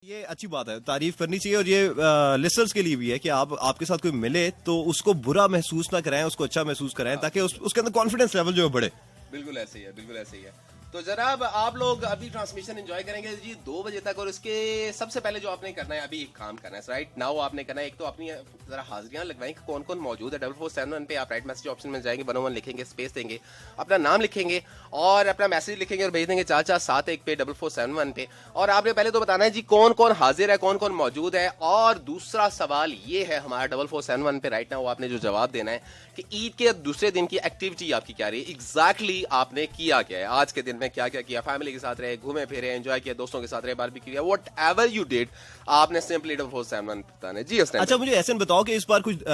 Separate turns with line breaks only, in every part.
ये अच्छी बात है, तारीफ करनी चाहिए। और ये लिसनर्स के लिए भी है कि आप आपके साथ कोई मिले तो उसको बुरा महसूस ना कराएं, उसको अच्छा महसूस कराएं, ताकि उसके अंदर कॉन्फिडेंस लेवल जो है बढ़े।
बिल्कुल ऐसे ही है, बिल्कुल ऐसे ही है। तो जनाब आप लोग अभी ट्रांसमिशन एंजॉय करेंगे जी 2 बजे तक, और इसके सबसे पहले जो आपने करना है अभी एक काम करना है राइट नाउ। आपने करना है एक तो अपनी जरा हाजिरियां लगवाएं कौन कौन मौजूद है। 4471 पे आप राइट मैसेज ऑप्शन में जाएंगे, 101 लिखेंगे, स्पेस देंगे, अपना नाम लिखेंगे और अपना मैसेज लिखेंगे और भेज देंगे 4471 पे 4471 पे। और आपने पहले तो बताना है जी कौन कौन हाजिर है, कौन कौन मौजूद है। और दूसरा सवाल ये है हमारा 4471 पे राइट नाउ आपने जो जवाब देना है कि ईद के दूसरे दिन की एक्टिविटी आपकी क्या रही, एग्जैक्टली आपने किया क्या है, आज के दिन में क्या क्या किया, फैमिली के साथ रहे, घूमे फिरे, एंजॉय किया, दोस्तों के साथ रहे, बारबेक्यू किया, व्हाटएवर यू डिड, आपने सिंपली 4471 बताना है जी।
अच्छा मुझे ऐसे बताओ कि इस बार कुछ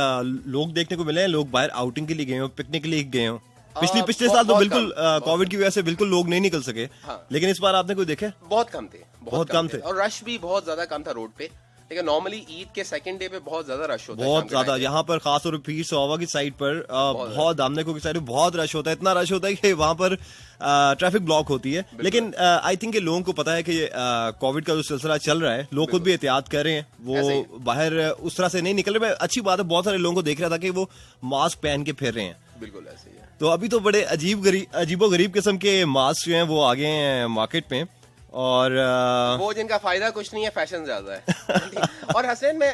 लोग देखने को मिले हैं, लोग बाहर आउटिंग के लिए गए हो, पिकनिक के लिए गए हो? पिछले साल तो बिल्कुल कोविड की वजह से बिल्कुल लोग नहीं निकल सके।
हाँ।
लेकिन इस बार आपने कोई देखे?
बहुत कम थे,
बहुत कम थे
और रश भी बहुत ज्यादा कम था रोड पे। लेकिन नॉर्मली ईद के सेकंड डे पे बहुत ज्यादा रश होता है,
बहुत ज्यादा। यहाँ पर खासतौर पर पीर सोहावा की साइड पर बहुत, दामने को की साइड पर बहुत रश होता है, इतना रश होता है कि वहां पर ट्रैफिक ब्लॉक होती है। लेकिन आई थिंक लोगों को पता है कि कोविड का जो सिलसिला चल रहा है, लोग खुद भी एहतियात कर रहे हैं, वो बाहर उस तरह से नहीं निकल रहे। अच्छी बात है, बहुत सारे लोगों को देख रहा था कि वो मास्क पहन के फिर रहे हैं।
बिल्कुल ऐसे ही है।
तो अभी तो बड़े अजीबो गरीब किस्म के मास्क जो हैं वो आ गए हैं मार्केट में, और
वो जिनका फायदा कुछ नहीं है, फैशन ज्यादा है। और हसनैन में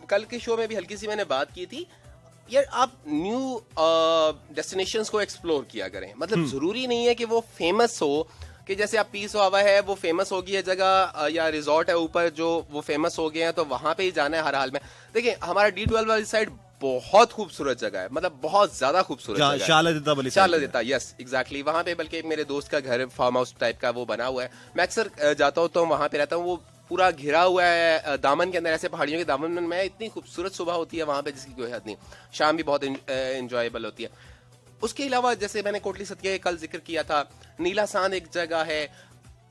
कल के शो में भी हल्की सी मैंने बात की थी यार, आप न्यू डेस्टिनेशंस को एक्सप्लोर किया करें। मतलब जरूरी नहीं है कि वो फेमस हो, कि जैसे आप पीस हवा है वो फेमस होगी है जगह, या रिजॉर्ट है ऊपर जो वो फेमस हो गए हैं तो वहां पे ही जाना है हर हाल में। देखिए हमारा D12 वाली साइड बहुत खूबसूरत जगह है, मतलब बहुत ज्यादा खूबसूरत जगह है। शालादिता, यस एग्जैक्टली। वहां पे बल्कि एक मेरे दोस्त का घर फार्म हाउस टाइप का वो बना हुआ है, मैं अक्सर जाता हूँ तो वहां पे रहता हूँ। वो पूरा घिरा हुआ है दामन के अंदर, ऐसे पहाड़ियों के दामन में। इतनी खूबसूरत सुबह होती है वहां पे जिसकी कोई हद नहीं, शाम भी बहुत एंजॉयबल होती है। उसके अलावा जैसे मैंने कोटली सतिया कल जिक्र किया था, नीला सांद एक जगह है,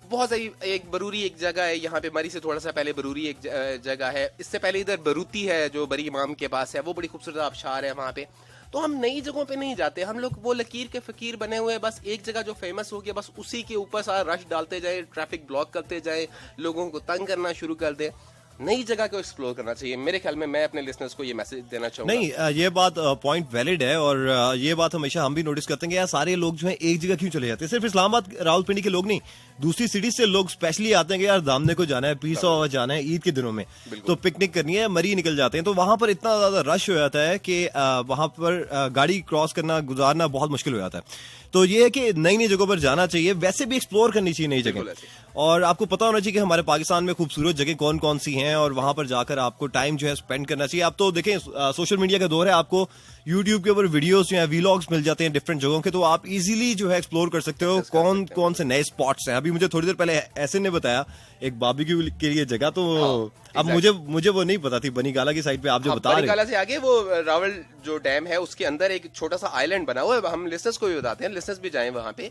बहुत सारी, एक बरूरी एक जगह है यहाँ पे, मरी से थोड़ा सा पहले बरूरी एक जगह है, इससे पहले इधर बरूती है जो बरी इमाम के पास है, वो बड़ी खूबसूरत आबशार है वहाँ पे। तो हम नई जगहों पे नहीं जाते, हम लोग वो लकीर के फकीर बने हुए, बस एक जगह जो फेमस हो गया बस उसी के ऊपर सारा रश डालते जाए, ट्रैफिक ब्लॉक करते जाए, लोगों को तंग करना शुरू कर दे। नई जगह को एक्सप्लोर करना चाहिए मेरे ख्याल में। मैं अपने लिसनर्स को ये मैसेज देना चाहूंगा।
नहीं, ये बात पॉइंट वैलिड है, और ये बात हमेशा हम भी नोटिस करते हैं कि यार सारे लोग जो है एक जगह क्यों चले जाते हैं। सिर्फ इस्लामाबाद रावलपिंडी के लोग नहीं, दूसरी सिटी से लोग स्पेशली आते हैं कि यार दामने को जाना है, पीर सोहावा जाना है ईद के दिनों में, तो पिकनिक करनी है, मरी निकल जाते हैं। तो वहां पर इतना ज्यादा रश हो जाता है कि वहां पर गाड़ी क्रॉस करना, गुजारना बहुत मुश्किल हो जाता है। तो ये है कि नई नई जगहों पर जाना चाहिए, वैसे भी एक्सप्लोर करनी चाहिए नई जगह। और आपको पता होना चाहिए कि हमारे पाकिस्तान में खूबसूरत जगह कौन कौन सी हैं, और वहां पर जाकर आपको टाइम जो है स्पेंड करना चाहिए। आप तो देखें सोशल मीडिया का दौर है, आपको यूट्यूब के ऊपर वीडियोस जो है वीलॉग्स मिल जाते हैं डिफरेंट जगहों के, तो आप इजीली जो है एक्सप्लोर कर सकते हो कौन कौन से नए स्पॉट्स हैं। अभी मुझे थोड़ी देर पहले ऐसे ने बताया एक बारबेक्यू के लिए जगह, तो अब मुझे वो नहीं पता थी। बनीगाला की साइड पे आप जो बता रहे हैं,
बनीगाला से आगे वो रावल जो डैम है उसके अंदर एक छोटा सा आइलैंड बना हुआ है, हम लिसनर्स को भी बताते हैं, लिसनर्स भी जाएं वहां पे।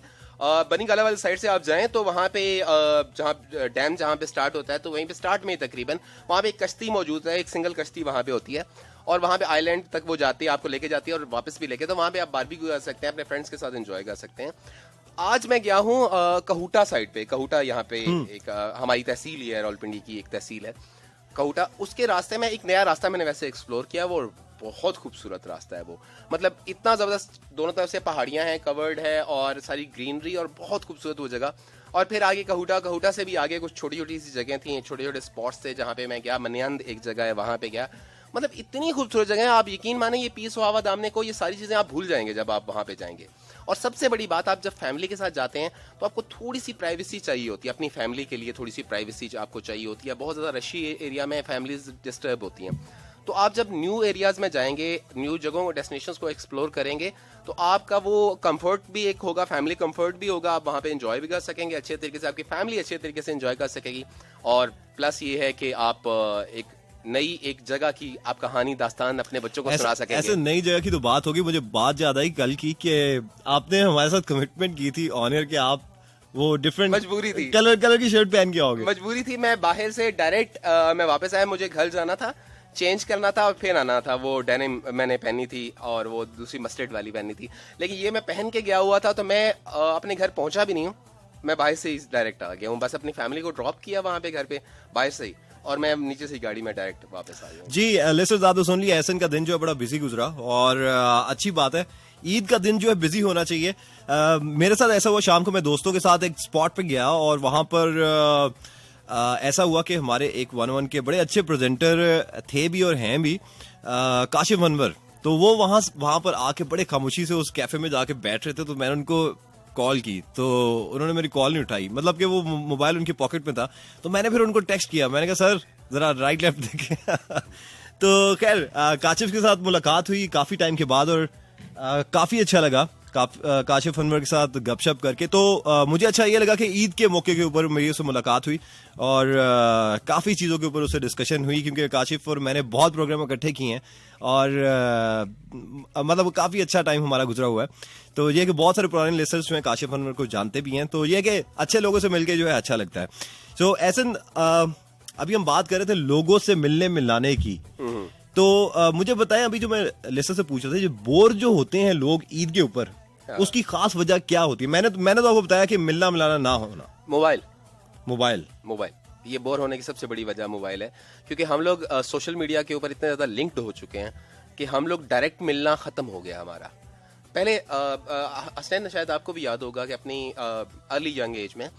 बनीगाला वाली साइड से आप जाएं तो वहां पे जहां डैम जहां पे स्टार्ट होता है, तो वहीं पे स्टार्ट में तकरीबन वहां पे एक कश्ती मौजूद है, एक सिंगल कश्ती वहां पे होती है, और वहां पे आइलैंड तक वो जाती है, आपको लेके जाती है और वापस भी लेके, तो वहां पे आप बारबेक्यू कर सकते हैं, अपने फ्रेंड्स के साथ एंजॉय कर सकते हैं। आज मैं गया हूँ कहूटा साइड पे, कहूटा यहाँ पे एक हमारी तहसील ही है, रावलपिंडी की एक तहसील है कहूटा। उसके रास्ते में एक नया रास्ता मैंने वैसे एक्सप्लोर किया, वो बहुत खूबसूरत रास्ता है वो, मतलब इतना जबरदस्त, दोनों तरफ से पहाड़ियां हैं, कवर्ड है और सारी ग्रीनरी, और बहुत खूबसूरत वो जगह। और फिर आगे कहूटा से भी आगे कुछ छोटी छोटी सी जगह थी, छोटे छोटे स्पॉट्स थे जहाँ पे मैं गया, मनियांद एक जगह है वहां पे गया, मतलब इतनी खूबसूरत जगह है, आप यकीन माने ये पीर सोहावा दामने को, ये सारी चीजें आप भूल जाएंगे जब आप वहां पे जाएंगे। और सबसे बड़ी बात, आप जब फैमिली के साथ जाते हैं तो आपको थोड़ी सी प्राइवेसी चाहिए होती है, अपनी फैमिली के लिए थोड़ी सी प्राइवेसी आपको चाहिए होती है। बहुत ज्यादा रशी एरिया में फैमिलीज डिस्टर्ब होती हैं, तो आप जब न्यू एरियाज में जाएंगे, न्यू जगहों डेस्टिनेशंस को एक्सप्लोर करेंगे, तो आपका वो कंफर्ट भी एक होगा, फैमिली कंफर्ट भी होगा, आप वहां पे एंजॉय भी कर सकेंगे अच्छे तरीके से, आपकी फैमिली अच्छे तरीके से एंजॉय कर सकेगी। और प्लस ये है कि आप एक नई एक जगह की आप कहानी दास्तान अपने बच्चों को सुना सकेंगे।
ऐसे नई जगह की तो बात होगी, मुझे बात याद आई कल की कि आपने हमारे साथ कमिटमेंट की थी ऑन एयर कि आप वो डिफरेंट,
मजबूरी थी,
कलर की शर्ट पहन के आओगे।
मजबूरी थी, मैं बाहर से डायरेक्ट मैं वापस आया, मुझे घर जाना था, चेंज करना था और फिर आना था। वो डेनिम मैंने पहनी थी और वो दूसरी मस्टर्ड वाली पहनी थी, लेकिन ये मैं पहन के गया हुआ था, तो मैं अपने घर पहुंचा भी नहीं हूँ, मैं बाहर से ही डायरेक्ट आ गया हूँ, बस अपनी फैमिली को ड्रॉप किया वहाँ पे घर पे बाहर से ही, और मैं नीचे से गाड़ी में डायरेक्ट वापस आ गया हूँ।
जी लिसनर्स, आपने सुन लिया, एहसन का दिन जो है बड़ा बिजी गुजरा, और अच्छी बात है, ईद का दिन जो है बिजी होना चाहिए। मेरे साथ ऐसा हुआ, शाम को मैं दोस्तों के साथ एक स्पॉट पे गया और वहां पर ऐसा हुआ कि हमारे एक 101 के बड़े अच्छे प्रेजेंटर थे भी और हैं भी, काशिफ अनवर, तो वो वहां पर आके बड़े खामोशी से उस कैफे में जाके बैठ रहे थे। तो मैंने उनको कॉल की तो उन्होंने मेरी कॉल नहीं उठाई, मतलब कि वो मोबाइल उनकी पॉकेट में था। तो मैंने फिर उनको टेक्स्ट किया, मैंने कहा सर जरा राइट लेफ्ट देखें। तो खैर काशिफ के साथ मुलाकात हुई काफी टाइम के बाद, और काफी अच्छा लगा काशिफ अनवर के साथ गपशप करके। तो मुझे अच्छा ये लगा कि ईद के मौके के ऊपर मेरी उससे मुलाकात हुई और काफी चीजों के ऊपर उससे डिस्कशन हुई, क्योंकि काशिफ और मैंने बहुत प्रोग्राम इकट्ठे किए हैं और मतलब काफी अच्छा टाइम हमारा गुजरा हुआ है। तो ये कि बहुत सारे पुराने लिसनर्स जो हैं काशिफ अनवर को जानते भी हैं, तो ये कि अच्छे लोगों से मिलके जो है अच्छा लगता है। सो ऐसन अभी हम बात कर रहे थे लोगों से मिलने मिलाने की, तो मुझे बताएं, अभी जो मैं लिसनर से पूछ रहा था, जो बोर जो होते हैं लोग ईद के ऊपर, उसकी खास वजह क्या होती है? मैंने तो आपको बताया कि मिलना मिलाना ना होना। मोबाइल
ये बोर होने की सबसे बड़ी वजह मोबाइल है, क्योंकि हम लोग सोशल मीडिया के ऊपर इतने ज्यादा लिंक्ड हो चुके हैं कि हम लोग डायरेक्ट मिलना खत्म हो गया हमारा। पहले हसनैन, शायद आपको भी याद होगा कि अपनी अर्ली यंग एज में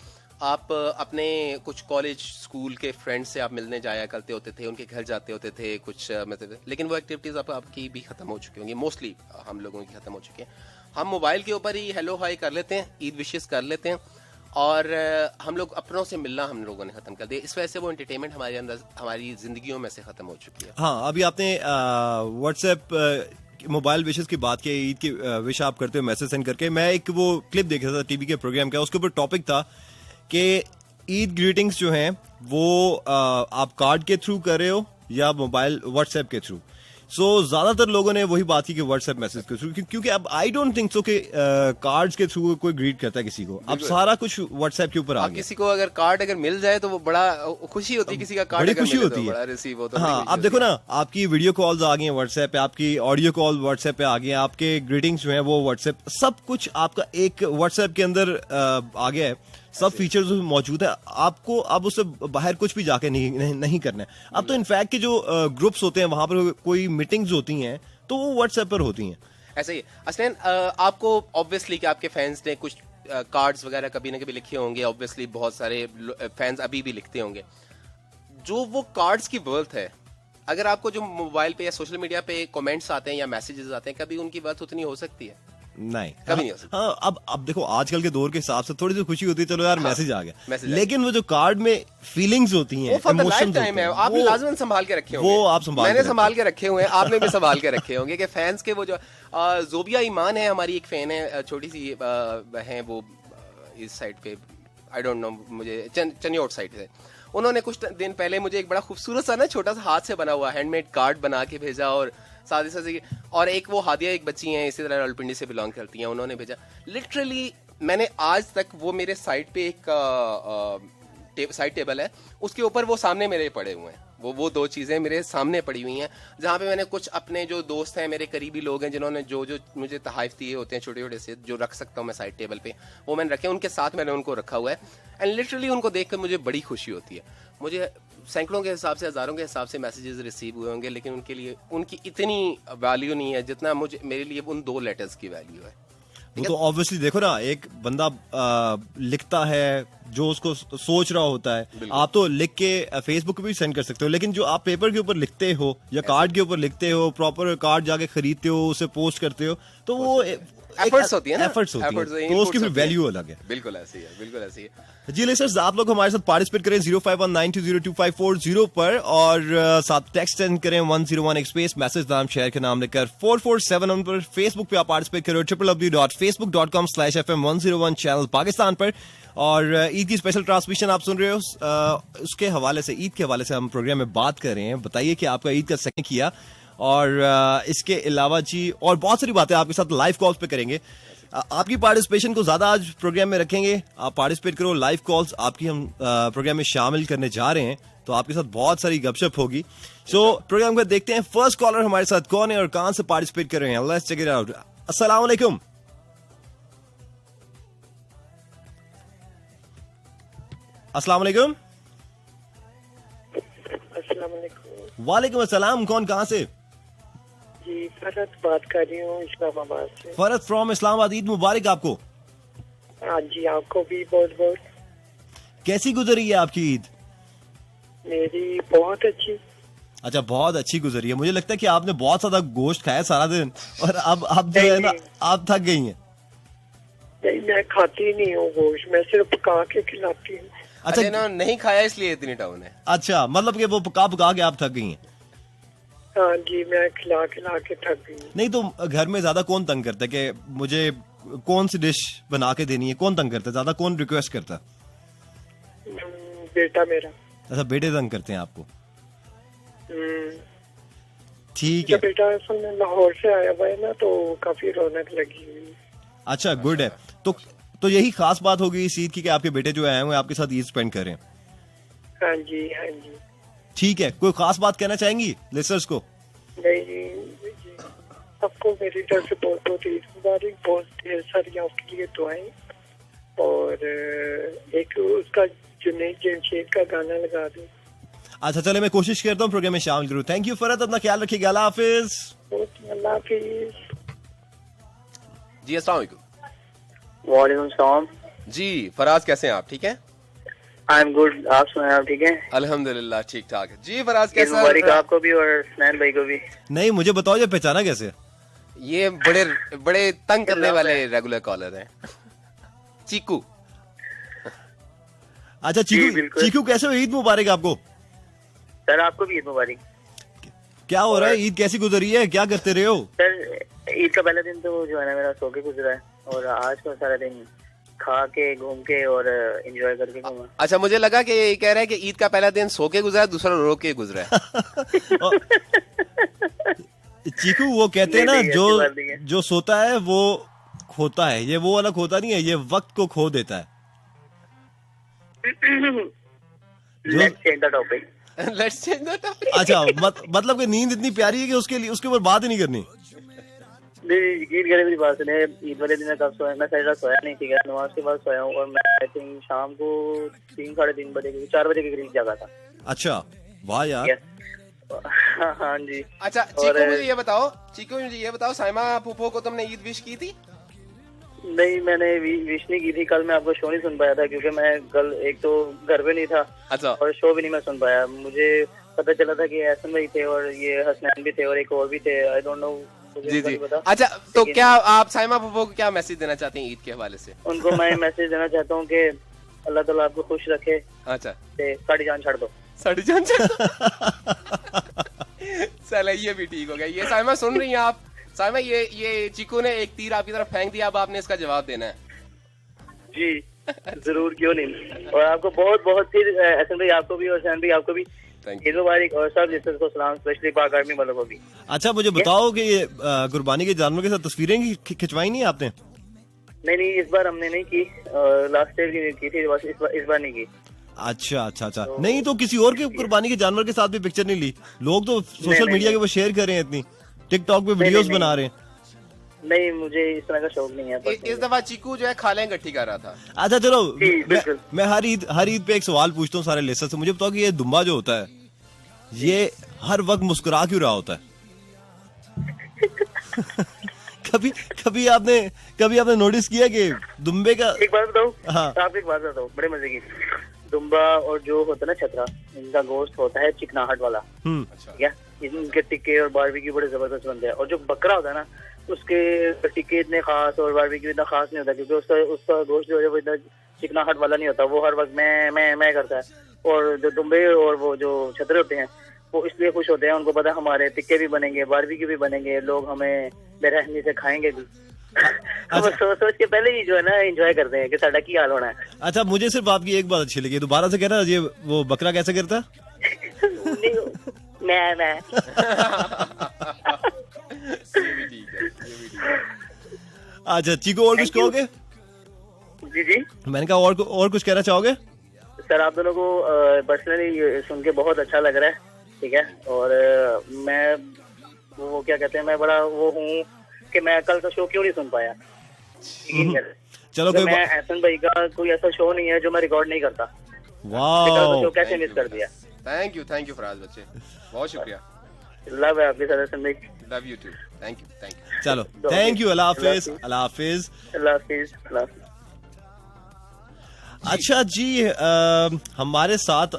आप अपने कुछ कॉलेज स्कूल के फ्रेंड्स से आप मिलने जाया करते होते थे, उनके घर जाते होते थे कुछ मतलब, लेकिन वो एक्टिविटीज आपकी भी खत्म हो चुकी होंगी, मोस्टली हम लोगों की खत्म हो चुकी हैं। हम मोबाइल के ऊपर ही हेलो हाई कर लेते हैं, ईद विशेस कर लेते हैं, और हम लोग अपनों से मिलना हम लोगों ने खत्म कर दिया। इस वजह से वो एंटरटेनमेंट हमारे अंदर, हमारी जिंदगियों में से खत्म हो चुकी है।
हाँ, अभी आपने व्हाट्सएप मोबाइल विशेस की बात की, ईद की विश आप करते हो मैसेज सेंड करके। मैं एक वो क्लिप देख रहा था टीवी के प्रोग्राम का, उसके ऊपर टॉपिक था कि ईद ग्रीटिंग्स जो हैं वो आप कार्ड के थ्रू कर रहे हो या मोबाइल व्हाट्सएप के थ्रू। सो ज्यादातर लोगों ने वही बात की कि व्हाट्सएप मैसेज के थ्रू, क्योंकि अब आई डोंट थिंक सो कि कार्ड्स के थ्रू कोई ग्रीट करता है किसी को, अब सारा कुछ व्हाट्सएप के ऊपर आ गया।
किसी को अगर कार्ड अगर मिल जाए तो वो बड़ा खुशी होती है, किसी का कार्ड
बड़ी खुशी होती है,
रिसीव होता है।
हाँ, अब देखो ना, आपकी वीडियो कॉल्स आ गई हैं व्हाट्सएप पे, आपकी ऑडियो कॉल व्हाट्सएप पे आ गई हैं, आपके ग्रीटिंग्स जो हैं वो व्हाट्सएप, सब कुछ आपका एक व्हाट्सएप के अंदर आ गया है, सब फीचर्स मौजूद है। आपको अब उससे बाहर कुछ भी जाके नहीं करना है। अब तो इनफैक्ट के जो ग्रुप्स होते हैं वहां पर कोई मीटिंग्स होती हैं तो वो व्हाट्सएप पर होती हैं।
ऐसे ही असलैन, आपको ऑब्वियसली कि आपके फैंस ने कुछ कार्ड्स वगैरह कभी ना कभी लिखे होंगे, ऑब्वियसली बहुत सारे फैंस अभी भी लिखते होंगे। जो वो कार्ड्स की वर्थ है, अगर आपको जो मोबाइल पे या सोशल मीडिया पे कमेंट्स आते हैं या मैसेजेस आते हैं, कभी उनकी वर्थ उतनी हो सकती है?
नहीं,
कभी नहीं हो सकता।
हाँ, अब देखो आजकल के दौर के हिसाब से थोड़ी सी खुशी होती है, चलो यार मैसेज आ गया,
मैसेज
लेकिन वो जो कार्ड में फीलिंग्स होती हैं,
इमोशंस होते हैं, आपने लाजमन संभाल के रखे होंगे,
वो आप
मैंने संभाल के रखे हुए हैं, आपने भी संभाल के रखे होंगे कि फैंस के वो जो जोबिया ईमान है, हमारी एक फैन है, छोटी सी है वो इस साइड पे, आई डोंट नो, मुझे चनियोट साइड से, उन्होंने कुछ दिन पहले मुझे एक बड़ा खूबसूरत सा ना छोटा सा हाथ से बना हुआ हैंडमेड कार्ड बना के भेजा, और साथ ही साथ और एक वो हादिया, एक बच्ची हैं इसी तरह रावलपिंडी से बिलोंग करती हैं, उन्होंने भेजा। लिटरली मैंने आज तक वो मेरे साइड पे एक साइड टेबल है, उसके ऊपर वो सामने मेरे पड़े हुए हैं, वो दो चीजें मेरे सामने पड़ी हुई हैं, जहाँ पे मैंने कुछ अपने जो दोस्त हैं, मेरे करीबी लोग हैं, जिन्होंने जो मुझे तहाइफ दिए होते हैं छोटे छोटे से, जो रख सकता हूँ मैं साइड टेबल पे, वो मैंने रखे, उनके साथ मैंने उनको रखा हुआ है। एंड लिटरली उनको देख कर मुझे बड़ी खुशी होती है। मुझे सैकड़ों के हिसाब से, हजारों के हिसाब से मैसेजेस रिसीव हुए होंगे, लेकिन उनके लिए उनकी इतनी वैल्यू नहीं है जितना मेरे लिए उन 2 लेटर्स की वैल्यू है।
वो तो ऑब्वियसली देखो ना, एक बंदा लिखता है जो उसको सोच रहा होता है, आप तो लिख के फेसबुक पे भी सेंड कर सकते हो, लेकिन जो आप पेपर के ऊपर लिखते हो या कार्ड के ऊपर लिखते हो, प्रॉपर कार्ड जाके खरीदते हो, उसे पोस्ट करते हो, तो वो
एफर्ट्स होती है ना,
एफर्ट्स होती है, तो उसकी फिर वैल्यू अलग है।
बिल्कुल ऐसी है, बिल्कुल ऐसी है।
जी लिसनर्स, आप लोग हमारे साथ पार्टिसिपेट करें 0519202540 पर, और साथ टेक्स्ट सेंड करें 101 स्पेस मैसेज नाम शहर के नाम लिखकर 4471 पर। फेसबुक पे आप पार्टिसिपेट करो www.facebook.com/FM101 चैनल पाकिस्तान पर। और ईद की स्पेशल ट्रांसमिशन आप सुन रहे हो, उसके हवाले से, ईद के हवाले से हम प्रोग्राम में बात कर रहे हैं। बताइए कि आपका ईद का सेकंड किया, और इसके अलावा जी और बहुत सारी बातें आपके साथ लाइव कॉल्स पे करेंगे। आपकी पार्टिसिपेशन को ज्यादा आज प्रोग्राम में रखेंगे, आप पार्टिसिपेट करो, लाइव कॉल्स आपकी हम प्रोग्राम में शामिल करने जा रहे हैं, तो आपके साथ बहुत सारी गपशप होगी। सो प्रोग्राम को देखते हैं, फर्स्ट कॉलर हमारे साथ कौन है और कहां से पार्टिसिपेट कर रहे हैं। Let's check it out. अस्सलाम वालेकुम। अस्सलाम वालेकुम।
अस्सलाम वालेकुम।
वालेकुम अस्सलाम। कौन कहाँ से?
जी फरत बात कर रही हूँ इस्लामाबाद से।
फरत फ्रॉम इस्लामाबाद। ईद मुबारक आपको।
हाँ जी आपको भी बहुत बहुत।
कैसी गुजरी है आपकी ईद?
मेरी बहुत अच्छी।
अच्छा, बहुत अच्छी गुजरी है। मुझे लगता है कि आपने बहुत ज्यादा गोश्त खाया सारा दिन और अब जो है ना,
नहीं।
आप थक गई हैं।
नहीं मैं खाती नहीं हूँ गोश्त, मैं सिर्फ पका के खिलाती हूँ।
अच्छा
अच्छा ना, नहीं खाया इसलिए इतनी डाउन है।
अच्छा, मतलब कि वो पका पका के आप थक गई हैं।
हाँ जी मैं खिला खिला के थक गई हूँ।
नहीं तो घर में ज्यादा कौन तंग करता है कि मुझे कौन सी डिश बना के देनी है? कौन तंग करता है ज्यादा? कौन रिक्वेस्ट करता है?
बेटा मेरा।
अच्छा, बेटे तंग करते हैं आपको।
हम्म,
ठीक
मेरा
है।
बेटा असल में लाहौर से आया हुआ है ना, तो काफी रौनक लगी हुई है।
अच्छा, गुड है। तो यही खास बात होगी इस ईद की कि आपके बेटे जो आए हुए हैं आपके साथ ईद स्पेंड करें।
हाँ जी हाँ जी।
ठीक है, कोई खास बात कहना चाहेंगी लिसनर्स को?
नहीं जी, सबको मेरी तरफ से बहुत बहुत ईद मुबारक, बहुत ढेर सारी आपके लिए दुआएं। और एक उसका जुनैद जमशेद का गाना लगा दो।
अच्छा चले, मैं कोशिश करता हूँ प्रोग्राम में शामिल करूँ। थैंक यू फरत, अपना ख्याल रखिएगा। अल्लाह हाफिज।
अल्लाह हाफिज।
जी अस्सलाम वालेकुम।
वालेकुम सलाम।
जी फराज, कैसे हैं आप? ठीक है,
आई एम गुड, आप सुनाए आप ठीक है?
अल्हम्दुलिल्लाह ठीक ठाक है। जी फराज,
ईद
कैसा?
मुबारक आपको भी और स्नैन भाई को भी।
नहीं, मुझे बताओ ये पहचाना कैसे?
ये बड़े बड़े तंग करने वाले रेगुलर कॉलर हैं। चीकू।
अच्छा
जी,
चीकू,
बिल्कुल।
चीकू कैसे हो? ईद मुबारक आपको।
सर आपको भी ईद मुबारक।
क्या हो रहा है? ईद कैसी गुजरी है? क्या करते रहे हो?
सर ईद का पहला दिन तो जो है ना मेरा सो के गुजरा है, और आज का सारा दिन खा के घूम के और एंजॉय करके घूमा।
अच्छा, मुझे लगा कि ये कह रहा है कि ईद का पहला दिन सो के गुजरा है, दूसरा रो के गुजरा है।
चीकू, वो कहते हैं ना,
नहीं, ऐसी बात नहीं है।
जो सोता है वो खोता है। ये वो वाला खोता नहीं है, ये वक्त को खो देता है।
Let's change the topic.
Let's change the topic.
अच्छा, मतलब कि नींद इतनी प्यारी है कि उसके ऊपर बात ही नहीं करनी।
नहीं यकीन करें मेरी बात सुने, ईद वाले दिन मैं कब सोया, मैं सारी रात सोया नहीं, ठीक है, नमाज के बाद सोया हूँ, और मैं आई थिंक शाम को 3 साढ़े 3 बजे 4 बजे के करीब जागा था।
अच्छा, वाह यार।
Yes. हाँ जी।
अच्छा चीकू, मुझे ये बताओ, साइमा फूफो को तुमने ईद विश की थी?
नहीं मैंने विश नहीं की थी। कल मैं आपको शो नहीं सुन पाया था क्योंकि मैं कल एक तो घर पे नहीं था,
अच्छा।
और शो भी नहीं मैं सुन पाया। मुझे पता चला था कि एहसन भाई थे और ये हसनैन भी थे और एक और भी थे, आई डोंट नो।
जी जी। अच्छा, तो क्या आप साइमा फूफो को क्या मैसेज देना चाहते हैं ईद के हवाले से?
उनको मैं मैसेज देना चाहता हूँ कि अल्लाह ताला आपको खुश रखे,
अच्छा,
साड़ी जान छाड़ दो।
साड़ी जान चलो ये भी ठीक हो गया। ये साइमा सुन रही हैं आप? साइमा, ये चीकू ने एक तीर आपकी तरफ फेंक दिया, अब आपने इसका जवाब देना है।
जी जरूर, क्यों नहीं। और आपको बहुत बहुत फिर एहसन भाई आपको भी और सैन भाई आपको भी ईद मुबारक, और सब लिस्टर्स को सलाम, स्पेशली पाक आर्मी वालों को भी।
अच्छा, मुझे बताओ कि ये कुर्बानी के जानवर के साथ तस्वीरें खिंचवाई नहीं आपने?
नहीं इस बार हमने नहीं की, लास्ट ईयर की थी, बस इस बार नहीं की।
अच्छा। नहीं तो किसी और के कुर्बानी के जानवर के साथ भी पिक्चर नहीं ली? लोग तो सोशल मीडिया के वो शेयर कर रहे हैं, इतनी टिकटॉक पे वीडियोस बना रहे हैं।
नहीं मुझे इस तरह का शौक नहीं है।
इस दफा चीकू जो है खालें इकट्ठी कर रहा था।
अच्छा चलो,
जी, बिल्कुल।
मैं हर ईद पे एक सवाल पूछता हूँ सारे लिस्टर से। मुझे बताओ कि ये दुम्बा जो होता है, ये हर वक्त मुस्कुरा क्यों रहा होता है? कभी आपने नोटिस किया कि दुम्बे का?
एक बात बताऊं?
हाँ।
आप एक बात बताओ, बड़े मजे की। दुम्बा और जो होता है ना छतरा, इनका गोश्त होता है चिकनाहट वाला, ठीक है। इनके टिक्के और बारबेक्यू बड़े जबरदस्त बनते हैं। और जो बकरा होता है ना, उसके टिक्के इतने खास और बारबेक्यू इतना खास नहीं होता, क्योंकि उसका गोश्त जो है वो इतना चिकनाहट वाला नहीं होता। वो हर वक्त मैं करता है। और जो दुम्बे और वो जो छतरे होते हैं, वो इसलिए खुश होते हैं, उनको पता है हमारे टिक्के भी बनेंगे, बारबेक्यू भी बनेंगे, लोग हमें बेरहमी से खाएंगे भी। वो सोच के पहले ही जो है ना एंजॉय करते हैं कि साडा की हाल होना है।
अच्छा, मुझे सिर्फ आपकी एक बात अच्छी लगी, दोबारा से कहना, ये वो बकरा कैसे करता है?
मैं
अच्छा चीकू, और कुछ कहोगे?
जी
मैंने कहा और कुछ कहना चाहोगे?
सर, आप दोनों को पर्सनली सुन के बहुत अच्छा लग रहा है, ठीक है। और मैं वो क्या कहते हैं, मैं बड़ा वो हूँ कि मैं कल का शो क्यों नहीं सुन पाया।
चलो, कोई
मैं एहसन भाई का कोई ऐसा शो नहीं है जो मैं रिकॉर्ड नहीं करता।
वाओ,
कैसे मिस कर दिया।
थैंक यू फराज बच्चे, बहुत शुक्रिया।
लव है आपके साथ Sandeep.
Love you too. Thank you.
चलो, थैंक यू, अल्लाह हाफिज। अल्लाह हाफिज।
अल्लाह हाफिज।
अच्छा जी, हमारे साथ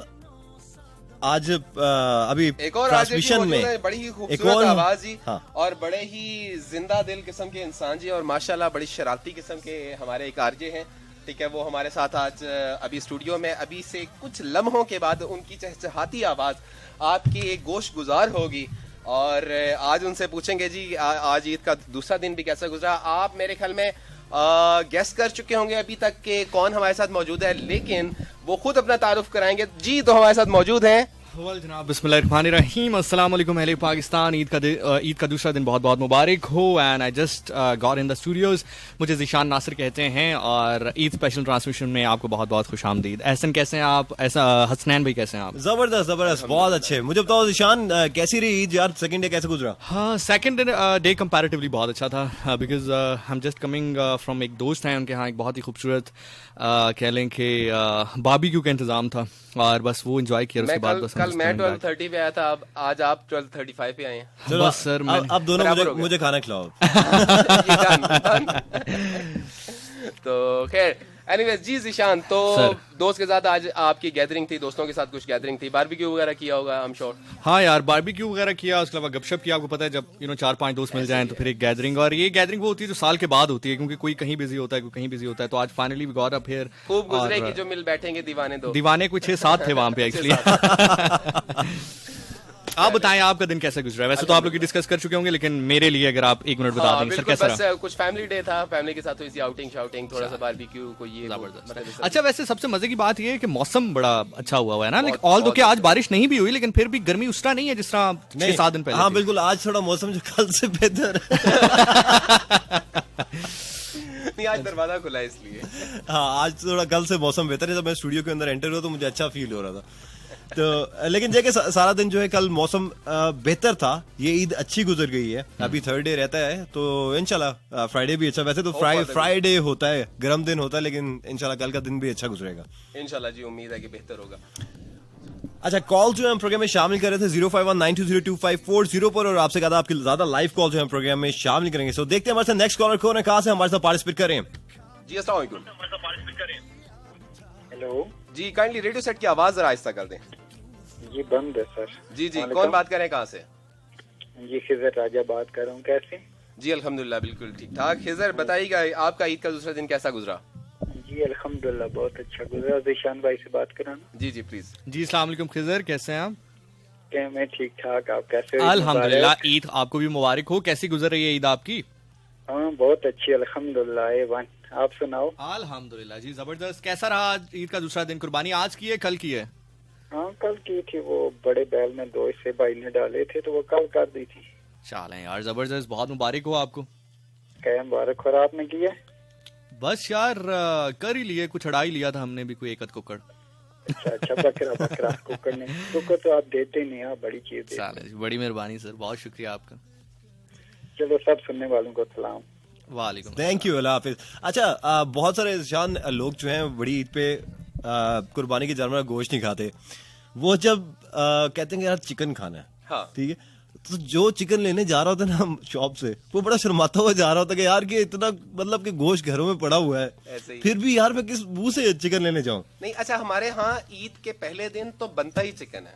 आज अभी
एक और
ट्रांसमिशन में
बड़ी ही
एक
खूबसूरत
और
आवाज जी,
हाँ।
और बड़े ही जिंदा दिल किस्म के इंसान जी, और माशाल्लाह बड़ी शरारती किस्म के हमारे एक आरजे हैं, ठीक है। वो हमारे साथ आज अभी स्टूडियो में, अभी से कुछ लम्हों के बाद उनकी चहचहाती आवाज आपकी एक गोश गुजार होगी, और आज उनसे पूछेंगे जी आज ईद का दूसरा दिन भी कैसा गुजरा। आप मेरे ख्याल में गेस कर चुके होंगे अभी तक के कौन हमारे साथ मौजूद है, लेकिन वो खुद अपना तारुफ कराएंगे जी। तो हमारे साथ मौजूद हैं
जनाब, बिस्मिल्लाहिर्रहमानिर्रहीम, अस्सलाम वालेकुम अहले पाकिस्तान। ईद का दूसरा दिन बहुत बहुत मुबारक हो। And I just got in the studios. मुझे ज़ीशान नासिर कहते हैं और ईद स्पेशल ट्रांसमिशन में आपको बहुत बहुत खुशामदीद। एहसन कैसे हैं आप? हसनैन भाई कैसे हैं आप?
जबरदस्त, बहुत अच्छे। मुझे बताओ ज़ीशान, कैसी रही ईद यार? सेकंड डे कैसे गुजरा?
हाँ, सेकंड डे कंपैरेटिवली बहुत अच्छा था, बिकॉज हम जस्ट कमिंग फ्रॉम एक दोस्त हैं, उनके यहाँ एक बहुत ही खूबसूरत कह लें कि बारबेक्यू का इंतजाम था, और बस वो एंजॉय किया। उसके बाद बस
कल मैं 12:30 पे आया था, अब आज आप 12:35 पे आए हैं।
चलो,
बस सर,
अब दोनों मुझे खाना खिलाओ।
तो खैर, एनीवेज जी ज़ीशान, तो दोस्त के साथ आज आपकी गैदरिंग थी, दोस्तों के साथ कुछ गैदरिंग थी, बारबेक्यू वगैरह किया होगा, आई एम श्योर।
हाँ यार, बारबेक्यू वगैरह किया, उसके अलावा गपशप किया। आपको पता है जब 4-5 दोस्त मिल जाएं तो फिर एक गैदरिंग, और ये गैदरिंग वो होती है जो साल के बाद होती है, क्योंकि कोई कहीं बिजी होता है, कोई कहीं बिजी होता है। तो आज finally we got up here.
खूब गुजरे कि जो मिल बैठेंगे दीवाने
कुछ 6-7 थे वहां पे एक्चुअली। आप बताएं आपका दिन कैसा गुजरा? वैसे तो आप लोग डिस्कस कर चुके होंगे, लेकिन मेरे लिए अगर आप 1 मिनट बता दें सर कैसा रहा?
कुछ फैमिली डे था, फैमिली के साथ हुई सी आउटिंग शाउटिंग, थोड़ा सा बारबेक्यू को ये
जबरदस्त। अच्छा, वैसे सबसे मजे की बात ये है कि मौसम बड़ा अच्छा हुआ है ना, लेकिन ऑल दो कि आज बारिश नहीं भी हुई, लेकिन फिर भी गर्मी उस तरह नहीं है जिस तरह 6-7 दिन पहले।
हाँ बिल्कुल, आज थोड़ा मौसम जो कल से बेहतर
नहीं, आज दरवाजा खुला है इसलिए।
हाँ, आज थोड़ा कल से मौसम बेहतर है। जब मैं स्टूडियो के अंदर एंटर हुआ तो मुझे अच्छा फील हो रहा था। तो लेकिन जैसे सारा दिन जो है कल मौसम बेहतर था, ये ईद अच्छी गुजर गई है। अभी थर्ड डे रहता है, तो इंशाल्लाह फ्राइडे भी अच्छा। वैसे तो फ्राइडे होता है, गर्म दिन होता है, लेकिन इंशाल्लाह कल का दिन भी अच्छा गुजरेगा
इंशाल्लाह जी, उम्मीद है कि बेहतर होगा।
अच्छा, कॉल जो है हम प्रोग्राम में शामिल कर रहे थे 05192022540 पर, और आपसे कहा आपकी ज्यादा लाइव कॉल जो है प्रोग्राम में शामिल करेंगे। सो देखते हैं हमारे साथ नेक्स्ट कॉलर कौन है, कहां से हमारे साथ पार्टिसिपेट करें।
जी अस्सलाम वालेकुम।
हेलो
जी, काइंडली रेडियो सेट की आवाज जरा आहिस्ता कर दें।
जी बंद है सर।
जी कौन बात कर रहे हैं, कहाँ से?
जी खिजर राजा बात कर रहा हूँ। कैसे?
जी अल्हम्दुलिल्लाह बिल्कुल ठीक ठाक। खिजर बताइएगा आपका ईद का दूसरा दिन कैसा गुजरा?
जी अल्हम्दुलिल्लाह बहुत अच्छा गुजरा। ज़ीशान भाई से बात कराना।
जी प्लीज।
जी अस्सलाम वालेकुम खिजर, कैसे हैं आप?
क्या मैं ठीक ठाक, आप कैसे हो?
अल्हम्दुलिल्लाह, ईद आपको भी मुबारक हो। कैसी गुजर रही है ईद आपकी?
हाँ बहुत अच्छी अल्हम्दुलिल्लाह। A1 आप सुनाओ।
अल्हम्दुलिल्लाह जी, जबरदस्त। कैसा रहा आज ईद का दूसरा दिन? कुर्बानी आज की है कल की है?
हाँ कल की थी, वो बड़े बैल में 2 हिस्से भाई ने डाले थे, तो वो कल कर दी थी।
चलें यार, जबरदस्त, बहुत मुबारक हो आपको।
क्या मुबारक हो, आपने किया?
बस यार कर ही लिए, कुछ अड़ा ही लिया था हमने भी, कोई एक कुकड़।
अच्छा बकरा कुकर नहीं, कुकर तो आप देते नहीं, आप बड़ी चीज देते।
चले, बड़ी मेहरबानी सर, बहुत शुक्रिया आपका।
चलो सब सुनने वालों को सलाम।
वालेकुम,
थैंक यू, अल्लाह हाफिज। अच्छा, बहुत सारे शान लोग जो हैं बड़ी ईद पे कुर्बानी के जानवर का गोश्त नहीं खाते। वो जब कहते हैं कि यार चिकन खाना है,
हाँ
ठीक है, तो जो चिकन लेने जा रहा होता है ना शॉप से, वो बड़ा शर्माता हुआ जा रहा होता है कि यार कि इतना मतलब कि गोश्त घरों में पड़ा हुआ है, फिर भी यार मैं किस मुंह से चिकन लेने जाऊं।
नहीं, अच्छा हमारे यहाँ ईद के पहले दिन तो बनता ही चिकन है,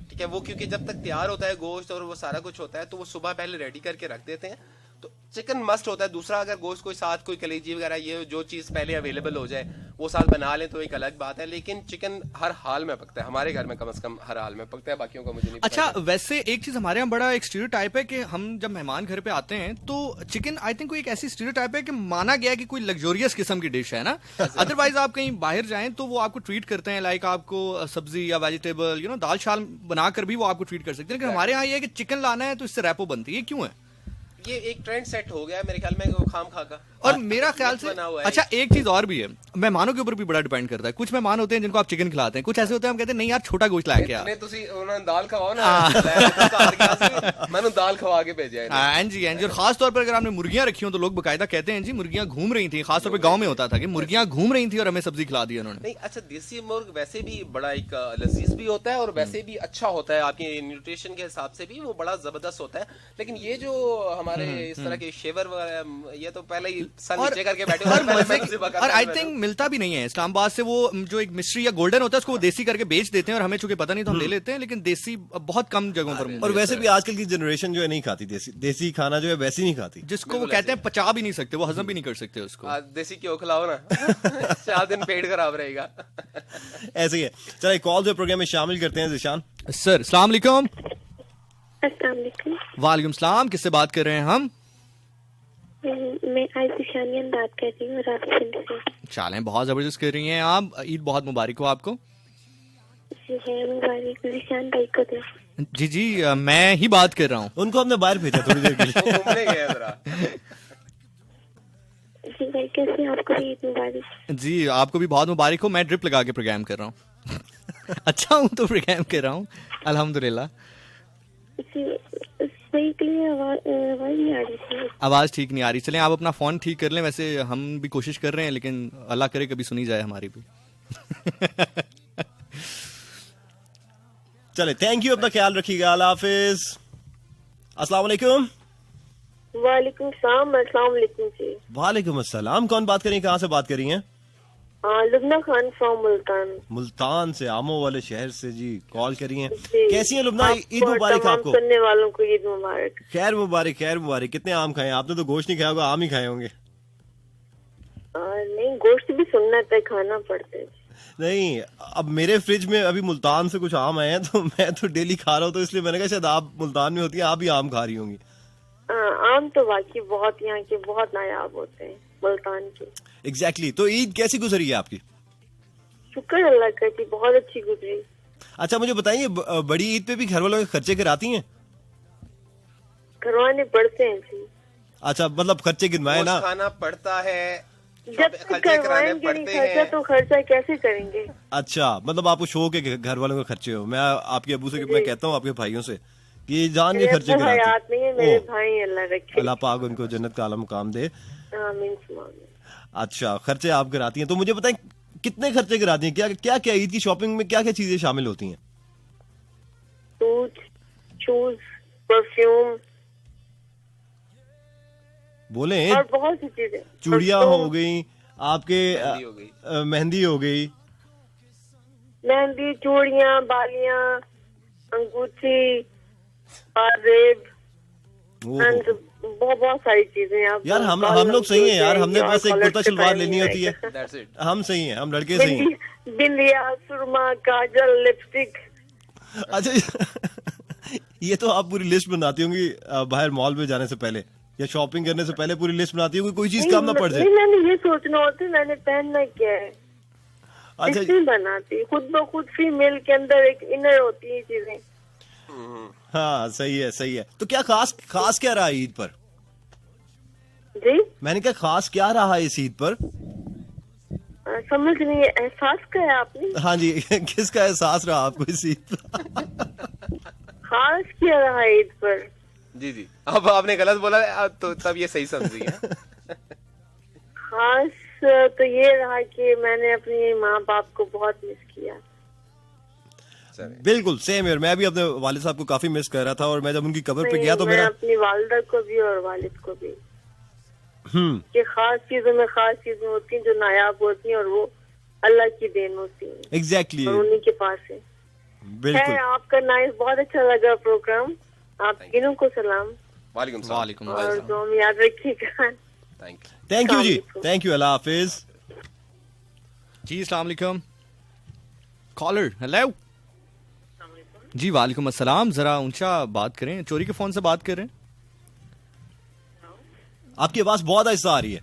ठीक है। वो क्योंकि जब तक तैयार होता है गोश्त और वो सारा कुछ होता है, तो वो सुबह पहले रेडी करके रख देते हैं, तो चिकन मस्ट होता है। दूसरा, अगर गोश्त कोई साथ कोई कलेजी वगैरह ये जो चीज पहले अवेलेबल हो जाए वो साथ बना लें तो एक अलग बात है, लेकिन चिकन हर हाल में पकता है। हमारे घर में कम से कम हर हाल में पकता है, बाकियों का मुझे नहीं
अच्छा
पता।
वैसे एक चीज हमारे यहाँ बड़ा एक स्टीरियोटाइप है कि हम जब मेहमान घर पे आते हैं तो चिकन आई थिंक कोई एक ऐसी स्टीरियोटाइप है कि माना गया है कि कोई लग्जोरियस किस्म की डिश है ना। अदरवाइज आप कहीं बाहर जाएं तो वो आपको ट्रीट करते हैं, लाइक आपको सब्जी या वेजिटेबल दाल शाल बनाकर भी वो आपको ट्रीट कर सकते हैं। लेकिन हमारे यहाँ ये है कि चिकन लाना है तो इससे रैपो बनती है, क्यों है?
ये एक ट्रेंड सेट हो गया है मेरे ख्याल में, वो खाम खा का
और मेरा ख्याल से
बना हुआ है।
अच्छा एक चीज और भी है, मेहमानों के ऊपर भी बड़ा डिपेंड करता है। कुछ मेहमान होते हैं जिनको आप चिकन खिलाते हैं, कुछ ऐसे होते हैं हम कहते हैं नहीं यार छोटा गोश्त लाके आ।
नहीं ਤੁਸੀਂ ਉਹਨਾਂ ਨੂੰ ਦਾਲ ਖਵਾਓ ਨਾ ਘਰ ਗਿਆ ਸੀ ਮੈਨੂੰ ਦਾਲ ਖਵਾ के भेजा है
हाँ जी हाँ जी। और खास तौर पर अगर आपने मुर्गियां रखी हो तो लोग बकायदा कहते हैं जी मुर्गियां घूम रही थी, खासतौर पर गांव में होता था कि मुर्गियां घूम रही थी और हमें सब्जी खिला दी उन्होंने।
नहीं अच्छा देसी मुर्ग वैसे भी बड़ा एक लजीज भी होता है और वैसे भी अच्छा होता है आपके न्यूट्रिशन के हिसाब से भी वो बड़ा जबरदस्त होता है। लेकिन ये जो हमारे इस तरह के शेवर वगैरह ये तो पहले ही सर नीचे करके बैठे
और
होते हैं,
मजे
पहले ज़िबा करते
और आई
हैं।
थिंक मिलता भी नहीं है इस्लामाबाद से वो जो एक मिस्ट्री या गोल्डन होता है उसको वो देसी करके बेच देते हैं और हमें चूंकि पता नहीं तो हम ले लेते हैं, लेकिन देसी बहुत कम जगहों पर मिलता
और
है।
वैसे भी आजकल की जनरेशन जो है नहीं खाती देसी खाना जो है वैसे नहीं खाती।
जिसको वो कहते हैं पचा भी नहीं सकते, वो हजम भी नहीं कर सकते उसको।
देसी घ्यो खिलाओ ना 4 दिन पेट खराब रहेगा।
ऐसे ही है। चलिए कॉल जो प्रोग्राम में शामिल करते हैं जिशान।
सर अस्सलाम वालेकुम।
अस्सलाम वालेकुम।
वालेकुम सलाम, किससे बात कर रहे हैं हम?
मैं आयशा शानियन बात कर रही हूँ रावलपिंडी से।
चालें बहुत जबरदस्त कर रही हैं आप, ईद बहुत मुबारक हो आपको।
जी है मुबारक, जिशान भाई को दे।
जी जी मैं ही बात कर रहा हूँ।
उनको हमने बाहर भेजा थोड़ी देर के लिए।
घूमने गए जरा।
जी भाई कैसे हैं? आपको भी ईद मुबारक।
जी आपको भी बहुत मुबारक हो। मैं ड्रिप लगा के प्रोग्राम कर रहा हूँ। अच्छा हूँ तो प्रोग्राम कर रहा हूँ अल्हम्दुलिल्लाह।
जी सही के लिए आवाज नहीं आ रही थी।
आवाज ठीक नहीं आ रही, चलें आप अपना फोन ठीक कर लें। वैसे हम भी कोशिश कर रहे हैं लेकिन अल्लाह करे कभी सुनी जाए हमारी भी।
चले थैंक यू, अपना ख्याल रखिएगा, अल्लाह हाफिज। अस्सलाम वालेकुम।
वालेकुम सलाम। अस्सलाम वालेकुम जी।
वालेकुम अस्सलाम। कौन बात करें, कहाँ से बात करी हैं?
लुबना खान फ्रॉम मुल्तान।
मुल्तान से, आमो वाले शहर से जी कॉल करी हैं।
जी।
कैसी हैं लुबना? ईद
आपको और
मुबारक
तमाम
आपको।
सुनने वालों को ईद मुबारक।
खैर मुबारक, खैर मुबारक। कितने आम खाए? आपने तो गोश्त नहीं खाया होगा, आम ही खाए होंगे।
नहीं गोश्त भी सुन्नत है, खाना पड़ता है।
नहीं, अब मेरे फ्रिज में अभी मुल्तान से कुछ आम आए हैं तो मैं तो डेली खा रहा हूँ, तो इसलिए मैंने कहा शायद आप मुल्तान में होती हैं, आप भी आम खा रही होंगी।
आम तो वाकई बहुत यहाँ के बहुत नायाब होते हैं मुल्तान के।
एग्जैक्टली। तो ईद कैसी गुजरी है आपकी?
शुक्र अल्लाह का जी, बहुत अच्छी गुजरी।
अच्छा मुझे बताइए, बड़ी ईद पे भी घर वालों के खर्चे कराती हैं?
करवाने पड़ते हैं जी।
अच्छा मतलब खर्चे गिनवाए ना।
गोश्त खाना पड़ता है,
जब तक
खर्चे कराने
करवाएंगे नहीं
पड़ते
खर्चा
हैं।
तो खर्चा कैसे करेंगे?
अच्छा मतलब आपको शौक है कि घर वालों के खर्चे हो। मैं आपके अबू से, मैं कहता हूँ आपके भाइयों से कि जान के
मेरे
खर्चे
अब्बा
कराते
हयात नहीं है, मेरे
ओ,
भाई अल्लाह रखे।
अल्लाह पाक उनको जन्नत का आला मुकाम दे।
आमीन सुमा आमीन।
अच्छा खर्चे आप कराती हैं, तो मुझे बताएं कितने खर्चे कराती हैं? क्या क्या क्या ईद की शॉपिंग में क्या क्या चीजें शामिल होती हैं?
सूट, शूज, परफ्यूम
बोले।
और बहुत सी चीजें।
चूड़ियां
और तो
हो गई आपके,
मेहंदी हो गई।
मेहंदी हो गई,
मेहंदी, चूड़ियां, बालियां, अंगूठी, रेब,
वो
बहुत बहुत सारी चीजें। आप
यार हम लोग सही हैं यार, हमने बस एक कुर्ता शलवार लेनी होती है।
That's it.
हम सही हैं, हम लड़के सही हैं।
बिंदिया, सुरमा, काजल, लिपस्टिक।
अच्छा ये तो आप पूरी लिस्ट बनाती होंगी बाहर मॉल में जाने से पहले या शॉपिंग करने से पहले पूरी लिस्ट बनाती होंगी, कोई चीज कम ना पड़ जाए।
नहीं मैंने ये सोचना होता है मैंने पहनना क्या है।
अच्छा
नहीं बनाती, खुद ब खुद फीमेल के अंदर एक इनर होती है चीजें।
हाँ सही है, सही है। तो क्या खास क्या रहा ईद पर?
जी
मैंने कहा खास क्या रहा इस ईद पर?
समझ नहीं है, एहसास का है आपने?
हाँ जी किसका एहसास रहा आपको इस ईद पर?
खास क्या रहा ईद पर?
जी जी, अब आपने गलत बोला तो तब ये सही समझी है।
खास तो ये रहा कि मैंने अपने माँ बाप को बहुत मिस किया।
बिल्कुल सेम यार, मैं भी अपने वालिद साहब को काफी मिस कर रहा था, और मैं जब उनकी कब्र पे गया तो
मैं
मेरा
अपनी वालिदा को भी और वालिद को भी। कि खास चीजों में खास चीजें होती हैं जो नायाब होती हैं और वो अल्लाह की देन होती हैं।
एग्जैक्टली
और उन्हीं के पास है।
बिल्कुल।
है आपका नाइस, बहुत अच्छा लगा प्रोग्राम। आप तीनों को सलाम
वालेकुम सलाम।
वालेकुम
और
अस्सलाम।
दुआ में याद रखिएगा।
थैंक यू जी,
अस्सलाम
थैंक यू, अल्लाह हाफिज।
जी अस्सलाम वालेकुम। कॉलर हेलो जी। वालेकुम अस्सलाम। जरा ऊंचा बात करें, चोरी के फोन से बात कर रहे हैं।
आपकी आवाज बहुत आहिस्ता आ रही है।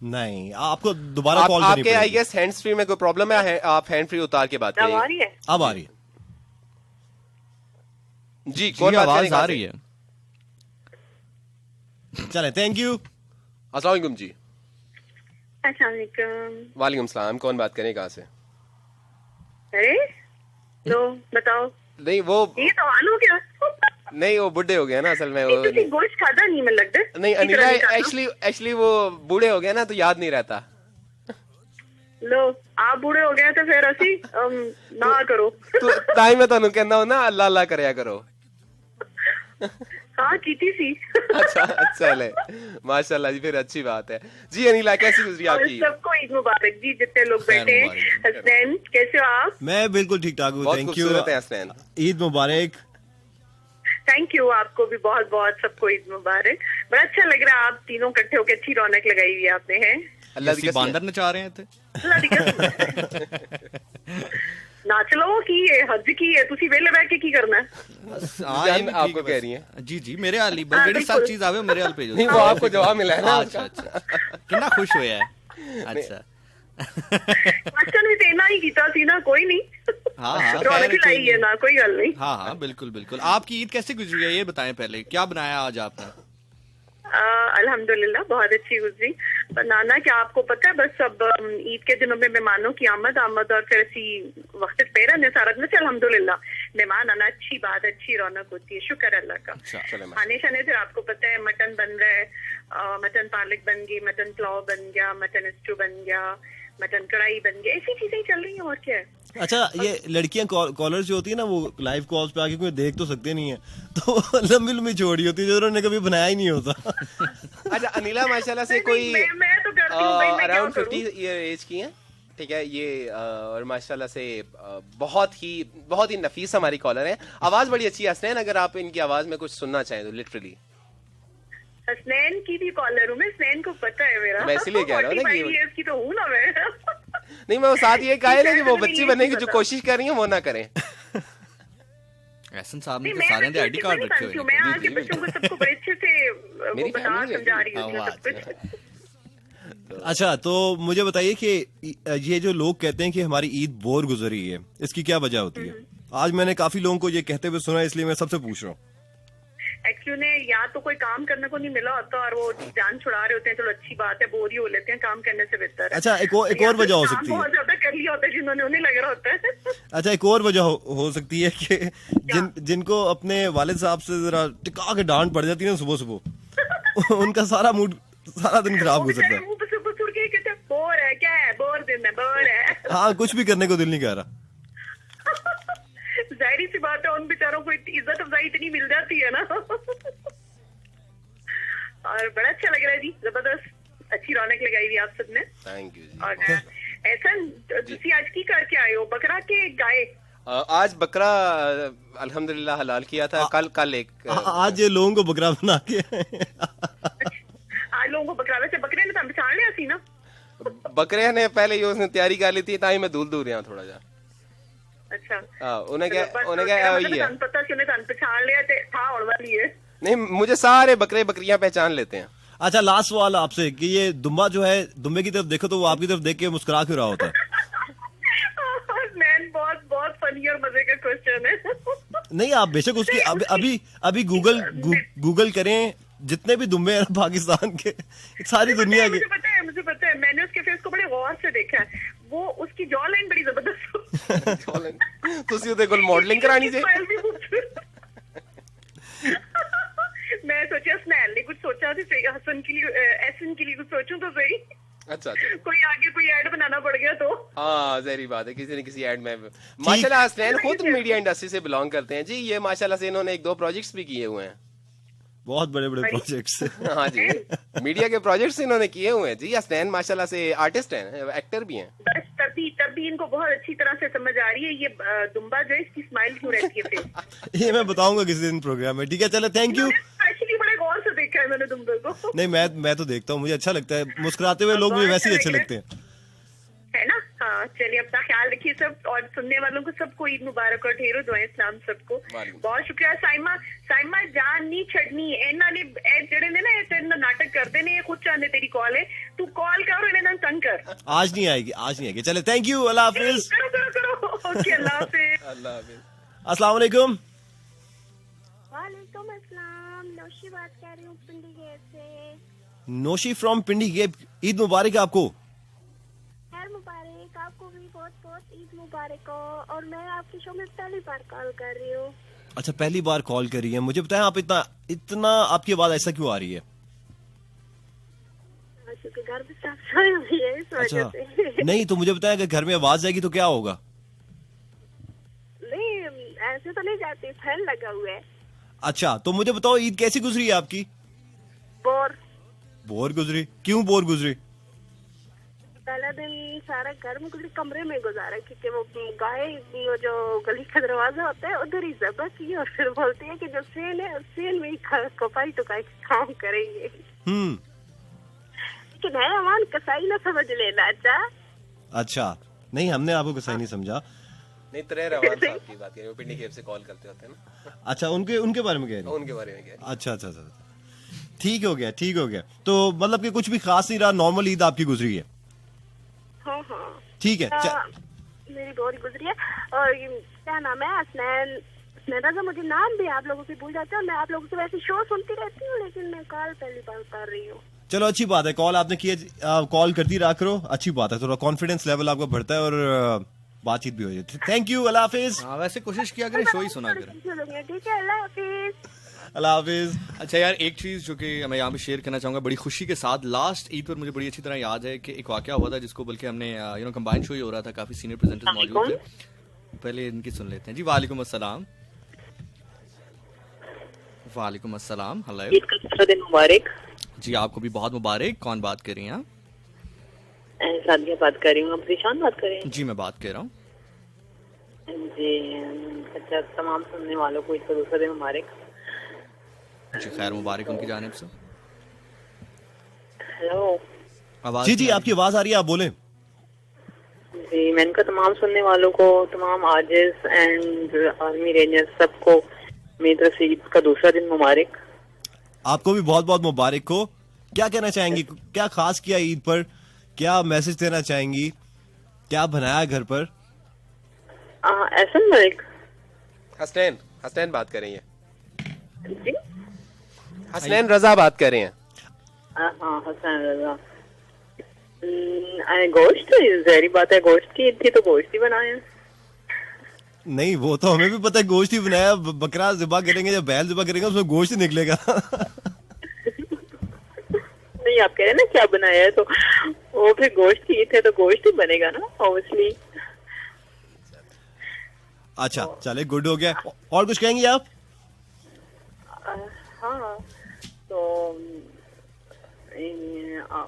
नहीं आपको दोबारा कॉल करनी
आपके आई
पड़ेगी।
गेस हैंड्स फ्री में कोई प्रॉब्लम है, आप हैंड फ्री उतार के बात
अब आ
करिए।
रही है?
अब आ रही है।
जी
जी
कौन बात
आवाज
करेगा?
आ रही है।
चले, थैंक यू।
अस्सलाम वालेकुम जी।
अस्सलाम वालेकुम।
वालेकुम सलाम। कौन बात करें, कहाँ से?
अरे लो बताओ।
नहीं वो
ये तो आलू क्या?
नहीं, वो बुढ़े हो गए ना असल में।
नहीं,
वो
तुसी गोश्त खाता नहीं मन लगता?
नहीं
इस
अनिला,
तरह नहीं खाता?
एक्चुअली वो बूढ़े हो गए ना तो याद नहीं रहता।
लो आप बूढ़े हो गए तो फिर असी ना करो।
तो ताई मैं ਤੁਹਾਨੂੰ ਕਹਿੰਦਾ हूं ना, अल्लाह अल्लाह करया करो।
हाँ कीती सी।
अच्छा चले, माशाल्लाह जी, फिर अच्छी बात है जी। अनिला कैसी गुजरी
और
आपकी?
सबको ईद मुबारक जी, जितने लोग बैठे हैं।
मुबारक।
हसनैन कैसे हो आप?
मैं बिल्कुल ठीक ठाक हूँ,
बहुत
थैंक यू।
खूबसूरत है हसनैन।
ईद मुबारक।
थैंक यू, आपको भी बहुत बहुत सबको ईद मुबारक। बड़ा अच्छा लग रहा है, आप तीनों इकट्ठे होकर अच्छी रौनक लगाई हुई है आपने है।
अल्लाह दी
किसी
कसम।
बांदर नचा रहे थे।
अल्लाह दी कसम। नाच लो की है, हज की है, तुसी वेले बैठ के की करना है?
जान आपको कह रही हैं।
जी जी, मेरे हाल ही बस
हाँ,
जेडी सब
बिल्कुल।
चीज आवे मेरे हाल भेजो।
नहीं, वो आपको जवाब मिला है ना
अच्छा अच्छा, कितना खुश होया है। अच्छा
क्वेश्चन भी देना ही कीता सी ना, कोई नहीं।
हाँ हाँ,
रौनक
खैर,
लाई है ना, कोई गल नहीं।
हाँ हाँ बिल्कुल बिल्कुल। आपकी ईद कैसे गुजरी है ये बताएं पहले, क्या बनाया आज आपने?
अल्हम्दुलिल्लाह बहुत अच्छी गुजरी। पर नाना क्या आपको पता है, बस अब ईद के दिनों में मेहमानों की आमद और फिर ऐसी वक्त पे रहने सारा दिन अल्हम्दुलिल्लाह मेहमान आना अच्छी बात, अच्छी रौनक होती है, शुक्र अल्लाह का। खाने शाने फिर आपको पता है मटन बन रहा है, मटन पालक बन गई, मटन पुलाव बन गया, मटन स्टू बन गया, मटन कढ़ाई बन गया, ऐसी चीजें चल रही हैं और क्या है।
अच्छा, ये लड़कियां कॉलर जो होती है ना, वो लाइव कॉल्स पे आके कोई देख तो सकते नहीं है, तो लंबी लंबी छोड़ी होती है जो उन्होंने कभी बनाया ही नहीं होता।
अच्छा अनिला माशाल्लाह से
नहीं,
कोई
मैं तो करती हूँ भाई, मैं क्या
अराउंड
करूँ?
50 ईयर एज की हैं, ठीक है ये, और माशाल्लाह से बहुत ही नफीस हमारी कॉलर हैं। आवाज बड़ी अच्छी है हसनैन, अगर आप इनकी आवाज में कुछ सुनना चाहें तो लिटरली।
हसनैन की भी कॉलर हूँ मैं, हसनैन को पता है मेरा।
मैं इसीलिए कह रहा हूँ ना कि
45 years की तो हूँ ना मैं।
नहीं, मैं वो साथ ये कहा है ना कि वो
मुझे
बच्ची
ये
बनने
नहीं
की जो
पता।
कोशिश कर रही हैं वो ना करें।
एहसन साहब ने
नहीं,
तो
मैं
सारे
बच्चों
आईडी
की
कार्ड
नहीं
रखे
बनती
हुए
हूँ, मैं
हैं।
आगे बच्चों को सबको बड़े अच्छे से वो
मेरी
बता
फैमिली है।
समझा रही होती हूँ
हाँ,
सब कुछ।
अच्छा, तो मुझे बताइए कि ये जो लोग कहते हैं कि हमारी ईद बोर गुजरी है, इसकी क्या वजह होती है? आज मैंने काफी लोगों को ये कहते हुए सुना, इसलिए मैं सबसे पूछ रहा हूँ।
एक्चुअली या तो कोई काम करने को नहीं मिला होता और वो जान छुड़ा रहे होते हैं, चलो अच्छी बात है, बोर ही हो लेते हैं, काम करने से बेहतर है।
अच्छा, एक और
या
वजह हो
फिर काम
सकती है।
बहुत ज्यादा कर लिया होता है जिन्होंने, उन्हें लग रहा होता है।
अच्छा, एक और वजह हो सकती है कि जिनको अपने वालिद साहब से जरा टिका के डांट पड़ जाती है ना सुबह सुबह, उनका सारा मूड, सारा दिन खराब
वो
हो सकता
बेचारे
है।
मुंह पे से बुसुर के कहते हैं, बोर है, क्या है, बोर दिन है, बोर है।
हाँ, कुछ भी करने को दिल नहीं कर रहा।
जाहिर सी बात है, उन बेचारों को इज्जत अफजाई इतनी मिल जाती है ना। और बड़ा अच्छा लग रहा है जी, जबरदस्त, अच्छी रौनक लगाई हुई आप सबने।
थैंक यू जी।
और ऐसा तुसी आज की करके आए हो, बकरा के गाय?
आज बकरा अल्हम्दुलिल्लाह हलाल किया था, कल एक
आज ये लोगों को बकरा बना के
आज लोगों को बकरा, वैसे बकरे ने तो पहचान लिया सी ना?
बकरे ने पहले ही उसने तैयारी कर ली थी, ताई मैं दूर रहा थोड़ा जा।
अच्छा,
उन्हें क्या
मेरा मतलब
यही है।
ਤੁਹਾਨੂੰ पता ਸੀ ਉਹਨੇ ਤੁਹਾਨੂੰ ਪਛਾਣ ਲਿਆ ਤੇ था होने वाली है।
नहीं, मुझे सारे बकरे बकरियां पहचान लेते हैं।
अच्छा, लास्ट सवाल आपसे कि ये दुम्बा जो है, दुम्बे की तरफ देखो तो वो आपकी तरफ देख के मुस्कुरा क्यों रहा होता है?
मैन बहुत बहुत फनी और मजे का क्वेश्चन है।
नहीं, आप बेशक उसकी अभी गूगल करें, जितने भी दुम्बे हैं पाकिस्तान के, सारी दुनिया के।
मुझे पता है, मैंने उसके फेस को बड़े गौर से देखा है, वो उसकी जॉ लाइन बड़ी जबरदस्त।
तुसी ਉਹਦੇ ਕੋਲ मॉडलिंग करानी थी।
मैं सोचा स्नैल ने कुछ सोचा तो सही, हसन के लिए, एहसन के लिए कुछ सोचूं तो सही।
अच्छा
कोई आगे कोई ऐड बनाना पड़ गया तो।
हाँ, जहरी बात है, किसी न किसी ऐड में। माशाल्लाह हसनैन खुद मीडिया इंडस्ट्री से बिलोंग करते हैं जी, ये माशाल्लाह से इन्होंने 1-2 प्रोजेक्ट्स भी किए हुए हैं।
बहुत बड़े बड़े प्रोजेक्ट्स।
हाँ जी, मीडिया के प्रोजेक्ट्स इन्होंने किए हुए हैं जी। हसनैन माशाल्लाह से आर्टिस्ट हैं, एक्टर भी हैं।
बस तभी इनको बहुत अच्छी तरह से समझ आ रही है ये दुम्बा जो है, इसकी स्माइल क्यों रहती है फिर।
ये मैं बताऊंगा किसी दिन प्रोग्राम में, ठीक है? चलो, थैंक यू।
स्पेशली बड़े गौर से देखा है मैंने दुम्बे को।
नहीं, मैं तो देखता हूँ, मुझे अच्छा लगता है, मुस्कुराते हुए लोग मुझे वैसे ही अच्छे लगते हैं,
है ना? हाँ, चलिए अपना ख्याल रखिए सब, और सुनने वालों को सबको ईद मुबारक और ढेरों दुआएं इस्लाम सबको। बहुत शुक्रिया। साइमा जान नहीं छड़नी, इन्हों ने जेड़े ने ना ये नाटक करते ने, ये खुद चाहते तेरी कॉल है, तू कॉल कर और इन्हें तंग कर।
आज नहीं आएगी। चले, थैंक यू, अल्लाह हाफिज।
करो। ओके, अल्लाह हाफिज।
अल्लाह हाफिज।
अस्सलाम वालेकुम।
वालेकुम अस्सलाम।
नौशी बात कर रही हूँ पिंडी गेट से।
नोशी फ्रॉम पिंडी गेट, ईद मुबारक आपको।
खैर मुबारक, आपको भी बहुत बहुत ईद मुबारक हो। और मैं आपकी शो में पहली बार कॉल कर रही हूँ।
अच्छा, पहली बार कॉल करी है। मुझे बताएं आप इतना आपकी आवाज ऐसा क्यों आ रही है?
क्योंकि घर में सब सोए हुए हैं इस वजह
अच्छा,
से।
नहीं तो मुझे बताएं अगर घर में आवाज आएगी तो क्या होगा?
नहीं ऐसे तो नहीं जाती, फैन लगा हुआ है।
अच्छा, तो मुझे बताओ ईद कैसी गुजरी है आपकी? बोर गुजरी? क्यों बोर गुजरी?
पहला दिन सारा घर में गुजरी, कमरे में गुजारा, क्योंकि वो गाय वो जो गली का दरवाजा होता है उधर ही जबा की, और फिर बोलती है कि जो सेल है सेल में ही कपाई टुकाई काम करेंगे। लेकिन है अमान, कसाई ना समझ लेना।
अच्छा, नहीं हमने आपको कसाई नहीं समझा।
नहीं, तरे रवान साहब की बात करें, वो पिंडी गेट से कॉल करते होते हैं ना।
अच्छा, उनके बारे में कह रहे हैं?
उनके बारे में कह रहे हैं।
अच्छा, ठीक हो गया। तो मतलब कि कुछ भी खास नहीं रहा, नॉर्मल ईद आपकी गुजरी है?
हाँ
ठीक है।
मेरी बहुत गुजरी है। और क्या नाम है, हसनैन रजा, मुझे नाम भी आप लोगों से भूल जाता है। मैं आप लोगों से वैसे शो सुनती रहती हूँ, लेकिन मैं कॉल पहली बार कर रही हूँ।
चलो अच्छी बात है, कॉल आपने किया, कॉल करती रहा करो, अच्छी बात है। थोड़ा कॉन्फिडेंस लेवल आपका बढ़ता है और बातचीत भी हो जाती है। थैंक यू, अल्लाह हाफिज।
हाँ, वैसे कोशिश किया करें शो ही सुना करें।
ठीक है, अल्लाह हाफिज।
अल्लाह हाफिज।
अच्छा यार, एक चीज जो कि मैं यहाँ पे शेयर करना चाहूंगा बड़ी खुशी के साथ, लास्ट ईद पर मुझे बड़ी अच्छी तरह याद है कि एक वाकया हुआ था जिसको बल्कि हमने कंबाइंड शो ही हो रहा था, काफी सीनियर प्रेजेंटर्स मौजूद थे। पहले इनकी सुन लेते हैं जी। वालेकुम अस्सलाम। वालेकुम अस्सलाम। हेलो,
ईद का दूसरा दिन मुबारक
जी। आपको भी बहुत मुबारक। कौन बात कर रही हैं आप?
सादिया बात कर रही हूँ। आप जीशान बात कर रहे हैं?
जी मैं बात कर रहा हूँ
जी। अच्छा, तमाम सुनने वालों को ईद का दूसरा दिन मुबारक
जी। खैर मुबारक उनकी जानिब से।
हेलो,
जी जी, आपकी आवाज आ रही है, आप बोले।
जी, मैंने कहा तमाम सुनने वालों को, तमाम आर्टिस्ट एंड आर्मी रेंजर्स सबको मेरी तरफ से ईद का दूसरा दिन मुबारक।
आपको भी बहुत बहुत मुबारक हो। क्या कहना चाहेंगी, क्या खास किया ईद पर, क्या मैसेज देना चाहेंगी, क्या बनाया घर पर?
एहसन मलिक,
हसनैन बात कर रही है।
जी,
हसनैन रजा बात कर रहे हैं।
हाँ, हसन रजा। गोश्त, जहरी बात है, गोश्त की ईद थी तो गोश्त ही बनाए।
नहीं, वो तो हमें भी पता है, गोश्त ही बनाया। बकरा ज़िबा करेंगे या बैल ज़िबा करेंगे उसमें गोश्त ही निकलेगा।
नहीं, आप कह रहे हैं ना क्या बनाया है, तो वो फिर गोश्त की ईद है तो गोश्त ही बनेगा ना, ऑब्वियसली।
अच्छा, चले, गुड हो गया। और कुछ कहेंगी आप?
हाँ, तो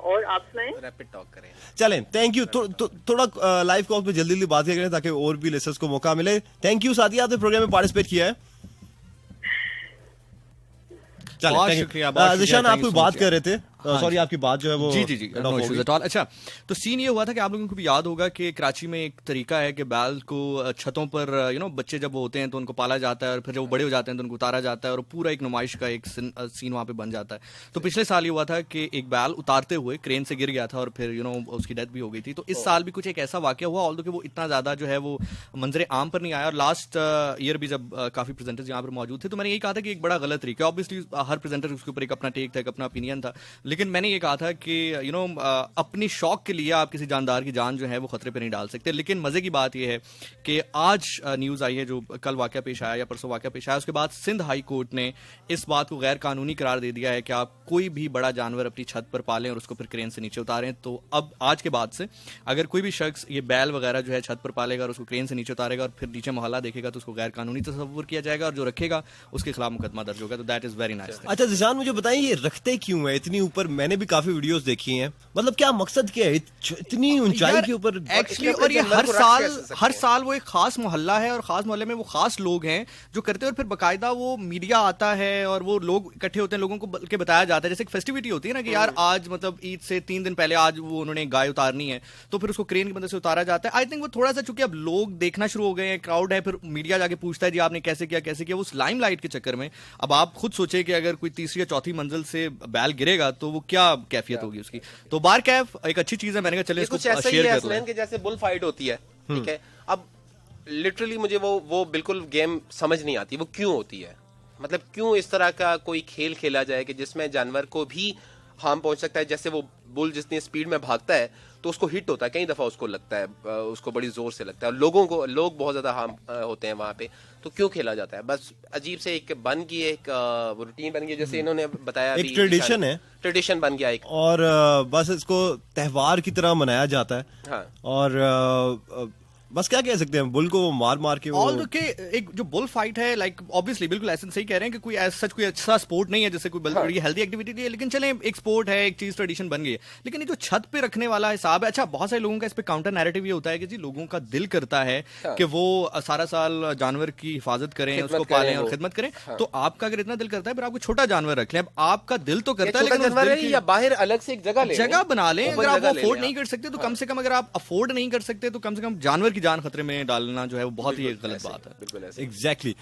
और आप सुनाएं।
रैपिड टॉक करें।
चलें, थैंक यू। थोड़ा लाइव कॉल पे जल्दी बात करें ताकि और भी लिसनर्स को मौका मिले। थैंक यू सादिया, आपने प्रोग्राम में पार्टिसिपेट किया है।
बहुत शुक्रिया।
जिशान, आप कोई बात कर रहे थे, सॉरी, आपकी बात जो है वो
जी नो इश्यूज एट ऑल। अच्छा, तो सीन ये हुआ था कि आप लोगों को भी याद होगा कि कराची में एक तरीका है कि बैल को छतों पर बच्चे जब होते हैं तो उनको पाला जाता है, और फिर जब वो बड़े हो जाते हैं तो उनको उतारा जाता है, और पूरा एक नुमाइश का एक सीन वहाँ पे बन जाता है। तो पिछले साल ये हुआ था कि एक बैल उतारते हुए क्रेन से गिर गया था और फिर उसकी डेथ भी हो गई थी। तो इस साल भी कुछ एक ऐसा वाकया हुआ, ऑल्दो कि वो इतना ज्यादा जो है वो मंजरे आम पर नहीं आया। और लास्ट ईयर भी जब काफी प्रेजेंटर्स यहाँ पर मौजूद थे तो मैंने यही कहा था कि एक बड़ा गलत तरीका, ऑब्वियसली हर प्रेजेंटर उसके ऊपर एक अपना टेक था, एक अपना ओपिनियन था, लेकिन मैंने ये कहा था कि अपनी शौक के लिए आप किसी जानदार की जान जो है वो खतरे पे नहीं डाल सकते। लेकिन मजे की बात यह है कि आज न्यूज आई है, जो कल वाकया पेश आया या परसों वाकया पेश आया, उसके बाद सिंध हाई कोर्ट ने इस बात को गैर कानूनी करार दे दिया है कि आप कोई भी बड़ा जानवर अपनी छत पर पालें और उसको फिर क्रेन से नीचे उतारें। तो अब आज के बाद से अगर कोई भी शख्स ये बैल वगैरह जो है छत पर पालेगा और उसको क्रेन से नीचे उतारेगा और फिर नीचे मोहल्ला देखेगा तो उसको गैर कानूनी तस्वुर किया जाएगा, और जो रखेगा उसके खिलाफ मुकदमा दर्ज होगा। तो दैट इज वेरी नाइस।
अच्छा जिशान, मुझे बताएं ये रखते क्यों है इतनी ऊपर? मैंने भी काफी वीडियोस देखी हैं, मतलब क्या मकसद क्या है इतनी ऊंचाई के ऊपर?
एक्चुअली, और ये हर साल वो एक खास मोहल्ला है और खास मोहल्ले में वो खास लोग हैं जो करते हैं, और फिर बाकायदा वो मीडिया आता है और वो लोग इकट्ठे होते हैं, लोगों को बल्कि बताया जाता है, जैसे एक फेस्टिविटी होती है ना कि यार आज मतलब ईद से 3 दिन पहले आज वो उन्होंने गाय उतारनी है, तो फिर उसको क्रेन की मदद से उतारा जाता है। आई थिंक वो थोड़ा सा, चूंकि अब लोग देखना शुरू हो गए हैं, क्राउड है, फिर मीडिया जाके पूछता है जी आपने कैसे किया, उस लाइमलाइट के चक्कर में अब आप खुद सोचे कि अगर कोई तीसरी या चौथी मंजिल से बैल गिरेगा तो वो क्या कैफियत होगी उसकी। तो बार कैफ एक अच्छी चीज है, मैंने कहा चले इसको
कुछ
शेयर कर
लें के जैसे बुल फाइट होती है, ठीक है। अब लिटरली मुझे वो बिल्कुल गेम समझ नहीं आती, वो क्यों होती है। मतलब क्यों इस तरह का कोई खेल खेला जाए कि जिसमें जानवर को भी हार्म पहुंच सकता है? जैसे वो बुल जितनी स्पीड में भागता है तो उसको हिट होता है, कई दफा उसको लगता है, उसको बड़ी जोर से लगता है, लोग बहुत ज्यादा हार्म होते हैं वहां पे, तो क्यों खेला जाता है? बस अजीब से एक बन गई, एक रूटीन बन गई, जैसे इन्होंने बताया,
एक ट्रेडिशन है,
ट्रेडिशन बन गया एक,
और बस इसको त्योहार की तरह मनाया जाता है।
हाँ।
और बस क्या कह सकते हैं, बुल को मार के
ऑल के एक जो बुल फाइट है, लाइक ऑब्वियसली बिल्कुल ऐसे सही कह रहे हैं कि कोई सच कोई अच्छा स्पोर्ट नहीं है, जैसे कोई बड़ी हेल्दी एक्टिविटी नहीं है, लेकिन चले एक स्पोर्ट है, एक चीज ट्रेडिशन बन गई है। लेकिन ये जो छत पे रखने वाला हिसाब है, अच्छा बहुत सारे लोगों का इस पे काउंटर नैरेटिव ये होता है कि जी लोगों का दिल करता है कि वो सारा साल जानवर की हिफाजत करें, उसको पालें और खिदमत करें। तो आपका अगर इतना दिल करता है, फिर आपको छोटा जानवर रख लें। अब आपका दिल तो करता है, लेकिन
या बाहर अलग से एक जगह
बना लें। अगर आप अफोर्ड नहीं कर सकते तो कम से कम, अगर आप अफोर्ड नहीं कर सकते तो कम से कम जानवर की जान खतरे में डालना जो है वो बहुत ही गलत बात है।
बिल्कुल ऐसे।
एग्जैक्टली।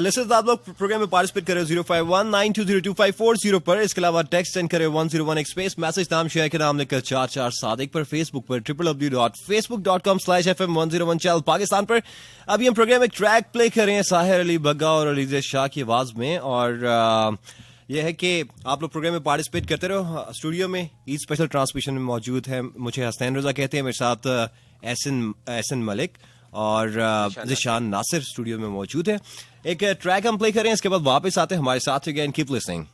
लिसनर्स, आप लोग प्रोग्राम में पार्टिसिपेट करें 0519202540 पर। इसके अलावा टेक्स्ट सेंड करें 101 स्पेस मैसेज, नाम शेयर के नाम लिखकर 44 सादिक पर। फेसबुक पर www.facebook.com/FM101 चैनल पाकिस्तान पर। अभी हम प्रोग्राम में एक ट्रैक प्ले करें साहिर अली बग्गा और अलीज़ शाह की आवाज में, और यह है कि आप लोग प्रोग्राम में पार्टिसिपेट करते रहो। स्टूडियो में ईद स्पेशल ट्रांसमिशन में मौजूद है, मुझे हसनैन रजा कहते हैं, मेरे साथ एहसन मलिक और ज़िशान नासिर स्टूडियो में मौजूद है। एक ट्रैक हम प्ले करें, इसके बाद वापस आते हैं हमारे साथ अगेन। Keep listening.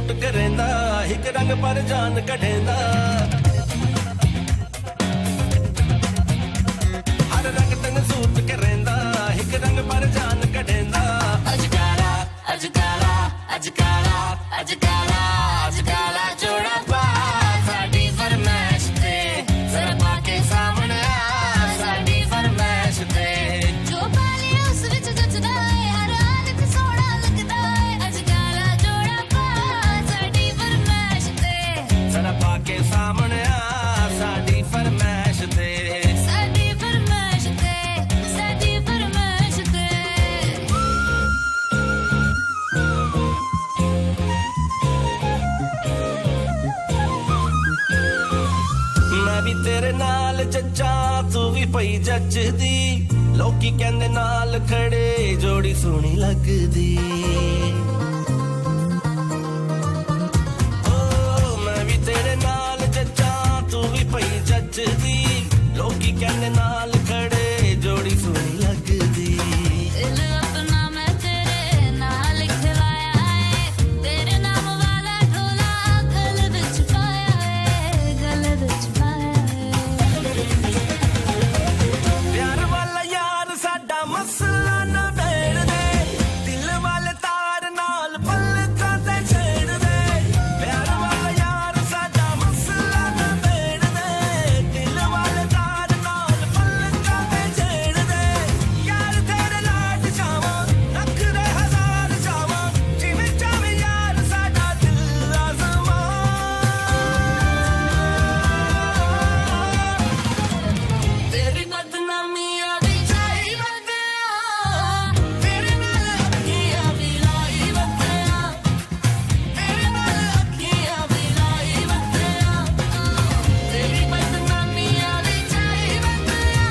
सूट करेंदा एक रंग पर जान कढेंदा हर रंग तन सूट करेंदा एक रंग पर जान कढेंदा अजकारा अजकारा अजकारा अजकारा अजकारा जोड़ा पा साडी फरमाइश ते जरा पाके सामने आ साडी फरमाइश ते
जो पाले उस विच जचदा है हर हाल च सोहना लगदा है अजकारा जोड़ा पा साडी फरमाइश ते
जरा पाके सामने आ साडी फरमाइश ते
साडी फरमाइश ते साडी फरमाइश ते
मैं भी तेरे नाल जच्चा तू भी पई जचदी लोकी कहंदे नाल खड़े जोड़ी सोहनी लगदी ओ मैं भी तेरे नाल जच्चा तू भी पई जचदी लोकी कहंदे नाल खड़े जोड़ी सोहनी लगदी
दिल अपना मैं तेरे नाल लिखवाया है तेरे नाम वाला ढोला गल विच पाया है गल विच पाया है
प्यार वाला यार साडा मसला ना बेड़ दे दिल वाले तार नाल पलकां ते छेड़ दे प्यार वाला यार साडा मसला ना बेड़ दे दिल वाले तार नाल पलकां ते छेड़ दे यार तेरे लाड जावां नखरे हजार जावां जिवें चाहे यार साडा दिल आज़मां तेरी बदनामी आवी जाई वगया तेरे नाल अखियां भी लाई वगया तेरे नाल अखियां भी लाई वगया तेरी बदनामी आवी जाई वगया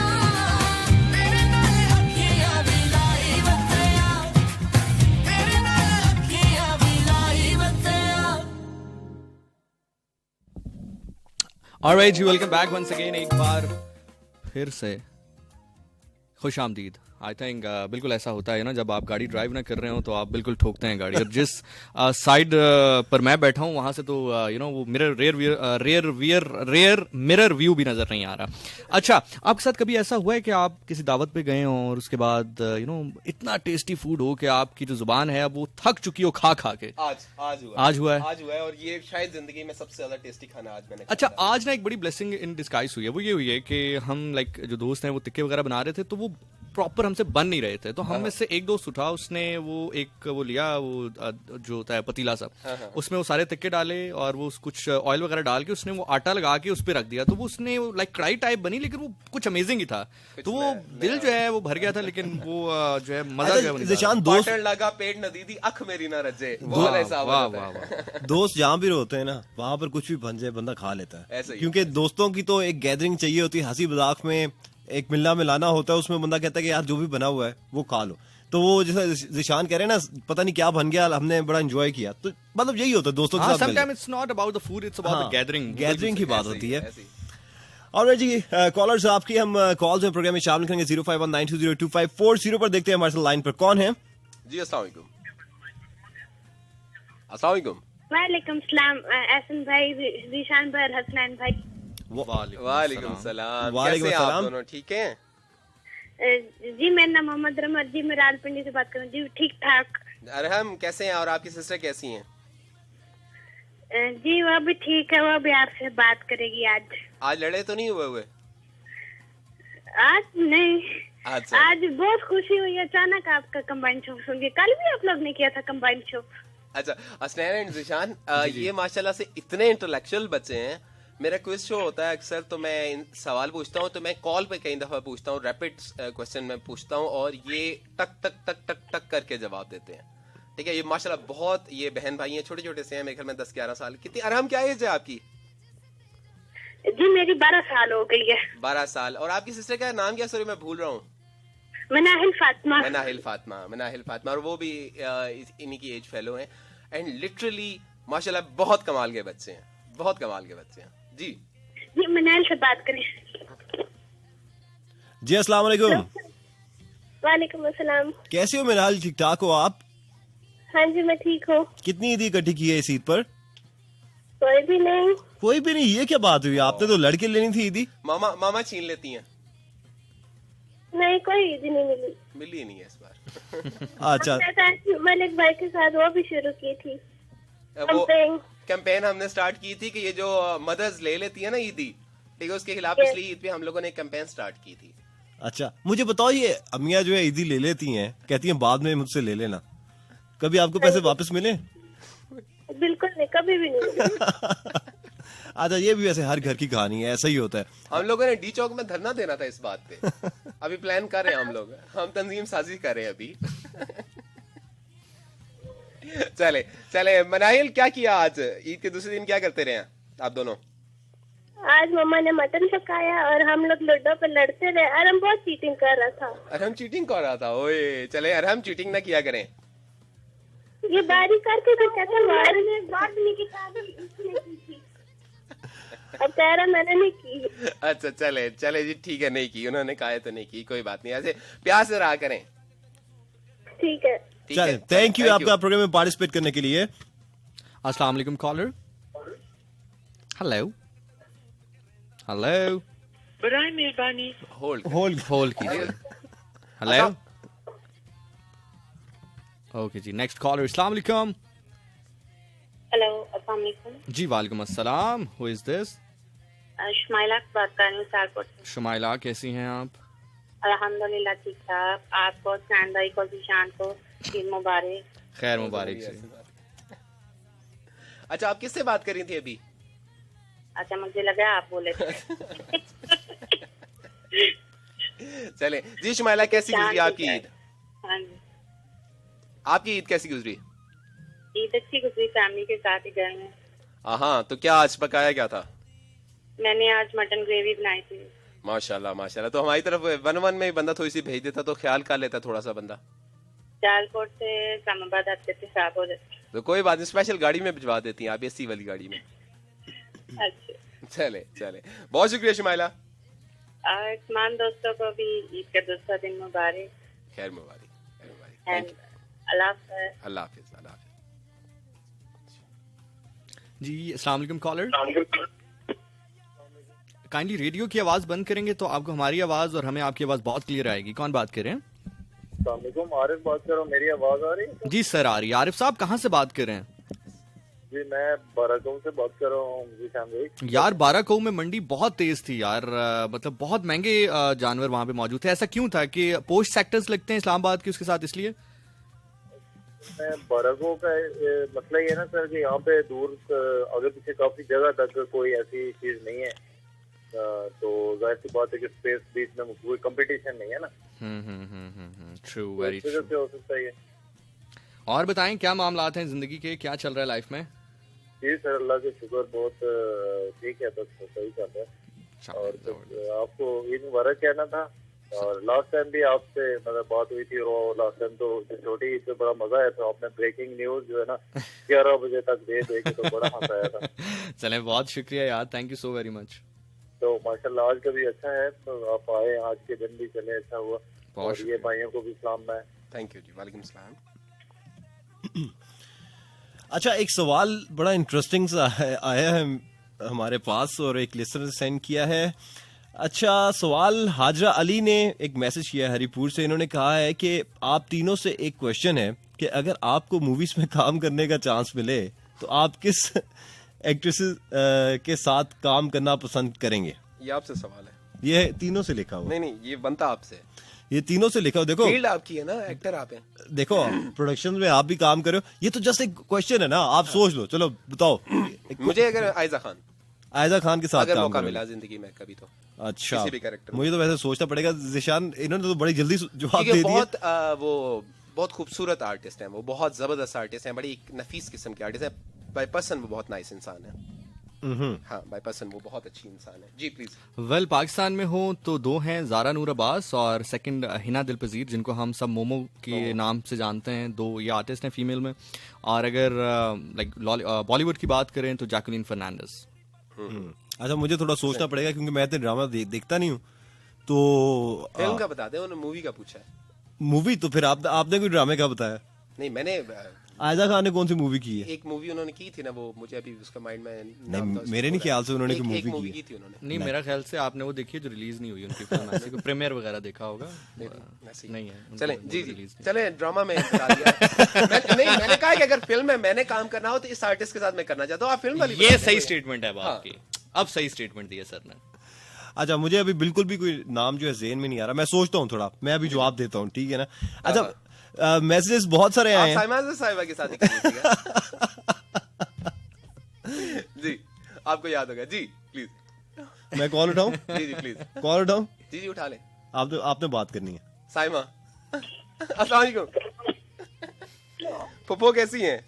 तेरे नाल अखियां भी लाई वगया तेरे नाल अखियां भी लाई वगया
ऑलराइट जी, वेलकम बैक वंस अगेन। एक बार फिर से खुश आमदीद। आई थिंक बिल्कुल ऐसा होता है ना, जब आप गाड़ी ड्राइव ना कर रहे हो तो आप बिल्कुल ठोकते हैं गाड़ी। और जिस साइड पर मैं बैठा हूँ वहां से तो वो रेयर मिरर व्यू भी नजर नहीं आ रहा। अच्छा, आपके साथ कभी ऐसा हुआ है कि आप किसी दावत पे गए हो और उसके बाद इतना टेस्टी फूड हो कि आपकी जो जुबान है अब वो थक चुकी हो खा खा के?
आज
हुआ है
और ये शायद जिंदगी में सबसे ज्यादा टेस्टी खाना आज मैंने
अच्छा, आज ना एक बड़ी ब्लेसिंग इन डिस्गाइज हुई है। वो ये हुई है कि हम जो दोस्त हैं वो टिक्के वगैरह बना रहे थे तो वो प्रॉपर हमसे बन नहीं रहे थे, तो हम में से एक दोस्त उठा, उसने वो लिया वो जो होता है पतीला सा, उसमें वो सारे टिक्के डाले और वो कुछ ऑयल वगैरह डाल के उसने वो आटा लगा के उस पर रख दिया, तो वो उसने लाइक कढ़ाई टाइप बनी, लेकिन वो कुछ अमेजिंग ही था। तो वो दिल जो है वो भर गया था, लेकिन वो जो है मजा जो है
दोस्त लगा पेट नदी थी अख मेरी ना रजे।
दोस्त जहाँ भी होते हैं ना वहां पर कुछ भी बन जाए बंदा खा लेता है, क्योंकि दोस्तों की तो एक गैदरिंग चाहिए होती है, हंसी मजाक में एक मिलना मिलाना होता है, उसमें बंदा कहता है कि यार जो भी बना हुआ है वो खा लो। तो वो जैसे जिशान कह रहे हैं ना, पता नहीं क्या बन गया, हमने बड़ा एंजॉय किया। तो मतलब यही होता है दोस्तों के साथ।
Sometime it's not about the food, it's about the gathering
की बात होती है। और जी कॉलर्स आपकी हम कॉल्स में प्रोग्राम में शामिल करेंगे 0519202540 पर। देखते हैं हमारे साथ लाइन पर कौन है।
जी अस्सलाम वालेकुम। अस्सलाम वालेकुम।
वालेकुम सलाम एहसन भाई, जीशान भाई, हसनैन भाई।
वालेकुम सलाम।
वालेकुम
कैसे आप
सलाम।
दोनों ठीक हैं?
जी मेरा नाम मोहम्मद रमत जी, मैं रावलपिंडी से बात कर रहा हूँ जी। ठीक ठाक।
अरहम कैसे हैं और आपकी सिस्टर कैसी हैं?
जी वो भी ठीक है, वो भी आपसे बात करेगी आज।
आज लड़े तो नहीं हुए?
आज नहीं,
अच्छा।
आज बहुत खुशी हुई, अचानक आपका कंबाइंड शो सुन के। कल भी आप लोग ने किया था कंबाइंड शो।
अच्छा हसनैन एंड जिशान, ये माशाल्लाह से इतने इंटेलेक्चुअल बच्चे हैं। मेरा क्विज शो होता है अक्सर, तो मैं सवाल पूछता हूँ, तो मैं कॉल पे कई दफा पूछता हूँ, रैपिड क्वेश्चन में पूछता हूँ और ये टक टक टक टक टक करके जवाब देते हैं। ठीक है, ये माशाल्लाह बहुत, ये बहन भाई हैं, छोटे छोटे से हैं, मेरे ख्याल में 10-11 साल। कितनी अरहम क्या एज है आपकी?
जी मेरी 12 साल हो गई है।
12 साल। और आपकी सिस्टर का नाम क्या? सॉरी मैं भूल रहा हूँ।
मनाहिल फातिमा।
मनाहिल फातिमा, और वो भी इन्हीं की एज फेलो हैं। एंड लिटरली माशाल्लाह बहुत कमाल के बच्चे हैं, बहुत कमाल के बच्चे हैं। जी
मनाहिल से बात करें।
जी अस्सलाम वालेकुम।
वालेकुम अस्सलाम।
कैसे हो मनाहिल? ठीक ठाक हो आप?
हाँ जी, मैं ठीक हूँ।
कितनी ईदी इकट्ठी की है इस ईद पर?
कोई भी नहीं।
कोई भी नहीं, ये क्या बात हुई? आपने तो लड़के लेनी थी ईदी।
मामा छीन लेती हैं।
नहीं, कोई ईद नहीं मिली।
मिली ही नहीं है इस बार।
अच्छा,
मलिक भाई के साथ वो भी शुरू की थी
वो कैंपेन हमने स्टार्ट की थी कि ये जो मदर्स ले लेती है ना ईदी, ठीक है, उसके खिलाफ पिछली ईद पे हम लोगों ने एक कैंपेन स्टार्ट की थी।
अच्छा, मुझे बताओ, ये अम्मियाँ जो है ईदी ले लेती हैं, कहती हैं बाद में मुझसे ले लेना, कभी आपको पैसे वापस मिले?
बिल्कुल नहीं, कभी भी नहीं।
अच्छा, ये भी वैसे हर घर की कहानी है, ऐसा ही होता है।
हम लोगों ने डी चौक में धरना देना था इस बात पे। अभी प्लान कर रहे हैं हम लोग, हम तंजीम साजी कर रहे हैं अभी। चले मनाइल, क्या किया आज ईद के दूसरे दिन? क्या करते रहे आप दोनों?
आज मम्मा ने मटन पकाया और हम लोग लूडो पे लड़ते रहे। अरहम बहुत चीटिंग कर रहा था।
अरहम चीटिंग कर रहा था? ओए चले, अरहम चीटिंग ना किया करें।
ये बारी करके तो कहता है बात नहीं की थी। अब कह रहा मैंने नहीं की।
अच्छा चले जी, ठीक है, नहीं की, उन्होंने कहा है तो नहीं की, कोई बात नहीं, ऐसे प्यार से रहा करें।
ठीक है,
चलिए, थैंक यू आपका प्रोग्राम में पार्टिसिपेट करने के लिए।
अस्सलाम वालेकुम कॉलर। हेलो हेलो,
बराए मेहरबानी
होल्ड
कीजिए। हेलो, ओके जी, नेक्स्ट कॉलर। अस्सलाम वालेकुम।
हेलो, अस्सलाम वालेकुम।
जी वालेकुम अस्सलाम, हु इज दिस?
शुमाइला बात कर रही हूँ सारकोट से।
शुमाइला, कैसी हैं आप?
अल्हम्दुलिल्लाह ठीक ठाक। आपको, सैन भाई को, जीशान को ईद मुबारक।
खैर मुबारक जी।
अच्छा, आप किससे बात कर रही थी अभी?
अच्छा, मुझे लगा आप बोले थे।
चले जी, शुमाइला कैसी गुजरी आपकी ईद?
हाँ जी,
आपकी ईद कैसी गुजरी?
ईद अच्छी गुजरी, फैमिली के साथ ही घर में।
हाँ, तो क्या आज पकाया क्या था?
मैंने आज मटन ग्रेवी बनाई थी।
माशाल्लाह। तो हमारी तरफ वन में बंदा थोड़ी सी भेज देता तो ख्याल कर लेता थोड़ा सा बंदा।
सियालकोट से इस्लामाबाद आते थे, साफ हो जाते।
तो कोई बात नहीं, स्पेशल गाड़ी में भिजवा देती हैं आप, एसी वाली गाड़ी में।
अच्छा,
चले, बहुत शुक्रिया शुमाइला।
और तमाम दोस्तों को भी ईद का दूसरा दिन मुबारक।
खैर मुबारक।
अल्लाह हाफिज।
जी अस्सलाम वालेकुम कॉलर। काइंडली रेडियो की आवाज बंद करेंगे तो आपको हमारी आवाज और हमें आपकी आवाज बहुत क्लियर आएगी। कौन बात कर रहे हैं?
आरिफ बात कर रहा हूँ, मेरी आवाज आ रही है?
जी सर आ रही है। आरिफ साहब कहाँ से बात कर रहे हैं?
जी मैं बाराकों से बात कर रहा हूँ।
यार बाराकों में मंडी बहुत तेज थी यार, मतलब बहुत महंगे जानवर वहाँ पे मौजूद थे। ऐसा क्यों था कि पोस्ट सेक्टर्स लगते हैं इस्लामाबाद के, उसके साथ इसलिए?
बाराकों का मसला ये है ना सर कि यहाँ पे दूर आगे पीछे काफी जगह तक कोई ऐसी चीज नहीं है, तो जाहिर सी बात है कि स्पेस बीच में कोई कंपटीशन नहीं है ना।
True, very true.
हो सकता है।
और बताएं क्या मामलात हैं जिंदगी के, क्या चल रहा है लाइफ में?
जी सर, अल्लाह के शुक्र, बहुत ठीक है, बस सही चल रहा है। और आपको ईद मुबारक कहना था। और लास्ट टाइम भी आपसे मतलब बात हुई थी, और लास्ट टाइम तो छोटी ईद पे बड़ा मजा आया था। आपने ब्रेकिंग न्यूज जो है ना 11 बजे तक दे के तो बड़ा मजा आया था।
चले, बहुत शुक्रिया यार, thank you so very much.
तो माशाल्लाह आज का भी अच्छा है, तो आप आए, आज के दिन भी चले, अच्छा हुआ। और ये भाइयों को भी सलाम है।
थैंक यू जी, वालेकुम सलाम।
अच्छा, एक सवाल बड़ा इंटरेस्टिंग सा आया है हमारे पास और एक लिसनर सेंड किया है। अच्छा सवाल, हाजरा अली ने एक मैसेज किया हरिपुर से। इन्होंने कहा है कि आप तीनों से एक क्वेश्चन है कि अगर आपको मूवीज में काम करने का चांस मिले तो आप किस एक्ट्रेसेस के साथ काम करना पसंद करेंगे?
ये आपसे सवाल है?
ये तीनों से लिखा हुआ।
नहीं, ये बनता आपसे।
ये तीनों से लिखा हो। देखो
फील्ड आपकी है ना, एक्टर आप हैं।
देखो प्रोडक्शन में आप भी काम कर रहे हो, ये तो जस्ट एक क्वेश्चन है ना, आप सोच लो। चलो बताओ।
मुझे अगर आयजा खान के साथ
अगर
मौका मिला जिंदगी में कभी तो
अच्छा,
किसी भी कैरेक्टर,
मुझे तो वैसे सोचना पड़ेगा। जिशान, इन्होंने तो बड़ी जल्दी जवाब दे दिया।
वो बहुत खूबसूरत आर्टिस्ट हैं, वो बहुत जबरदस्त आर्टिस्ट हैं, बड़ी नफीस किस्म के आर्टिस्ट हैं। बाय पर्सन वो बहुत नाइस इंसान है। हाँ, बाय पर्सन वो बहुत अच्छी इंसान है। जी प्लीज।
वेल, पाकिस्तान में हो तो दो हैं, ज़ारा नूर अब्बास और सेकंड हिना दिलपजीर, जिनको हम सब मोमो के नाम से जानते हैं। दो ये आर्टिस्ट हैं फीमेल में। और अगर लाइक बॉलीवुड की बात करें तो जैकलीन फर्नांडिस।
अच्छा, मुझे थोड़ा सोचना पड़ेगा क्योंकि मैं तो ड्रामा देखता नहीं हूँ। तो
फिल्म का बता दे, उन्होंने मूवी का पूछा है।
मूवी तो फिर आपने कोई ड्रामे का बताया?
नहीं, मैंने
आयजा खान ने कौन सी मूवी की है?
एक मूवी उन्होंने की थी ना, वो मुझे अभी उसका माइंड में
नहीं, मेरे नहीं ख्याल से उन्होंने कोई
एक
मूवी
मूवी
की
की थी उन्होंने।
नहीं, मेरा ख्याल से आपने वो देखी है जो रिलीज नहीं हुई उनकी फिल्म, ऐसी कोई प्रीमियर वगैरह देखा होगा। नहीं है।
चलें जी जी, चलें ड्रामा में बता दिया। मैंने कहा कि अगर फिल्म में मैंने काम करना हो तो इस आर्टिस्ट के साथ मैं करना चाहता हूँ। आप फिल्म वाली
ये सही स्टेटमेंट है अब आपकी, अब सही स्टेटमेंट दिया सर ने।
अच्छा, मुझे अभी बिल्कुल भी कोई नाम जो है ज़हन में नहीं आ रहा, मैं सोचता हूँ थोड़ा, मैं अभी जवाब देता हूँ, ठीक है ना? अच्छा, मैसेजेस बहुत सारे आए हैं।
साहिबा के साथ ही कर लीजिएगा। जी, आपको याद होगा जी, प्लीज।
मैं कॉल उठाऊं?
जी जी प्लीज,
कॉल उठाऊं?
जी जी उठा ले।
आपने बात करनी है।
साइमा, अस्सलाम वालेकुम। पप्पो कैसी हैं?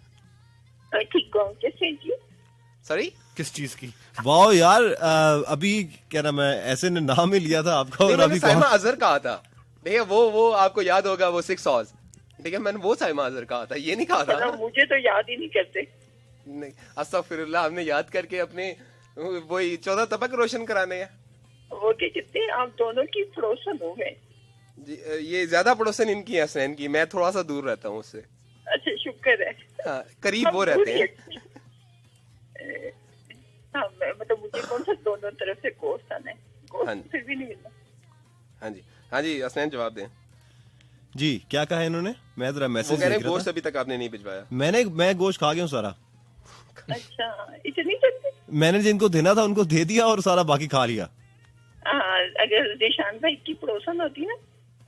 ठीक हूँ, कैसे जी?
सॉरी,
किस चीज की?
वाह यार, अभी क्या नाम है, ऐसे ने नाम ही लिया था आपका और अभी
साइमा अजहर कहा था। भैया वो आपको याद होगा, वो 6 Oz, ठीक है? मैंने वो साइमा अजहर कहा था, ये नहीं कहा था।
मुझे तो याद ही नहीं करते।
नहीं, अस्तगफिरुल्लाह, हमने याद करके अपने वही 14 तबक रोशन कराने हैं।
वो क्या कहते हैं, आप दोनों की पड़ोसन हो गए।
ये ज्यादा पड़ोसन इनकी है हसनैन की, मैं थोड़ा सा दूर रहता हूँ उससे।
अच्छा, शुक्र है।
हाँ, करीब वो रहते हैं।
हाँ, मतलब मुझे कौन सा दोनों तरफ से गोश्त आना है,
हाँ
गोश्त फिर भी नहीं मिलना।
हाँ जी हसनैन जवाब दें
जी। क्या कहा इन्होंने? मैं जरा मैसेज देख रहा
गोश्त
था।
अभी तक आपने नहीं भिजवाया।
मैं गोश्त खा गया हूँ सारा।
अच्छा, इतनी जल्दी?
मैंने जिनको देना था उनको दे दिया और सारा बाकी खा लिया।
अगर जिशान भाई की पड़ोसन होती ना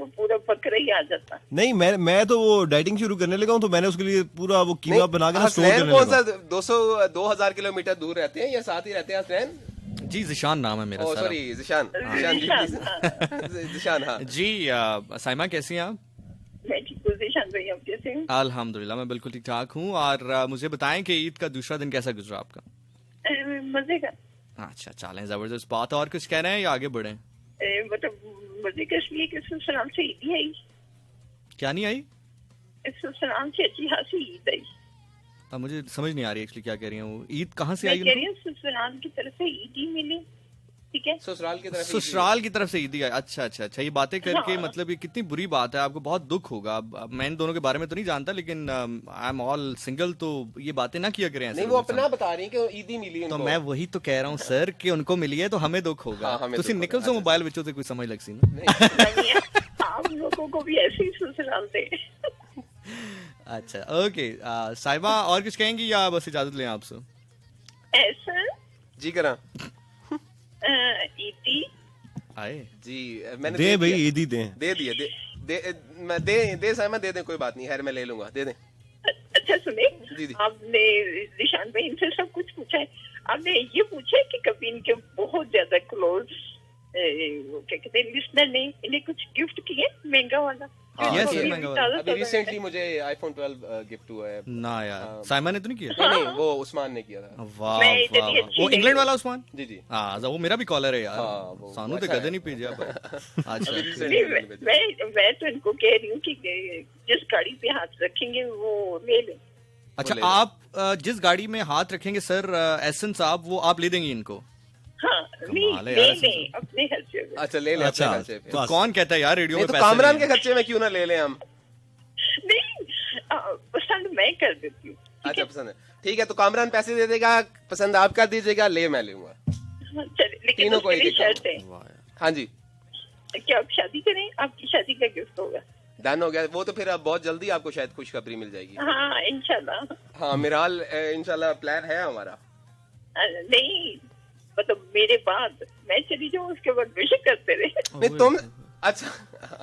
तो पूरा बकरा ही आ जाता।
नहीं, मैं तो वो डाइटिंग शुरू करने लगा हूँ, तो मैंने उसके लिए पूरा वो कीमा बना के स्टोर करने
कौन
लगा।
सा 2000 किलोमीटर दूर रहते हैं या साथ ही रहते हैं हसनैन?
जी, जिशान नाम है मेरा।
सॉरी, जिशान हाँ
जी। साइमा कैसी हैं आप?
मैं ठीक हूँ जिशान भाई, आप कैसे हैं?
अल्हम्दुलिल्लाह, मैं बिल्कुल ठीक ठाक हूँ। और मुझे बताएं कि ईद का दूसरा दिन कैसा गुजरा आपका?
मजे का।
अच्छा, चलें, जबरदस्त बात है। और कुछ कह रहे हैं या आगे बढ़े?
मतलब मजे का इसलिए कि सलाम से ईद आई।
क्या नहीं आई?
सलाम से अच्छी खासी ईद आई।
अब मुझे समझ नहीं आ रही एक्चुअली क्या कह रही हैं वो। ईद कहाँ से आई?
मैं कह रही हूँ ससुराल की तरफ से ईद ही मिली, ठीक है?
ससुराल की
तरफ से ईद ही आई। अच्छा, ये बातें करके
हाँ।
मतलब ये कितनी बुरी बात है, आपको बहुत दुख होगा। अब मैं इन दोनों के बारे में तो नहीं जानता, लेकिन आई एम ऑल सिंगल, तो ये बातें ना किया करें ऐसे।
नहीं, वो अपना बता रही हैं कि ईद ही मिली उनको।
तो मैं वही तो कह रहा हूँ सर कि उनको मिली है तो हमें दुख होगा।
हाँ,
तुसी निकल सो मोबाइल विचों से कोई समझ लग सी
नहीं, आप लोगों को भी ऐसे ही ससुराल थे।
अच्छा, ओके। साहिबा और कुछ कहेंगी या बस इजाजत लें आपसे?
ऐसा
जी करा
ईदी
आए
जी, मैंने
दे भाई, ईदी दे
साइमा दे दें, कोई बात नहीं, खैर मैं ले लूंगा, दे दें।
अच्छा सुने,
दीदी।
आपने निशान भाई इनसे सब कुछ पूछा है, आपने ये पूछा है कि कभी इनके बहुत ज्यादा क्लोज क्या कहते हैं लिस्नर ने इन्हें कुछ गिफ्ट किए महंगा वाला?
Yes,
अभी
महंगा
ताज़ा
अभी
ताज़ा
रिसेंटली मुझे iPhone 12 गिफ्ट हुआ है।
ना यार, साइमा ने तो नहीं किया?
नहीं, वो उस्मान ने किया था।
वाह
मैं इतनी
वाह,
अच्छी
वो
नहीं
इंग्लैंड वाला उस्मान?
जी जी,
हाँ, वो मेरा भी कॉलर है यार।
हाँ, वो
सानू तो
अच्छा
कदे
है।
नहीं भेजा पर। अच्छा,
अभी
ठीक।
नहीं,
recently
मैं तो इनको कह रही हूँ कि जिस गाड़ी पे हाथ रखेंगे वो ले लें।
अच्छा,
ले लो।
आप जिस गाड़ी में हाथ रखेंगे सर, एहसन साहब, वो आप ले देंगे इनको?
हाँ, नहीं
कमाल है
ले
यार,
लें अपने खर्चे में।
अच्छा ले ले अपने
अच्छा,
खर्चे पे।
तो
कौन कहता है यार रेडियो
नहीं
में
तो
पैसे
कामरान
नहीं
के खर्चे में क्यों ना ले लें हम?
नहीं, पसंद मैं कर देती हूँ।
अच्छा, पसंद है, ठीक है, तो कामरान पैसे दे देगा, पसंद आप कर दीजिएगा, ले मैं लूंगा।
चलिए, लेकिन
तीनों को
उसके लिए
एक एक
शर्त है
वाह यार।
हाँ जी,
कि आप शादी करें, आपकी शादी का गिफ्ट होगा।
डन हो गया वो, तो फिर अब बहुत जल्दी आपको शायद खुशखबरी मिल जाएगी।
हाँ, इंशाल्लाह।
हाँ, मिराल इंशाल्लाह प्लान है हमारा।
नहीं, मतलब मेरे बाद मैं चली जाऊँ, उसके बाद बेशक करते रहे।
नहीं तुम, अच्छा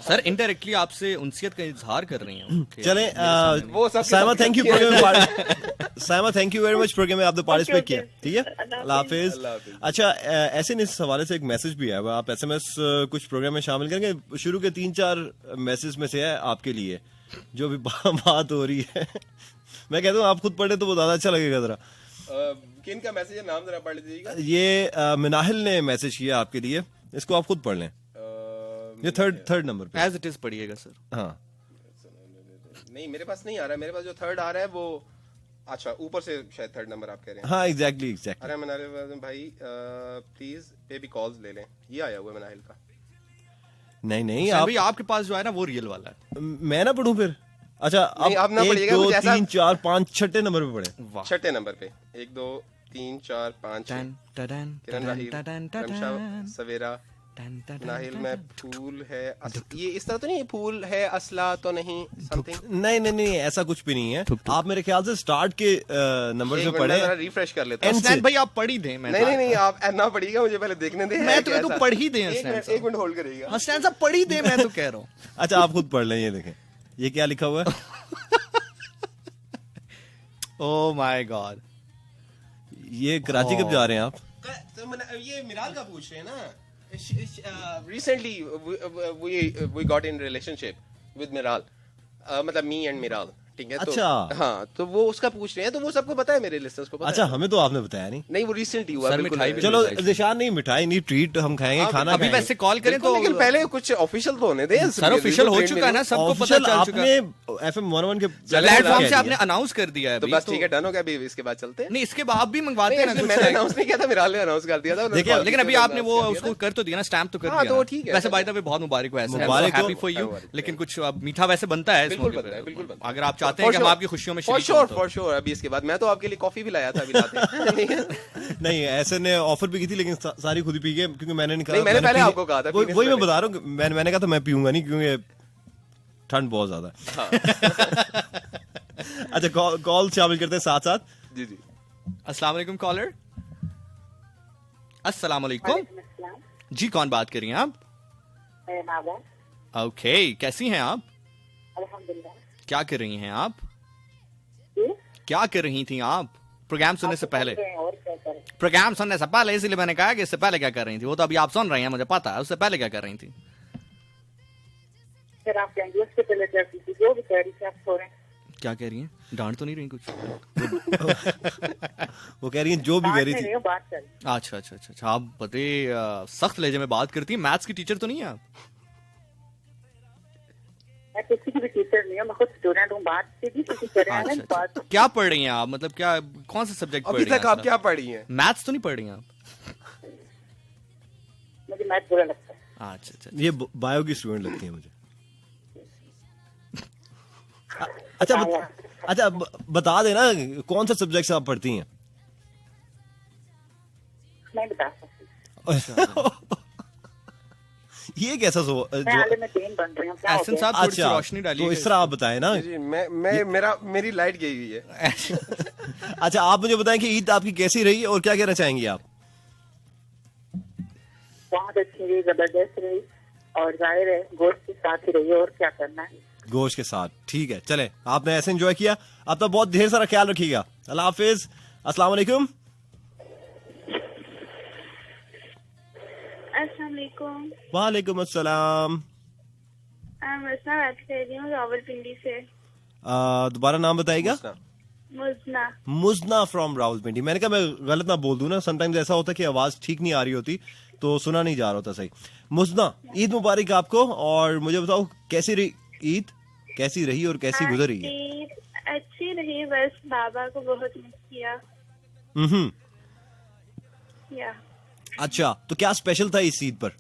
सर इनडायरेक्टली आपसे उनसियत का इजहार कर रही हैं। Okay.
चलें,
वो सब
Saima thank you Saima thank you very much programme में आपने पार्टिसिपेट किया, ठीक है? अल्लाह हाफिज।
अल्लाह हाफिज।
अच्छा, ऐसे इस हवाले से एक मैसेज भी है, आप SMS कुछ प्रोग्राम में शामिल करेंगे? शुरू के 3-4 मैसेज में से है आपके लिए, जो भी बात हो रही है। मैं कहता हूँ आप खुद पढ़े तो वो ज्यादा अच्छा लगेगा जरा।
किन का मैसेज है, नाम जरा पढ़ लीजिएगा।
ये मिनाहिल ने मैसेज किया आपके लिए, इसको आप खुद पढ़ लें। ये थर्ड नंबर पे
एज इट इज पढ़िएगा सर।
हाँ,
नहीं मेरे पास नहीं आ रहा है, मेरे पास जो थर्ड आ रहा है वो, अच्छा ऊपर से शायद थर्ड नंबर आप कह रहे हैं।
हाँ, एग्जैक्टली।
अरे मनाहिल भाई प्लीज बेबी कॉल्स ले लें, ये आया हुआ है मनाहिल का।
नहीं
भाई आपके पास जो है ना वो रियल वाला है।
मैं ना पढ़ूं फिर? अच्छा
नहीं, अब ना
अब 1
पड़ेगा,
2
कुछ ऐसा-
3 4 5 छठे नंबर पे पड़े।
छठे नंबर पे 1 2 3 4 5 6 किरण राहिल, रमशा सवेरा, नाहिल में फूल है ये इस तरह तो नहीं, फूल है असला तो नहीं, समथिंग।
नहीं ऐसा कुछ भी नहीं है। आप मेरे ख्याल से स्टार्ट के नंबर से पढ़े।
रिफ्रेश कर लेता हूँ।
हसनैन भाई आप पढ़ ही दें।
नहीं आप ना पढ़िएगा, मुझे पहले देखने दे।
मैं तो पढ़ ही दें हसनैन साहब।
1 मिनट होल्ड करिएगा।
हसनैन साहब पढ़ ही दें, मैं तो कह रहा हूँ।
अच्छा आप खुद पढ़ लें, ये देखें ये क्या लिखा हुआ है।
ओह माय गॉड,
ये कराची कब जा रहे हैं आप?
तो ये मिराल का पूछ रहे हैं ना। Recently we got in relationship with मिराल, मतलब मी एंड मिराल, ठीक है।
अच्छा।
तो हाँ, तो वो उसका पूछ रहे हैं, तो वो सबको पता है, मेरे लिस्टर्स को पता
अच्छा
है।
हमें तो आपने बताया नहीं।
वो रिसेंटली हुआ।
सर,
बिल्कुल
मिठाई
है।
भी
चलो निशान नहीं, मिठाई नहीं, ट्रीट हम खाएंगे,
हाँ,
खाना
अभी
खाएंगे।
वैसे कॉल करें तो
लेकिन पहले कुछ ऑफिशियल तो होने दे।
सर ऑफिशियल हो चुका है ना, सबको पता चल चुका है।
आपने FM 101 के
प्लेटफॉर्म से आपने अनाउंस कर दिया है
तो
अभी,
बस ठीक है, डन हो गया। अभी इसके बाद चलते हैं।
नहीं इसके बाद भी मंगवाते हैं ना कुछ।
मैंने अनाउंस नहीं किया था, मिराल ने अनाउंस कर दिया था।
देखिए,
लेकिन अभी आपने वो उसको कर तो दिया ना, स्टैम्प तो कर
हाँ,
दिया
तो
ना।
ठीक है।
वैसे बाय द वे बहुत मुबारक हो, ऐसे
मुबारक हो।
Happy for you. लेकिन कुछ अब मीठा वैसे बनता है इस
बिल्कुल
मौके
बनता है,
पे।
बिल्कुल बनता है।
अगर आप चाहते हैं कि हम आपकी खुशियों में शरीक हों तो।
For sure. अभी इसके बाद मैं तो आपके लिए कॉफी भी लाया था अभी लाते।
नहीं ऐसे ने ऑफर भी की थी, लेकिन सारी खुद ही पी गए क्योंकि मैंने नहीं कहा।
नहीं, मैंने पहले आपको कहा था पीने से
वही मैं
पहले।
बता रहा हूँ, मैंने कहा था मैं पीऊंगा नहीं क्योंकि ठंड बहुत ज्यादा है। अच्छा कॉल शामिल करते हैं साथ साथ।
जी जी।
अस्सलाम वालेकुम कॉलर। अस्सलाम वालेकुम जी, कौन बात कर रही हैं आप? ओके, कैसी हैं आप?
अल्हम्दुलिल्लाह।
क्या कर रही हैं आप? क्या कर रही थी आप प्रोग्राम सुनने से पहले?
और क्या करें?
प्रोग्राम सुनने से पहले, इसीलिए मैंने कहा कि इससे पहले क्या कर रही थी। वो तो अभी आप सुन रही हैं, मुझे पता है। उससे पहले क्या कर रही थी?
फिर आप कहेंगे उससे पहले क्या की थी? जो भी कह रही थी आप सो रहे हैं।
क्या कह रही हैं? डांट तो नहीं रही कुछ?
वो कह रही है जो भी कह रही
बात
थी।
नहीं हो, बात करें।
अच्छा आप बड़े सख्त लहजे में बात करती हैं। मैथ्स की टीचर तो नहीं है आप?
मैं किसी की भी टीचर नहीं हूँ, मैं खुद स्टूडेंट हूँ। बात सीधी सीधी कर रहे हैं ना, बात।
क्या पढ़ रही हैं आप? मतलब क्या, कौन सा सब्जेक्ट पढ़
अभी
रही हैं?
तक आप क्या पढ़ी हैं?
मैथ्स तो नहीं पढ़ रही हैं आप?
मुझे मैथ बुरा लगता है।
अच्छा
ये बायो की स्टूडेंट लगती है मुझे। अच्छा बता देना कौन सा सब्जेक्ट आप पढ़ती हैं?
नहीं बता सकती।
ये कैसा
मैं हाल में तीन बन रही हूँ, क्या हो
एहसन
गया?
साहब थोड़ी सी
अच्छा
रोशनी डालिए।
तो इस तरह आप बताएं ना।
जी, मेरी लाइट गई हुई है।
अच्छा आप मुझे बताएं कि ईद आपकी कैसी रही और क्या कहना चाहेंगी आप?
बहुत अच्छी रही, जबरदस्त रही, और जाहिर है गोश्त के साथ ही रही, और क्या करना है।
गोश्त के साथ, ठीक है। चले, आपने ऐसे एंजॉय किया, आप तो बहुत ढेर सारा ख्याल रखिएगा। अल्लाह हाफिज, अस्सलाम वालेकुम।
अस्सलाम वालेकुम।
वालेकुम अस्सलाम।
मुजना बात कर रही हूँ रावलपिंडी से।
दोबारा नाम बताइएगा।
मुजना।
मुजना फ्रॉम रावलपिंडी। मैंने कहा मैं गलत ना बोल दूं ना, समटाइम्स ऐसा होता है कि आवाज ठीक नहीं आ रही होती तो सुना नहीं जा रहा होता सही। मुजना, ईद मुबारक आपको। और मुझे बताओ कैसी रही ईद, कैसी रही और कैसी गुजर रही है?
ईद अच्छी रही, बस बाबा को बहुत मिस किया। या
अच्छा, तो क्या स्पेशल था इस ईद पर?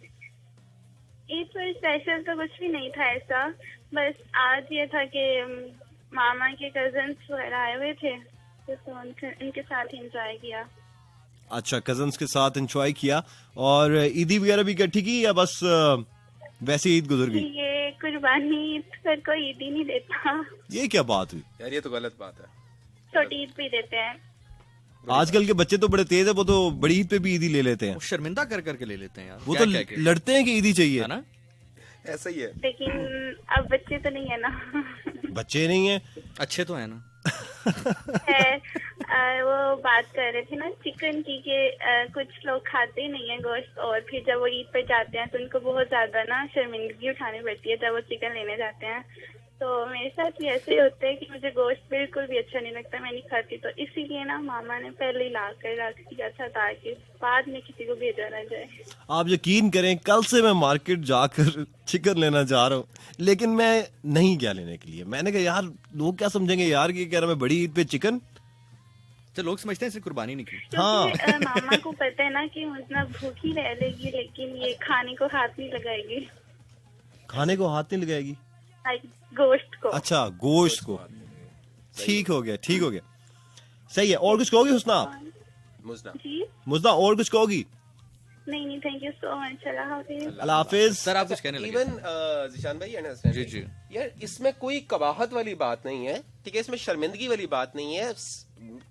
ईद पर स्पेशल तो कुछ भी नहीं था ऐसा, बस आज ये था कि मामा के कजन्स वगैरह आए हुए थे तो उनके साथ एंजॉय किया।
अच्छा, कजन्स के साथ एंजॉय किया। और ईदी वगैरह भी इकट्ठी की या बस वैसे ईद गुजर गई?
ये कुर्बानी ईद पर कोई ईद ही नहीं देता।
ये क्या बात हुई
यार, ये तो गलत बात है।
छोटी ईद भी देते हैं।
आजकल के बच्चे तो बड़े तेज है, वो तो बड़ी ईद पे भी ईदी ले लेते हैं।
शर्मिंदा कर करके ले लेते हैं यार।
वो तो लड़ते हैं कि ईदी चाहिए,
है ना?
ऐसा ही है।
लेकिन अब बच्चे तो नहीं है ना।
बच्चे नहीं है,
अच्छे तो है ना।
है, वो बात कर रहे थे ना चिकन की कि कुछ लोग खाते नहीं है गोश्त, और फिर जब वो ईद पे जाते हैं तो उनको बहुत ज्यादा ना शर्मिंदगी उठानी पड़ती है जब वो चिकन लेने जाते हैं। तो मेरे साथ भी ऐसे ही होता है कि मुझे गोश्त बिल्कुल भी अच्छा नहीं लगता, मैं नहीं खाती। तो इसीलिए ना मामा ने पहले ही ला कर रख दिया था ताकि बाद में किसी को भेजा ना जाए।
आप यकीन करें कल से मैं मार्केट जाकर चिकन लेना चाह रहा हूँ, लेकिन मैं नहीं गया लेने के लिए। मैंने कहा यार लोग क्या समझेंगे यार कि कह रहा मैं बड़ी ईद पे चिकन।
तो लोग समझते हैं इसने कुर्बानी नहीं की।
क्योंकि मामा को पता है ना कि मुझे भूखी रह लेगी, लेकिन ये खाने को हाथ नहीं लगाएगी।
खाने को हाथ नहीं लगाएगी?
गोश्त को।
अच्छा, गोश्त को। ठीक हो गया, ठीक हो गया, सही है। और कुछ कहोगी हुस्ना आप?
जी
मुजना, और कुछ कहोगी?
नहीं, थैंक यू सो मच। अल्लाह हाफिज।
अल्लाह हाफिज।
सर आप कुछ कहने लगे?
इवन जिशान भाई अंडरस्टैंड,
जी।
यार इसमें कोई कबाहत वाली बात नहीं है, ठीक है, इसमें शर्मिंदगी वाली बात नहीं है।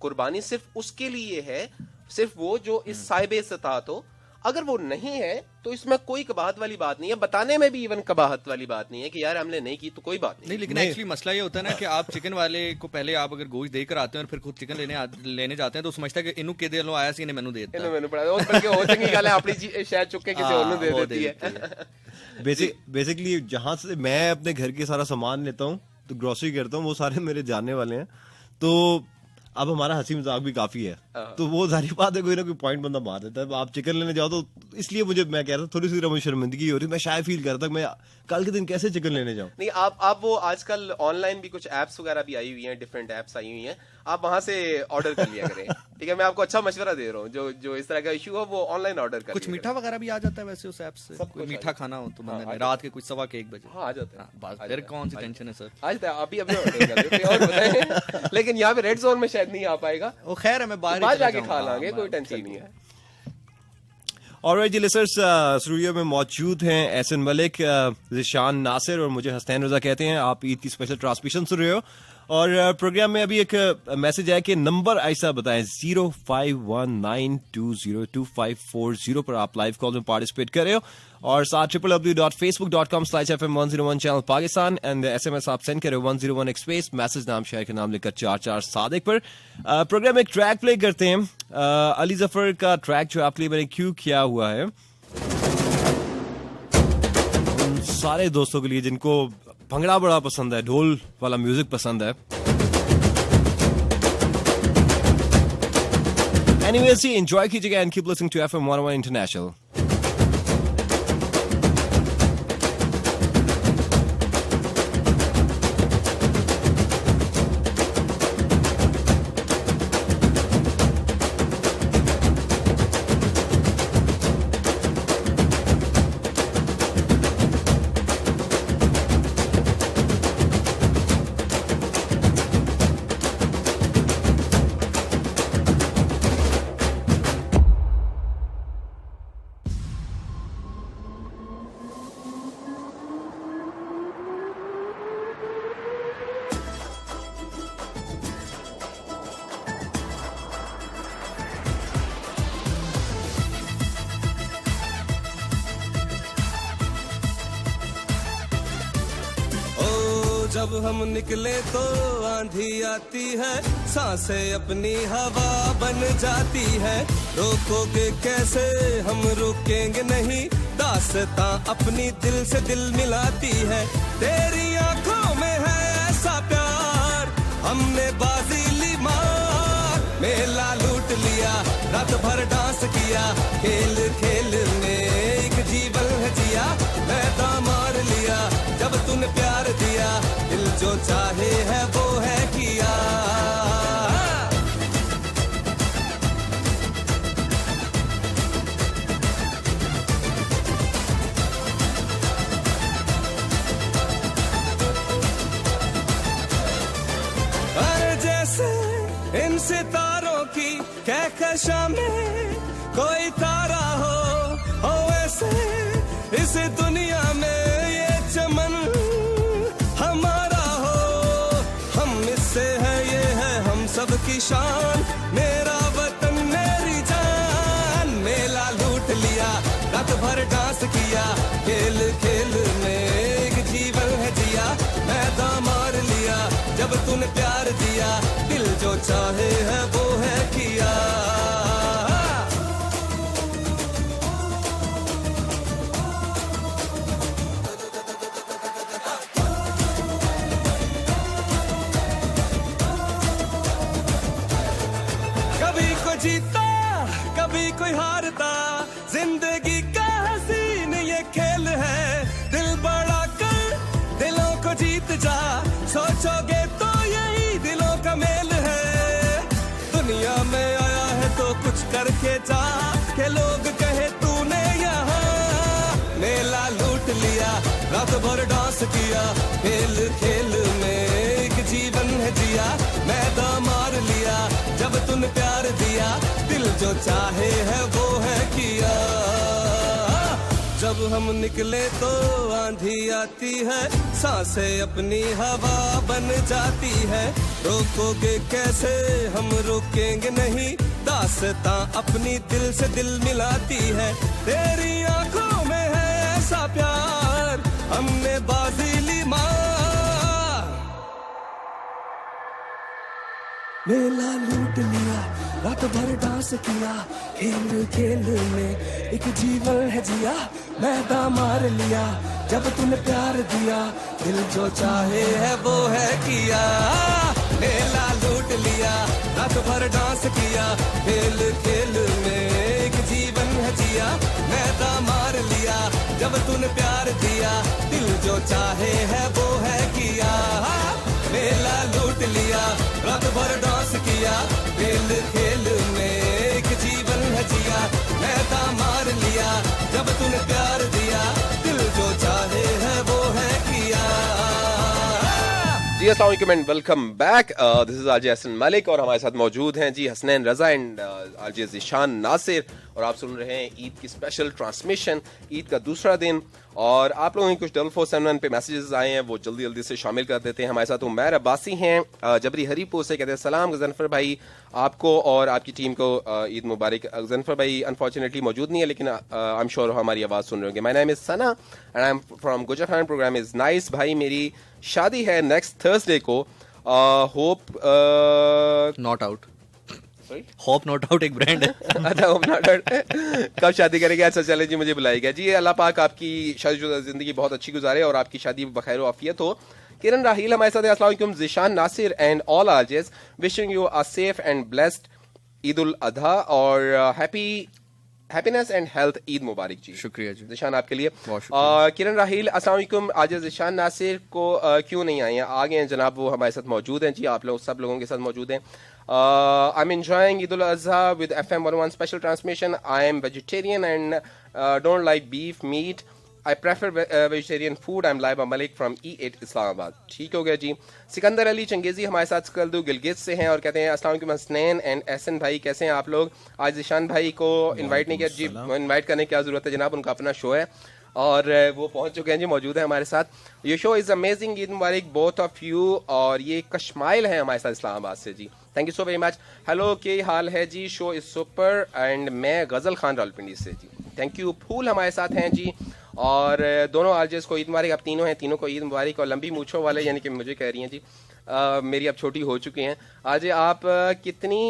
कुर्बानी सिर्फ उसके लिए है, सिर्फ वो जो इस साहिब इस्तात हो। अगर वो नहीं है तो इसमें कोई कबाहत वाली बात नहीं है, बताने में भी इवन कबाहत वाली बात नहीं है कि यार हमने नहीं की तो कोई बात नहीं।
लेकिन एक्चुअली मसला ये होता है ना कि आप चिकन वाले को पहले आप अगर गोश्त देकर आते हैं और फिर खुद चिकन लेने जाते हैं तो समझता है कि इनू के दिलों आया सी ने मैनू दे दिता।
मैंने पढ़ा बल्कि हो चंगी गल है अपनी शायद चुक के किसी और ने दे देती है।
बेसिकली जहां से मैं अपने घर के सारा सामान लेता हूँ तो ग्रोसरी करता हूँ, वो सारे मेरे जानने वाले हैं, तो अब हमारा हंसी मजाक भी काफी है, तो वो जारी बात है कोई ना कोई पॉइंट बंदा मार देता है। आप चिकन लेने जाओ तो इसलिए मैं कह रहा था थोड़ी सी शर्मिंदगी हो रही, मैं शायद फील कर रहा था मैं कल के दिन कैसे चिकन लेने जाऊं।
नहीं, आप वो आजकल ऑनलाइन भी कुछ एप्स वगैरह भी आई हुई हैं, डिफरेंट एप्स आई हुई हैं, आप वहां से ऑर्डर कर लिया करें। ठीक है, मैं आपको अच्छा मशवरा दे रहा हूँ, जो इस तरह का इशू हो वो ऑनलाइन ऑर्डर कर।
कुछ मीठा वगैरह भी आ जाता है वैसे उस ऐप से? कोई मीठा खाना हो तो बंदे ने रात के कुछ 1:15 बजे
आ जाता है।
बस फिर कौन सी टेंशन है सर?
आज अभी ऑर्डर कर देते हैं और बताएं। लेकिन यहाँ पे रेड जोन में शायद नहीं आ पाएगा,
वो खैर है, मैं बाहर
जाके खा लांगे, कोई टेंशन नहीं है।
ऑलराइट जी लिसनर्स, स्टूडियो में मौजूद हैं एहसन मलिक, ज़िशान नासिर और मुझे हसनैन रजा कहते हैं। आप ईद की स्पेशल ट्रांसमिशन सुन रहे हो और प्रोग्राम में अभी एक मैसेज है कि नंबर ऐसा बताएं 0519202540 पर आप लाइव कॉल में पार्टिसिपेट कर रहे हो और साथ www.facebook.com/FM101 channel Pakistan and SMS आप सेंड करो 101 एक्सप्रेस मैसेज नाम शहर के नाम लेकर 44 सादिक पर। प्रोग्राम एक ट्रैक प्ले करते हैं, अली जफर का ट्रैक जो आपके लिए मैंने क्यों किया हुआ है उन सारे दोस्तों के लिए जिनको भंगड़ा बड़ा पसंद है, ढोल वाला म्यूजिक पसंद है। एनीवेज एंजॉय कीजिएगा and keep listening to FM 101 international.
जब हम निकले तो आंधी आती है, सांसें अपनी हवा बन जाती है, रोकोगे कैसे हम रुकेंगे नहीं, दास्तां अपनी दिल से दिल मिलाती है, तेरी आंखों में है ऐसा प्यार, हमने बाजी ली मार, मेला लूट लिया, रात भर डांस किया, खेल खेल में एक जीवन है जिया, मैदान मार लिया जब तूने प्यार दिया, दिल जो चाहे है वो है किया। अरे जैसे इन सितारों की कहकशां में कोई तारा हो वैसे इस दुनिया में ये चमन हमारा हो, हम इससे है ये है हम सब की शान, मेरा वतन मेरी जान, मेला लूट लिया, रात भर डांस किया, खेल खेल में एक जीवन है जिया, मैदान मार लिया जब तूने प्यार दिया, दिल जो चाहे है वो है किया। जीता कभी कोई हारता, जिंदगी का हसीन ये खेल है, दिल बड़ा कर दिलों को जीत जा, सोचोगे तो यही दिलों का मेल है, दुनिया में आया है तो कुछ करके जा, के लोग कहे तूने यहाँ मेला लूट लिया, रात भर डांस किया, खेल खेल में एक जीवन है जिया, मैदा मार लिया जब तूने प्यार दिया, दिल जो चाहे है वो है किया। जब हम निकले तो आंधी आती है, सांसें अपनी हवा बन जाती है, रोकोगे कैसे हम रोकेंगे नहीं, दास्तां अपनी दिल से दिल मिलाती है, तेरी आंखों में है ऐसा प्यार, हमने बाजी ली मार। मेला लूट लिया, रात भर डांस किया, खेल खेल में एक जीवन है जिया, मैदा मार लिया जब तूने प्यार दिया, दिल जो चाहे है वो है किया। मेला लूट लिया, रात भर डांस किया, खेल खेल में एक जीवन है जिया, मैदा मार लिया जब तूने प्यार दिया, दिल जो चाहे है वो है किया। मेला लूट लिया, रात भर डांस किया, खेल खेल में एक जीवन है जिया, मैदा मार लिया जब तूने प्यार दिया, दिल जो चाहे है वो है किया।
जी अस्सलाम वालेकुम and welcome back. This is RJ Hasan Malik और हमारे साथ मौजूद हैं जी हसनैन रजा एंड आरजे ज़ीशान नासिर, और आप सुन रहे हैं ईद की स्पेशल ट्रांसमिशन, ईद का दूसरा दिन। और आप लोगों के कुछ 4471 पे मैसेजेस आए हैं, वो जल्दी जल्दी से शामिल कर देते हैं। हमारे साथ उमैर अब्बासी हैं जबरी हरीपुर से, कहते हैं सलाम गजनफर भाई, आपको और आपकी टीम को ईद मुबारक। गजनफर भाई अनफॉर्चुनेटली मौजूद नहीं है, लेकिन आई एम श्योर हमारी आवाज़ सुन रहे होंगे। My name is Sana and I am from गुजर खान, प्रोग्राम इज नाइस। भाई मेरी शादी है नेक्स्ट थर्सडे को, hope
not out. Hope not out एक ब्रांड है।
अच्छा होप नॉट आउट, कब शादी करेंगे? अच्छा चले जी, मुझे बुलाएगा जी। अल्लाह पाक आपकी शादीशुदा जिंदगी बहुत अच्छी गुजारे और आपकी शादी बखैर आफियत हो। किरण राहील हमारे साथ, अस्सलाम वालेकुम Zeeshan Nasir and all RJs, wishing you a safe and blessed Eid ul Adha और हैप्पीनेस एंड हेल्थ, ईद मुबारक जी।
शुक्रिया जी
ज़ीशान आपके लिए।
बहुत शुक्रिया।
किरण राहील अस्सलाम वालेकुम, आज ज़ीशान नासिर को क्यों नहीं आए हैं? आ गए हैं जनाब, वो हमारे साथ मौजूद हैं जी, आप लोग सब लोगों के साथ मौजूद हैं। I'm enjoying Eid al-Adha with FM 101 special transmission. I am vegetarian and don't like beef, meat. I prefer vegetarian food. I'm Laiba Malik from E8 Islamabad. ठीक हो गया जी। सिकंदर अली चंगेजी हमारे साथ स्कल्दू गिलगित से हैं और कहते हैं अस्सलाम वालेकुम हसनैन एंड एहसन भाई, कैसे हैं आप लोग? आज ज़ीशान भाई को इनवाइट नहीं किया जी, इनवाइट करने की क्या जरूरत है जनाब, उनका अपना शो है और वो पहुंच चुके हैं जी, मौजूद है हमारे साथ। ये शो इज़ अमेजिंग, ईद मुबारक बोथ ऑफ यू। और ये कशमाइल है हमारे साथ इस्लामाबाद से जी, thank you so very much. Hello, क्या हाल है जी? शो इज सुपर एंड मैं गजल खान रावलपिंडी से जी, थैंक यू। फूल हमारे साथ हैं जी, और दोनों आरजेस को ईद मुबारक। अब तीनों हैं, तीनों को ईद मुबारक। और लंबी मूछों वाले यानी कि मुझे कह रही हैं जी, मेरी अब छोटी हो चुकी हैं। आज आप कितनी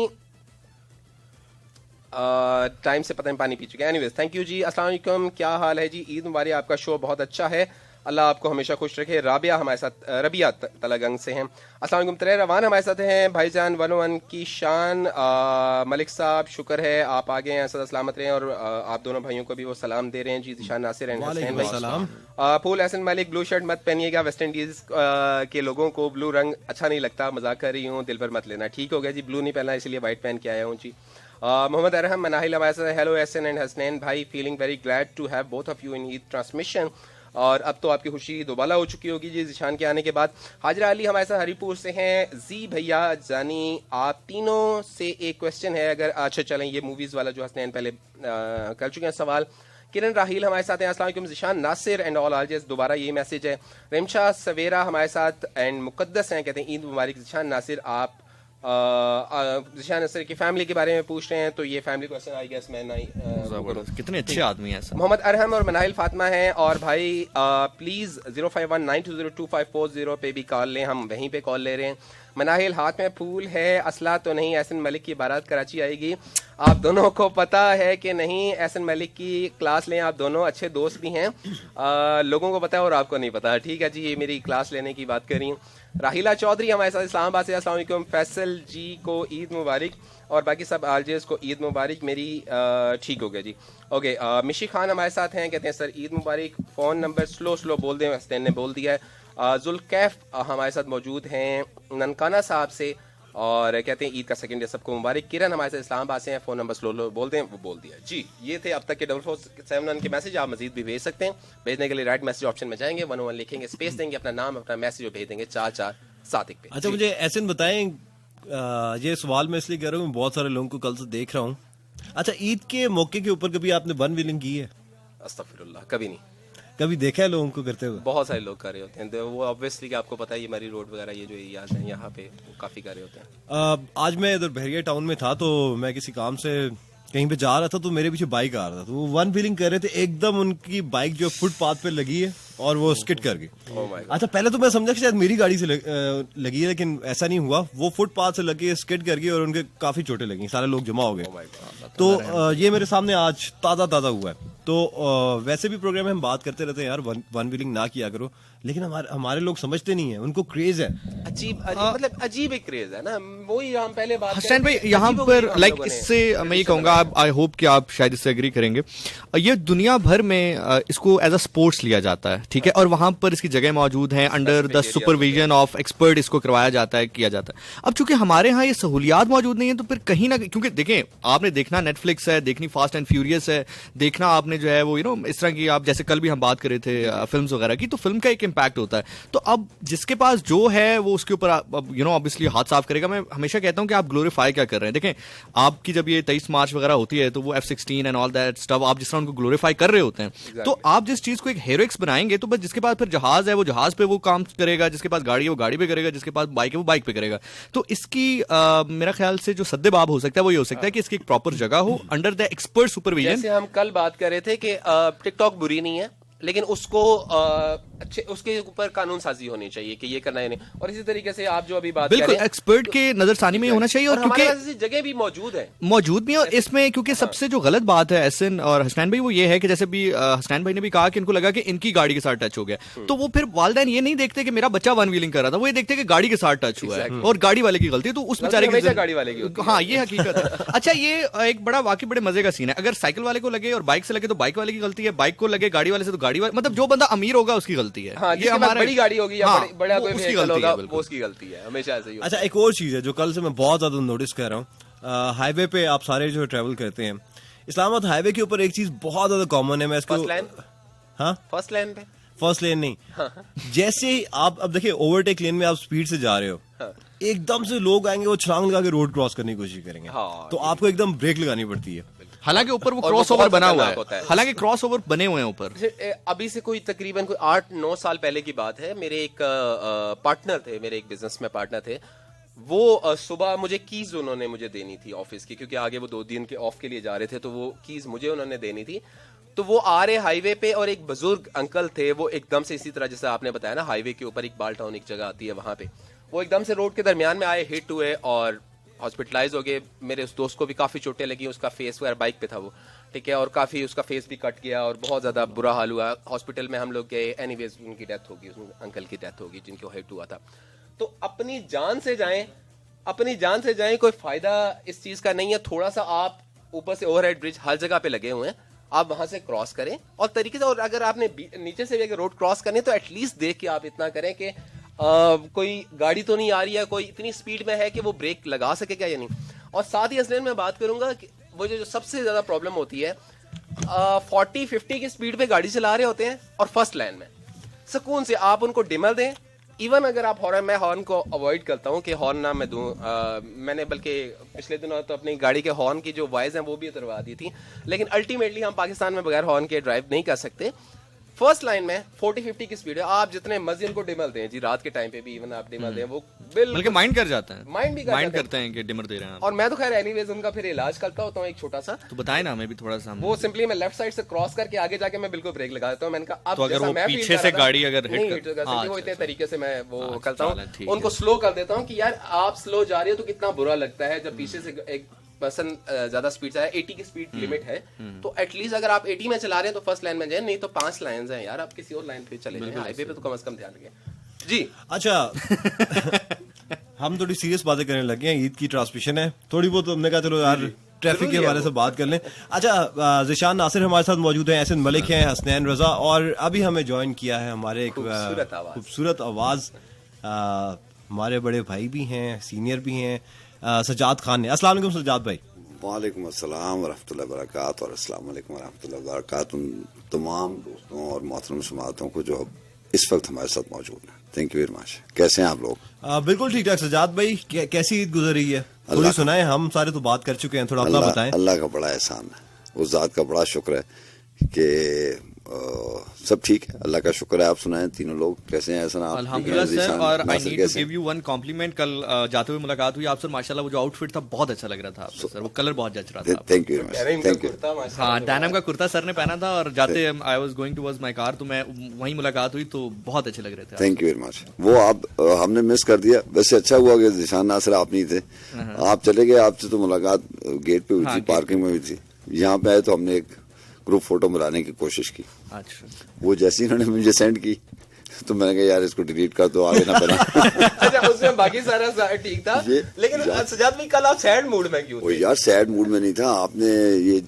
टाइम से पता नहीं पानी पी चुके हैं। एनीवेज थैंक यू जी। अस्सलाम वालेकुम, क्या हाल है जी? ईद मुबारक, आपका शो बहुत अच्छा है, अल्लाह आपको हमेशा खुश रखे। राबिया हमारे साथ, रबिया तलगंग से हैं। अस्सलाम वालेकुम। तरे रवान हमारे साथ हैं। भाईजान 101 की शान, मलिक साहब शुक्र है आप आ गए हैं, सदा सलामत रहें। और आप दोनों भाइयों को भी वो सलाम दे रहे हैं जी, ज़ीशान नासिर एंड हसनैन भाई। फूल एहसन मलिक, ब्लू शर्ट मत पहनिएगा, वेस्ट इंडीज के लोगों को ब्लू रंग अच्छा नहीं लगता, मजाक कर रही हूँ, दिल पर मत लेना। ठीक हो गया जी, ब्लू नहीं पहनना इसलिए व्हाइट पहन के आया हूँ जी। मोहम्मद अरहम मनाहिल हमारे साथ, हेलो एहसन एंड हसनैन भाई, feeling very glad to have both of you in Eid transmission. और अब तो आपकी खुशी दोबारा हो चुकी होगी जी ज़ीशान के आने के बाद। हाजरा अली हमारे साथ हरीपुर से हैं। जी भैया जानी, आप तीनों से एक क्वेश्चन है, अगर अच्छा चलें ये मूवीज़ वाला जो हसनैन पहले कर चुके हैं सवाल। किरण राहील हमारे साथ हैं, अस्सलाम वालेकुम Zeeshan Nasir and all RJs, दोबारा यही मैसेज है। रिमशा सवेरा हमारे साथ एंड मुकद्दस हैं, कहते हैं ईद मुबारक ज़ीशान नासिर। आप ज़ीशान नासिर की फैमिली के बारे में पूछ रहे हैं, तो ये फैमिली क्वेश्चन आई गेस मैं नहीं,
कितने अच्छे आदमी हैं।
मोहम्मद अरहम और मनाहिल फातिमा हैं। और भाई प्लीज़ 0519202540 पे भी कॉल लें, हम वहीं पे कॉल ले रहे हैं। मनाहिल, हाथ में फूल है, असला तो नहीं? एहसन मलिक की बारात कराची आएगी, आप दोनों को पता है कि नहीं? एहसन मलिक की क्लास लें, आप दोनों अच्छे दोस्त भी हैं, लोगों को पता है और आपको नहीं पता। ठीक है जी, ये मेरी क्लास लेने की बात कर रही हूँ। राहिला चौधरी हमारे साथ इस्लामाबाद से, अस्सलाम वालेकुम। फैसल जी को ईद मुबारक और बाकी सब आरजेस को ईद मुबारक मेरी। ठीक हो गया जी, ओके। मिशी खान हमारे साथ हैं, कहते हैं सर ईद मुबारक। फ़ोन नंबर स्लो बोल दें, हसनैन ने बोल दिया है। जुल्कैफ हमारे साथ मौजूद हैं ननकाना साहब से, और कहते हैं ईद का सेकंड डे सबको मुबारक। किरण हमारे साथ इस्लामाबाद से हैं, फोन नंबर स्लो बोलते हैं, वो बोल दिया जी। ये थे अब तक के 4471 के मैसेज, आप मजीद भी भेज सकते हैं। भेजने के लिए राइट मैसेज ऑप्शन में जाएंगे, 101 लिखेंगे, स्पेस देंगे, अपना नाम अपना मैसेज भेज देंगे 4471 पे।
अच्छा मुझे ऐसे बताएं, ये सवाल मैं इसलिए कर रहा हूँ, बहुत सारे लोगों को कल से देख रहा हूँ। अच्छा ईद के मौके के ऊपर कभी आपने वन व्हीलिंग की है?
अस्तगफिरुल्लाह, कभी नहीं।
कभी देखा है लोगों को करते हुए?
बहुत सारे लोग कर रहे होते हैं, तो वो ऑब्वियसली कि आपको पता है ये मरी रोड वगैरह ये जो एरियाज हैं यहाँ पे वो काफी कर रहे होते हैं।
आज मैं इधर बहरिया टाउन में था, तो मैं किसी काम से कहीं पे जा रहा था, तो मेरे पीछे बाइक आ रहा था, तो वो वन व्हीलिंग कर रहे थे, एकदम उनकी बाइक जो फुटपाथ पे लगी है और वो स्किड कर गई। अच्छा पहले तो मैं समझा कि शायद मेरी गाड़ी से लगी है, लेकिन ऐसा नहीं हुआ, वो फुटपाथ से लगी, स्किड कर गई और उनके काफी चोटें लगी, सारे लोग जमा हो गए। तो ये मेरे सामने आज ताजा हुआ है। तो वैसे भी प्रोग्राम में हम बात करते रहते हैं यार वन व्हीलिंग ना किया करो, लेकिन हमारे लोग समझते नहीं है, उनको क्रेज है,
मतलब अजीब एक क्रेज है ना, वही हम पहले बात
हसनैन भाई यहाँ पर लाइक इससे मैं ये कहूंगा, आई होप कि आप शायद इससे एग्री करेंगे, ये दुनिया भर में इसको एज अ स्पोर्ट्स लिया जाता है, ठीक है, और वहां पर इसकी जगह मौजूद है, under the supervision of expert इसको करवाया जाता है, किया जाता है। अब चूंकि हमारे यहाँ ये सहूलियात मौजूद नहीं है, तो फिर कहीं ना, क्योंकि देखें आपने देखना नेटफ्लिक्स है, देखनी फास्ट एंड फ्यूरियस है, देखना आपने जो है वो इस तरह की, आप जैसे कल भी हम बात कर रहे थे फिल्म्स वगैरह की, तो फिल्म का एक इम्पैक्ट होता है। तो अब जिसके पास जो है वो उसके ऊपर ऑब्वियसली हाथ साफ करेगा। मैं हमेशा कहता हूं कि आप ग्लोरीफाई क्या कर रहे हैं। देखें आपकी जब ये 23 मार्च वगैरह होती है, तो वो F-16 and all that stuff, आप जिस तरह उनको ग्लोरीफाई कर रहे होते हैं, तो आप जिस चीज को एक हेरोइक्स बनाएंगे, तो बस जिसके पास फिर जहाज है वो जहाज पे वो काम करेगा, जिसके पास गाड़ी है वो गाड़ी पे करेगा, जिसके पास बाइक है वो बाइक पे करेगा। तो इसकी मेरा ख्याल से जो सद्देबाब हो सकता है वो ये हो सकता है कि इसकी एक प्रॉपर जगह हो अंडर द एक्सपर्ट सुपरविजन।
जैसे हम कल बात कर रहे थे कि टिकटॉक बुरी नहीं है, लेकिन उसको अच्छे उसके ऊपर कानून साजी होनी चाहिए कि ये करना है नहीं, और इसी तरीके से आप जो अभी बात
बिल्कुल एक्सपर्ट के नजरसानी में होना चाहिए, और
क्योंकि जगह भी मौजूद
भी, और इसमें क्योंकि सबसे जो गलत बात है एहसन और हसनैन भाई वो ये है कि जैसे भी हसनैन भाई ने भी कहा कि इनको लगा कि इनकी गाड़ी के साथ टच हो गया, तो वो फिर वालिदैन ये नहीं देखते कि मेरा बच्चा वन व्हीलिंग कर रहा था, वो ये देखते कि गाड़ी के साथ टच हुआ है और गाड़ी वाले की गलती है, तो उस बेचारे की
गाड़ी वाले की,
हाँ ये हकीकत है। अच्छा ये एक बड़ा वाकई बड़े मजे का सीन है, अगर साइकिल वाले को लगे और बाइक से लगे तो बाइक वाले की गलती है, बाइक को लगे गाड़ी वाले से तो गाड़ी वाले, मतलब जो बंदा अमीर होगा उसकी गलती है,
ये हमारा बड़ी गाड़ी होगी या बड़ा कोई
व्हीकल
होगा वो उसकी गलती है, हमेशा ऐसे ही।
अच्छा एक और चीज है जो कल से मैं बहुत ज्यादा नोटिस कर रहा हूँ, हाईवे पे आप सारे जो ट्रेवल करते हैं, इस्लामाबाद हाईवे के ऊपर एक चीज बहुत ज्यादा कॉमन है, मैं इसको फर्स्ट लेन नहीं, जैसे ही आप अब देखिए ओवरटेक लेन में आप स्पीड से जा रहे हो, एकदम से लोग आएंगे वो छलांग लगा के रोड क्रॉस करने की कोशिश करेंगे, तो आपको एकदम ब्रेक लगानी पड़ती है,
हालांकि ऊपर वो क्रॉस ओवर बना हुआ है, हालांकि क्रॉस ओवर बने हुए हैं ऊपर।
अभी से कोई तकरीबन कोई 8-9 साल पहले की बात है, मेरे एक पार्टनर थे, मेरे एक बिजनेस में पार्टनर थे, वो सुबह मुझे कीज उन्होंने मुझे देनी थी ऑफिस की, क्योंकि आगे वो 2 दिन के ऑफ के लिए जा रहे थे, तो वो कीज मुझे उन्होंने देनी थी। तो वो आ रहे हाईवे पे और एक बुजुर्ग अंकल थे, वो एकदम से इसी तरह जैसे आपने बताया ना हाईवे के ऊपर इकबाल टाउन एक जगह आती है वहां पे, वो एकदम से रोड के दरमियान में आए, हिट हुए और हॉस्पिटलाइज हो गए। मेरे उस दोस्त को भी काफी चोटें लगी, उसका फेस वगैरह, बाइक पे था वो, ठीक है, और काफी उसका फेस भी कट गया और बहुत ज्यादा बुरा हाल हुआ। हॉस्पिटल में हम लोग गए, एनीवेज उनकी डेथ होगी, उस अंकल की डेथ होगी जिनको हिट हुआ था। तो अपनी जान से जाएं, कोई फायदा इस चीज का नहीं है। थोड़ा सा आप ऊपर से ओवरहेड ब्रिज हर जगह पे लगे हुए हैं, आप वहां से क्रॉस करें और तरीके से, और अगर आपने नीचे से भी अगर रोड क्रॉस करनी तो एटलीस्ट देख के आप इतना करें कि कोई गाड़ी तो नहीं आ रही है, कोई इतनी स्पीड में है कि वो ब्रेक लगा सकेगा या नहीं। और साथ ही असलन में बात करूंगा कि वो जो सबसे ज्यादा प्रॉब्लम होती है, 40-50 की स्पीड पे गाड़ी चला रहे होते हैं और फर्स्ट लाइन में सुकून से आप उनको डिमर दें। इवन अगर आप हॉर्न, मैं हॉर्न को अवॉइड करता हूं कि हॉर्न ना मैं दूं, मैंने बल्कि पिछले दिनों तो अपनी गाड़ी के हॉर्न की जो वॉइस हैं वो भी उतरवा दी थी, लेकिन अल्टीमेटली हम पाकिस्तान में बगैर हॉर्न के ड्राइव नहीं कर सकते। फर्स्ट लाइन में 40-50 की स्पीड है, आप जितने मर्जी उनको डिमर दें जी, रात के टाइम पे भी इवन आप डिमर दें, वो
बिल्कुल माइंड कर जाता है,
माइंड
करते हैं कि डिमर दे रहे हैं।
और मैं तो खैर एनीवेज उनका फिर इलाज करता होता हूँ एक छोटा सा,
तो बताए ना हमें भी थोड़ा सा। वो
सिंपली मैं लेफ्ट साइड से क्रॉस करके आगे जाके मैं बिल्कुल ब्रेक लगा देता हूँ। मैंने कहा
अब अगर वो पीछे से गाड़ी अगर हिट
कर वो इतने तरीके से मैं वो करता हूँ, उनको स्लो कर देता हूँ कि यार आप स्लो जा रहे हो तो कितना बुरा लगता है जब पीछे से एक पर्सन ज्यादा स्पीड से आया। 80 की स्पीड लिमिट है, तो एटलीस्ट अगर आप 80 में चला रहे हैं तो फर्स्ट लाइन में जाए, नहीं तो 5 लाइन हैं यार, आप किसी और लाइन पे चले जाएं, हाईवे पे तो कम से कम ध्यान रखें जी।
अच्छा हम थोड़ी सीरियस बातें करने लगे हैं, ईद की ट्रांसमिशन है थोड़ी बहुत, हमने कहा चलो यार ट्रैफिक के हवाले से बात कर लें। अच्छा ज़िशान नासिर हमारे साथ मौजूद हैं, एहसन मलिक हैं, हसनैन रजा, और अभी हमें ज्वाइन किया है हमारे एक खूबसूरत आवाज हमारे बड़े भाई भी हैं, सीनियर भी हैं, सज्जाद खान ने। अस्सलाम वालेकुम सज्जाद भाई।
वालेकुम अस्सलाम वरहमतुल्लाहि वबरकातुहू और अस्सलाम वालेकुम वरहमतुल्लाहि वबरकातुहू तमाम दोस्तों और मोहतरम समाअतों को जो इस वक्त हमारे साथ मौजूद हैं। Thank you very much. कैसे हैं आप लोग?
बिल्कुल ठीक ठाक। सज्जाद भाई कैसी ईद गुजर रही है? थोड़ी सुनाए, हम सारे तो बात कर चुके हैं, थोड़ा अपना बताएं।
अल्लाह का बड़ा एहसान है, उस जात का बड़ा शुक्र है कि सब ठीक है, अल्लाह का शुक्र है। आप सुनाएं तीनों लोग कैसे हैं? ऐसा
अल्हम्दुलिल्लाह सर। और I need to give you one compliment. कल जाते हुए मुलाकात हुई आप सर, माशाल्लाह वो जो आउटफिट था बहुत अच्छा लग रहा था आपका सर, वो कलर बहुत जच रहा था।
Thank you thank you.
हाँ, डेनिम का कुर्ता सर ने पहना था और जाते I was going towards my car, तो मैं वहीं मुलाकात हुई तो बहुत अच्छे लग रहे थे।
Thank you very much. वो आप हमने मिस कर दिया। वैसे अच्छा हुआ कि जिशान नासिर आप नहीं थे, आप चले गए। आपसे तो मुलाकात गेट पे हुई थी, पार्किंग में हुई थी। यहाँ पे आए तो हमने एक ग्रुप फोटो बनाने की कोशिश की।
अच्छा।
वो जैसे इन्होंने मुझे सेंड की तो मैंने कहा यार इसको डिलीट कर दो, आगे ना बना।
अच्छा, उसमें बाकी सारा ठीक था, लेकिन सज्जाद भाई कल आप सैड मूड में क्यों थे?
यार सैड मूड में नहीं था। आपने ये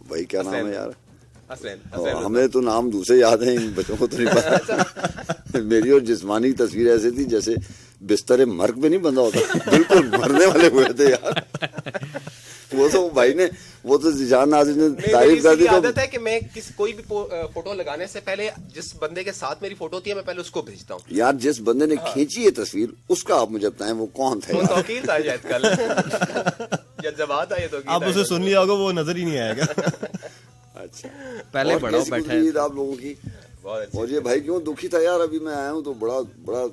भाई क्या नाम है यार? हमें तो नाम दूसरे याद हैं, इन बच्चों को तो नहीं पता। मेरी और जिस्मानी तस्वीर ऐसे थी जैसे बिस्तर मर्ग में नहीं बंधा होता, बिल्कुल मरने वाले हुए थे यार। वो तो भाई ने, वो तो जिशान नासिर ने तारीफ कर दी। तो
आदत है कि मैं कोई भी फोटो लगाने से पहले जिस बंदे के साथ मेरी फोटो होती है मैं पहले उसको भेजता हूँ।
यार जिस बंदे ने खींची है तस्वीर उसका आप मुझे बताएं वो कौन था?
वो तौकीर था शायद कल या जवाब आया तो
आप उसे सुन लिया होगा, वो नजर ही नहीं आएगा।
अच्छा,
पहले बड़ा बैठा है
आप लोगों की। और ये भाई क्यों दुखी था यार? अभी मैं आया हूँ तो बड़ा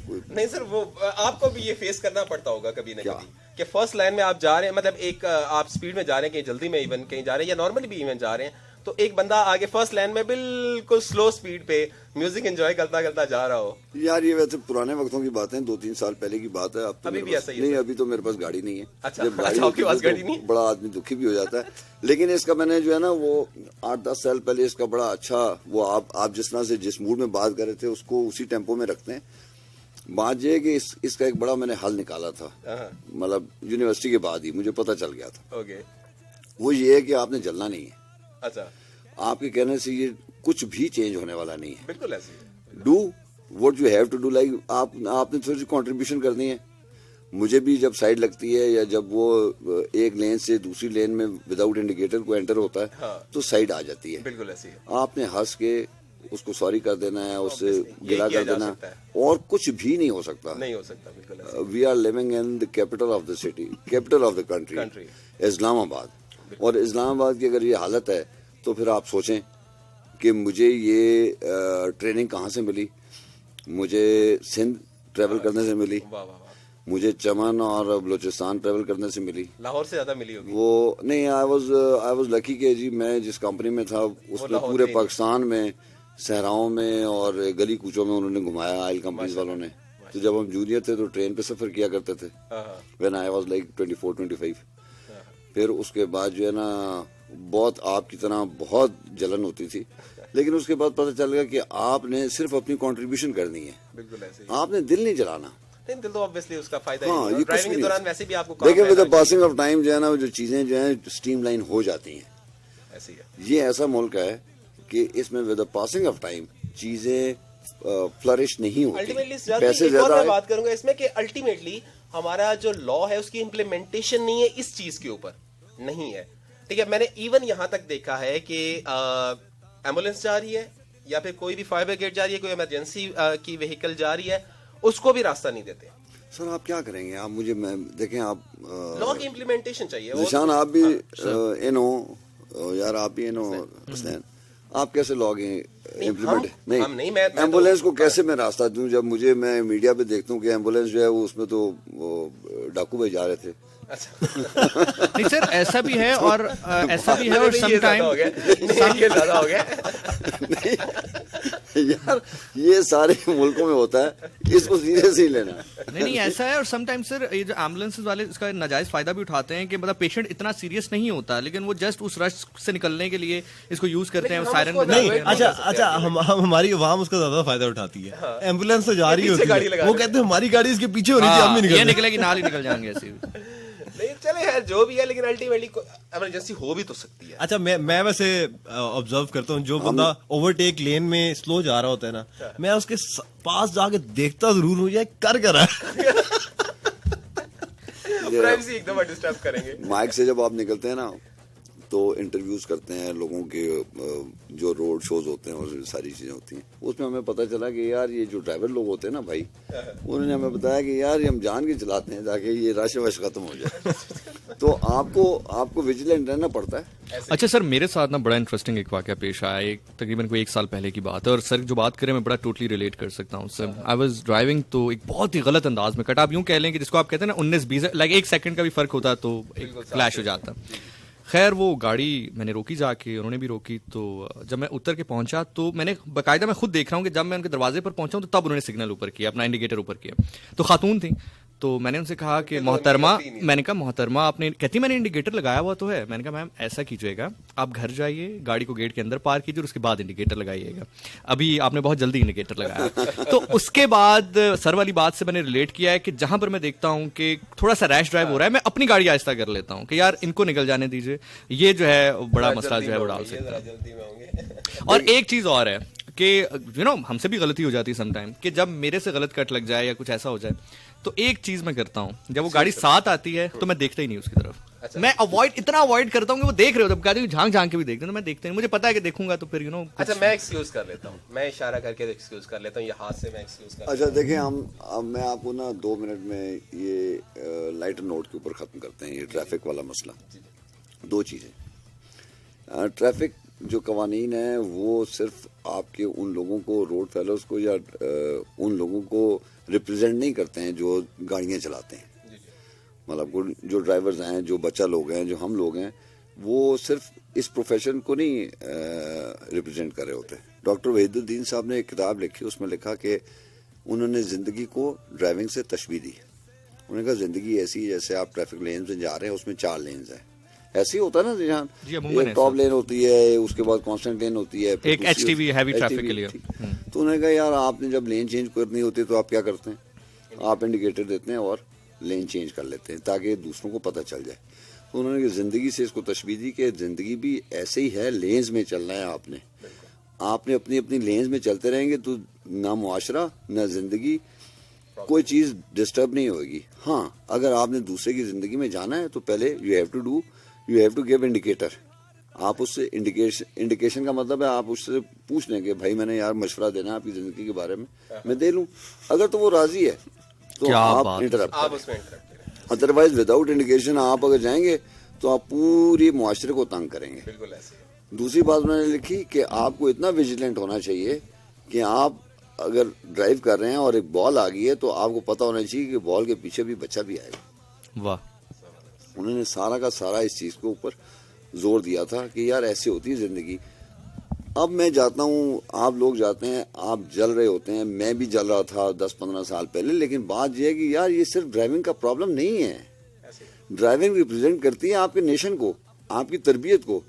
नहीं सर, वो आपको भी ये फेस करना पड़ता होगा कभी ना कभी कि फर्स्ट लाइन में आप जा रहे हैं, मतलब एक आप स्पीड में जा रहे हैं, कहीं जल्दी में इवन कहीं जा रहे हैं या नॉर्मली भी इवन जा रहे हैं, तो एक बंदा आगे फर्स्ट लाइन में बिल्कुल स्लो स्पीड पे म्यूजिक एंजॉय करता करता जा रहा हो।
यार ये वैसे पुराने वक्तों की बात है, 2-3 साल पहले की बात है। अब तो
अभी भी ऐसा ही
नहीं, अभी तो मेरे पास गाड़ी नहीं है।
अच्छा,
जब गाड़ी
आपके पास गाड़ी नहीं?
बड़ा आदमी दुखी भी हो जाता है। लेकिन इसका मैंने जो है ना वो 8-10 साल पहले इसका बड़ा अच्छा, वो आप जिस तरह से जिस मूड में बात कर रहे थे उसको उसी टेम्पो में रखते हैं। बात यह है कि इसका एक बड़ा मैंने हल निकाला था, मतलब यूनिवर्सिटी के बाद ही मुझे पता चल गया था।
ओके।
वो ये है कि आपने जलना नहीं है।
अच्छा।
आपके कहने से ये कुछ भी चेंज होने वाला नहीं है।
बिल्कुल ऐसे
do what you have to do. Like आपने थोड़ी सी कॉन्ट्रीब्यूशन करनी है। मुझे भी जब साइड लगती है या जब वो एक लेन से दूसरी लेन में विदाउट इंडिकेटर को एंटर होता है तो साइड आ जाती है।
बिल्कुल ऐसे
आपने हंस के उसको सॉरी कर देना है, उससे गिला कर देना, और कुछ भी नहीं हो सकता।
नहीं हो सकता, बिल्कुल।
We are living in the capital of the city, capital of the country, Islamabad. और इस्लामाबाद की अगर ये हालत है तो फिर आप सोचें कि मुझे ये ट्रेनिंग कहाँ से मिली? मुझे सिंध ट्रेवल करने से मिली, मुझे चमन और बलूचिस्तान ट्रेवल करने से मिली।
लाहौर से ज्यादा मिली होगी
वो नहीं। आई वाज लकी कि जी मैं जिस कंपनी में था उसमें पूरे पाकिस्तान में सहराओं में और गली कूचों में उन्होंने घुमाया, आयल कंपनीज वालों ने। तो जब हम जूनियर थे तो ट्रेन पे सफर किया करते थे, व्हेन आई वाज लाइक 24-25। फिर उसके बाद जो है ना बहुत आपकी तरह बहुत जलन होती थी, लेकिन उसके बाद पता चल गया कि आपने सिर्फ अपनी कंट्रीब्यूशन करनी है।
बिल्कुल ऐसे ही।
आपने दिल नहीं जलाना।
दिल तो ऑब्वियसली उसका फायदा
हाँ,
है। ड्राइविंग के दौरान वैसे भी आपको
लेकिन with the passing of time जो है ना जो चीजें जो है स्ट्रीमलाइन हो जाती हैं।
ऐसे ही है।
ये ऐसा मुल्क है कि इसमें with the passing of time चीजें फ्लरिश नहीं होती।
अल्टीमेटली पैसे ज्यादा मैं बात करूंगा इसमें कि अल्टीमेटली हमारा जो लॉ है उसकी इम्प्लीमेंटेशन नहीं है, इस चीज के ऊपर नहीं है। ठीक है, मैंने इवन यहां तक देखा है कि एम्बुलेंस जा रही है या फिर कोई भी फायर ब्रिगेड जा रही है, कोई इमरजेंसी की व्हीकल जा रही है, उसको भी रास्ता नहीं देते।
सर आप क्या करेंगे? आप मुझे देखें, आप
लॉ की इम्प्लीमेंटेशन चाहिए।
निशान आप भी यार आप भी हसनैन, आप कैसे लॉ इम्प्लीमेंट नहीं एम्बुलेंस को कैसे मैं रास्ता दूं जब मैं मीडिया पे देखता हूँ कि एम्बुलेंस जो है वो उसमें तो डाकू भाई जा रहे थे।
नहीं सर, ऐसा भी है और ऐसा भी है और समटाइम
ये ज्यादा हो गया।
यार ये सारे मुल्कों में होता है, इसको सीरियस ही लेना।
नहीं ऐसा है। और समटाइम्स सर ये जो एम्बुलेंस वाले इसका नाजायज फायदा भी उठाते हैं कि मतलब पेशेंट इतना सीरियस नहीं होता, लेकिन वो जस्ट उस रश से निकलने के लिए इसको यूज करते हैं, सायरन
नहीं। अच्छा हमारी आवाम उसका ज्यादा फायदा उठाती है। एम्बुलेंस तो जा रही होती है, वो कहते हैं हमारी गाड़ी इसके पीछे होनी चाहिए,
निकलेगी नाल ही निकल जाएंगे ऐसे।
नहीं चले चले यार जो भी है, लेकिन अल्टीमेटली इमरजेंसी हो भी तो सकती है।
अच्छा, मैं वैसे ऑब्जर्व करता हूँ, जो बंदा ओवरटेक लेन में स्लो जा रहा होता है ना, मैं उसके पास जाके देखता जरूर हूँ ये कर रहा है।
प्राइवेसी एक दफा डिस्टर्ब करेंगे।
माइक से जब आप निकलते हैं ना तो इंटरव्यूज करते हैं लोगों के, जो रोड शोज होते हैं और सारी चीजें होती हैं, उसमें हमें पता चला कि यार ये जो ड्राइवर लोग होते हैं ना भाई, उन्होंने हमें बताया कि यार ये हम जान के चलाते हैं ताकि ये रश वश खत्म हो जाए। तो आपको विजिलेंट रहना पड़ता है।
अच्छा सर, मेरे साथ ना बड़ा इंटरेस्टिंग एक वाकया पेश आया, तकरीबन कोई 1 साल पहले की बात है, और सर जो बात करें मैं बड़ा टोटली रिलेट कर सकता हूँ सर। आई वाज ड्राइविंग, तो एक बहुत ही गलत अंदाज में कट, आप यूं कह लें कि जिसको आप कहते हैं ना 19-20, लाइक 1 सेकंड का भी फर्क होता तो एक क्लैश हो जाता। खैर वो गाड़ी मैंने रोकी जाके, उन्होंने भी रोकी, तो जब मैं उतर के पहुंचा तो मैंने बाकायदा, मैं खुद देख रहा हूँ कि जब मैं उनके दरवाजे पर पहुंचा हूं तो तब उन्होंने सिग्नल ऊपर किया, अपना इंडिकेटर ऊपर किया। तो खातून थी, तो मैंने उनसे कहा कि मोहतरमा, मैंने कहा मोहतरमा आपने, कहती मैंने इंडिकेटर लगाया हुआ तो है। मैंने कहा मैम ऐसा कीजिएगा, आप घर जाइए, गाड़ी को गेट के अंदर पार्क कीजिए और उसके बाद इंडिकेटर लगाइएगा, अभी आपने बहुत जल्दी इंडिकेटर लगाया। तो उसके बाद सर वाली बात से मैंने रिलेट किया है कि जहां पर मैं देखता हूं कि थोड़ा सा रैश ड्राइव हो रहा है, मैं अपनी गाड़ी आहिस्ता कर लेता हूं कि यार इनको निकल जाने दीजिए, ये जो है बड़ा मसला जो है वो डाल सकता है। और एक चीज और है कि हमसे भी गलती हो जाती है समटाइम, कि जब मेरे से गलत कट लग जाए या कुछ ऐसा हो जाए, तो एक चीज मैं करता हूँ, जब वो गाड़ी साथ आती है तो मैं देखता ही नहीं उसकी तरफ। अच्छा। मैं इतना अवॉइड करता हूँ कि वो देख रहे हो, तब कहते झांक झांक के भी देखते हैं, तो मैं देखता नहीं, मुझे पता है कि देखूंगा तो फिर
अच्छा मैं एक्सक्यूज कर लेता हूँ, मैं इशारा करके एक्सक्यूज कर लेता हूँ, ये हाथ से मैं एक्सक्यूज कर।
अच्छा देखिए, अब मैं आपको ना 2 मिनट में ये लाइटर नोट के ऊपर खत्म करते हैं ये ट्रैफिक वाला मसला। 2 चीजें, ट्रैफिक जो कवानीन है वो सिर्फ आपके उन लोगों को, रोड फेलोज को या उन लोगों को रिप्रेजेंट नहीं करते हैं जो गाड़ियां चलाते हैं। मतलब जो ड्राइवर्स हैं, जो बच्चा लोग हैं, जो हम लोग हैं, वो सिर्फ इस प्रोफेशन को नहीं रिप्रेजेंट कर रहे होते। डॉक्टर वहीदुद्दीन साहब ने एक किताब लिखी, उसमें लिखा कि उन्होंने जिंदगी को ड्राइविंग से तशबीह दी। उन्होंने कहा जिंदगी ऐसी जैसे आप ट्रैफिक लेन में जा रहे हैं, उसमें 4 लेन्स हैं, ऐसे ही होता है ना जहाँ एक टॉप लेन होती है, उसके बाद कांस्टेंट लेन होती है,
एक एचटीवी हैवी ट्रैफिक के लिए।
तो उन्होंने कहा यार आपने जब लेन चेंज करनी होती है तो आप क्या करते हैं, आप इंडिकेटर देते हैं और लेन चेंज कर लेते हैं ताकि दूसरों को पता चल जाए। तो उन्होंने जिंदगी से इसको तशबीह दी कि जिंदगी भी ऐसे ही है, लेन्स में चलना है आपने अपनी अपनी लेन्स में चलते रहेंगे तो ना मुआशरा ना जिंदगी कोई चीज डिस्टर्ब नहीं होगी। हाँ, अगर आपने दूसरे की जिंदगी में जाना है तो पहले you have to give indicator. आप उससे इंडिकेशन का मतलब है आप उससे पूछ लें कि भाई मैंने यार मशवरा देना है आपकी जिंदगी के बारे में, मैं दे लूं। अगर तो वो राजी है तो आप इंटरप्ट, अदरवाइज विदाउट इंडिकेशन आप अगर जाएंगे तो आप पूरी मुआशरे को तंग करेंगे।
बिल्कुल ऐसे।
दूसरी बात मैंने लिखी कि आपको इतना विजिलेंट होना चाहिए कि आप अगर ड्राइव कर रहे हैं और एक बॉल आ गई है तो आपको पता होना चाहिए कि बॉल के पीछे भी बच्चा भी आएगा।
वाह।
उन्होंने सारा का सारा इस चीज के ऊपर जोर दिया था कि यार ऐसी होती है जिंदगी। अब मैं जाता हूँ, आप लोग जाते हैं, आप जल रहे होते हैं, मैं भी जल रहा था 10-15 साल पहले, लेकिन बात यह है कि यार ये सिर्फ ड्राइविंग का प्रॉब्लम नहीं है। ड्राइविंग रिप्रेजेंट करती है आपके नेशन को, आपकी तरबियत को।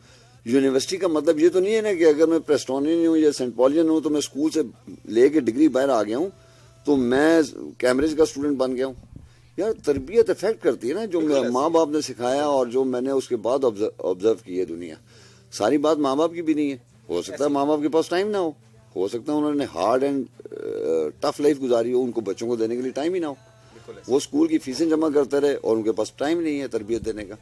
यूनिवर्सिटी का मतलब ये तो नहीं है ना कि अगर मैं प्रेस्टोनियन हूँ या सेंट पॉलियन हूँ तो मैं स्कूल से लेके डिग्री बाहर आ गया हूँ तो मैं कैम्ब्रिज का स्टूडेंट बन गया हूँ। यार तरबियत इफेक्ट करती है ना, जो माँ बाप ने सिखाया और जो मैंने उसके बाद ऑब्जर्व की है दुनिया। सारी बात माँ बाप की भी नहीं है। हो सकता है माँ बाप के पास टाइम ना हो सकता है उन्होंने हार्ड एंड टफ लाइफ गुजारी हो, उनको बच्चों को देने के लिए टाइम ही ना हो। वो स्कूल की फीसें जमा करते रहे और उनके पास टाइम नहीं है तरबियत देने का।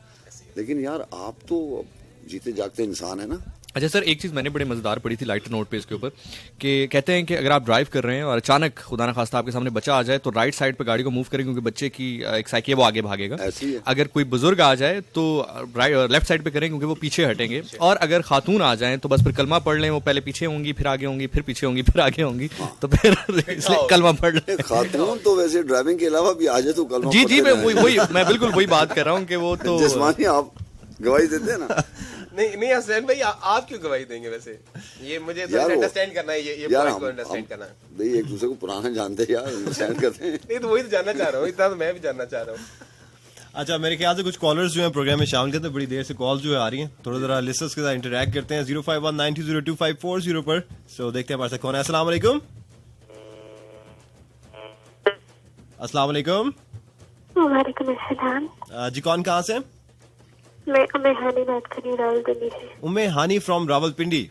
लेकिन यार आप तो जीते जागते इंसान है ना।
अच्छा सर, एक चीज़ मैंने बड़े मजेदार पढ़ी थी लाइटर नोट पे इसके ऊपर कि कहते हैं कि अगर आप ड्राइव कर रहे हैं और अचानक खुदा ना खास्ता आपके सामने बच्चा आ जाए तो राइट साइड पे गाड़ी को मूव करें क्योंकि बच्चे की एक साइकिल वो आगे भागेगा। अगर कोई बुजुर्ग आ जाए तो लेफ्ट साइड पे करें क्योंकि वो पीछे हटेंगे। और अगर खातून आ जाए तो बस फिर कलमा पढ़ लें, वो पहले पीछे होंगी फिर आगे होंगी फिर पीछे होंगी फिर आगे होंगी, तो फिर कलमा पढ़ लें।
खातून तो वैसे ड्राइविंग के अलावा भी आ जाए तो कलमा।
जी मैं बिल्कुल वही बात कर रहा हूँ कि वो तो
जिस्मानी आप गवाही देते हैं ना।
नहीं हसनैन भाई आप क्यों गवाही देंगे वैसे? ये मुझे अंडरस्टैंड करना है, ये पॉइंट को अंडरस्टैंड करना है
भाई। एक दूसरे को पुराना जानते हैं यार, अंडरस्टैंड करते हैं।
नहीं तो वही तो जानना चाह रहा हूँ, इतना तो मैं भी जानना चाह रहा हूँ।
अच्छा, मेरे ख्याल से कुछ कॉलर्स जो हैं प्रोग्राम में शामिल करते हैं, बड़ी देर से कॉल जो है आ रही हैं, थोड़ा जरा लिसनर्स के साथ इंटरैक्ट करते हैं 0519202540 पर। सो देखते हैं हमारे साथ कौन है। अस्सलाम वालेकुम। अस्सलाम वालेकुम।
वालेकुम अस्सलाम।
जी कौन कहाँ से?
मैं हानी बात कर रही हूँ रावलपिंडी से।
उम्मे हानी फ्रॉम रावलपिंडी।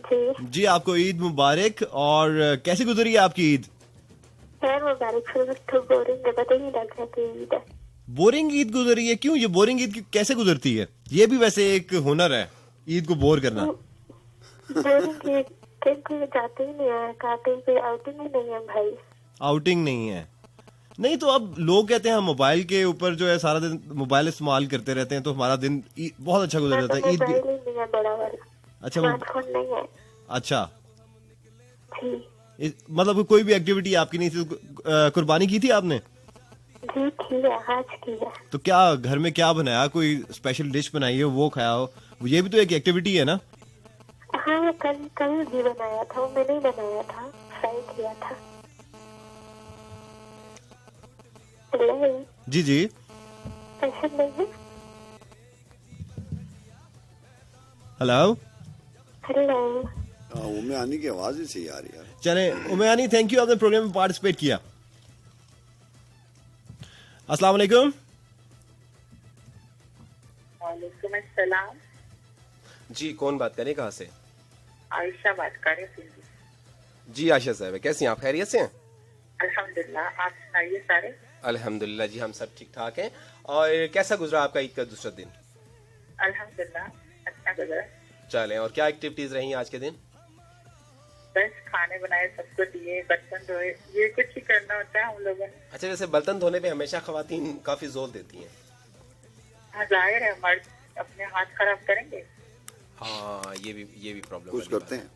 जी
जी आपको ईद मुबारक। और कैसी गुजरी है आपकी ईद?
यार मुबारक, फिर तो बोरिंग है, पता ही नहीं लग रहा कि ईद है।
बोरिंग ईद गुजरी है? क्यों ये बोरिंग ईद कैसे गुजरती है? ये भी वैसे एक हुनर है, ईद को बोर करना।
बोरिंग ईद कहीं जाते ही नहीं है, कहीं पे आउटिंग ही नहीं है भाई।
आउटिंग नहीं है? नहीं तो अब लोग कहते हैं हम मोबाइल के ऊपर जो है सारा दिन मोबाइल इस्तेमाल करते रहते हैं तो हमारा दिन बहुत अच्छा गुजर जाता है। ईद
मोबाइल ही नहीं है बड़ा वाला।
अच्छा
स्मार्टफोन नहीं है।
अच्छा
जी
मतलब कोई भी एक्टिविटी आपकी नहीं थी? कुर्बानी की थी आपने?
जी ठीक है, आज की है।
तो क्या घर में क्या बनाया? कोई स्पेशल डिश बनाई हो, वो खाया हो? ये भी तो एक एक्टिविटी है ना।
हाँ कल भी बनाया था, वो मैंने ही बनाया था, फ्राई किया था। हेलो
जी जी
ऐसा नहीं है।
हेलो
हेलो
उम्मे आनी की आवाज ही सही आ रही है।
चले उम्मे आनी, थैंक यू, आपने प्रोग्राम में पार्टिसिपेट किया। अस्सलाम वालेकुम।
वालेकुम अस्सलाम।
जी कौन बात करें, कहाँ से?
आयशा बात कर रही थी।
जी आशा साहब, कैसी हैं आप? खैरियत से हैं?
अल्हम्दुलिल्लाह, आप सुनाइए सारे।
अल्हम्दुलिल्लाह जी, हम सब ठीक ठाक हैं। और कैसा गुजरा आपका ईद का दूसरा दिन?
अल्हम्दुलिल्लाह अच्छा गुजरा।
चलें, और क्या एक्टिविटीज रही आज के दिन?
बस खाने बनाए, सबको दिए, बर्तन धोए, ये कुछ ही करना होता है हम लोगों ने।
अच्छा, वैसे बर्तन धोने पे हमेशा खवातीन काफी जोर देती हैं।
हाँ जाहिर है, मर्द अपने हाथ खराब करेंगे।
हाँ ये भी प्रॉब्लम
कुछ करते हैं।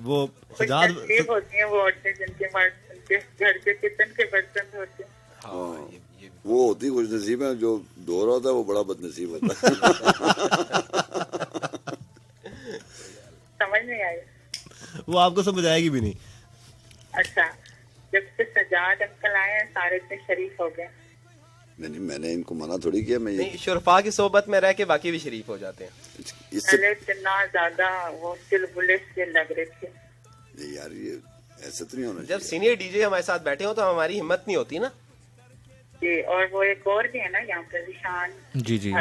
वो
कुछ तकलीफ होती है वो औरतें जिनके मर्द उनके घर के किचन के बर्तन धोते हैं।
हाँ, ये
वो होती खुश नसीब है, जो धो रहा होता है वो बड़ा बदनसीब होता है।
समझ नहीं आई।
वो आपको समझ आएगी भी नहीं।
अच्छा, जब से सजाद अंकल आए हैं सारे इतने शरीफ हो गए।
नहीं मैंने इनको मना थोड़ी किया। मैं
नहीं, शुरफा की सोबत में रह के बाकी भी शरीफ हो जाते हैं।
पहले इतना ज्यादा वो चुलबुले से लग रहे थे।
यार ये ऐसे तो नहीं होना।
जब सीनियर डीजे हमारे साथ बैठे हो तो हमारी हिम्मत नहीं होती ना।
जी, और वो एक और भी है ना यहाँ पे, निशान।
जी जी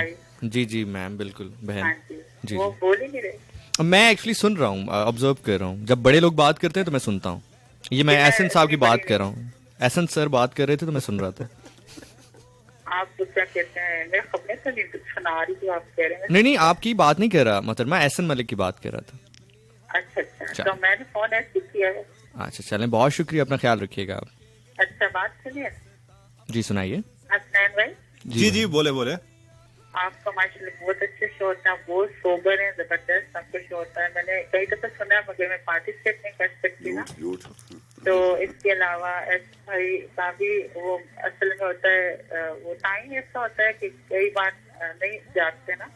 जी जी मैम, बिल्कुल बहन।
हाँ जी, वो
जी
बोल ही नहीं रहे।
मैं एक्चुअली सुन रहा हूँ, ऑब्जर्व कर रहा हूँ। जब बड़े लोग बात करते हैं तो मैं सुनता हूँ। ये मैं एहसन साहब की बात कर रहा हूँ। एहसन सर बात कर रहे थे तो मैं सुन रहा था।
आप तो क्या कहते हैं, मैं खबरें तो नहीं सुना रही थी, आप कह रहे हैं।
नहीं आपकी बात नहीं कर रहा, मतलब मैं एहसन मलिक की बात कर रहा था।
अच्छा, तो मैंने फोन ऐसे किया है।
अच्छा चलें, बहुत शुक्रिया, अपना ख्याल रखिएगा आप।
अच्छा, बात सुनिए।
जी सुनाइए।
हसनैन भाई।
जी बोले।
आपका माशाल्लाह बहुत अच्छे शो होता है, बहुत सोबर है, जबरदस्त सब कुछ होता है। मैंने कई दफा सुना है मगर मैं पार्टिसिपेट नहीं कर सकती ना। तो इसके अलावा एस भाई का भी वो असल में होता है, वो टाइम ऐसा होता है कि कई बार नहीं जागते ना।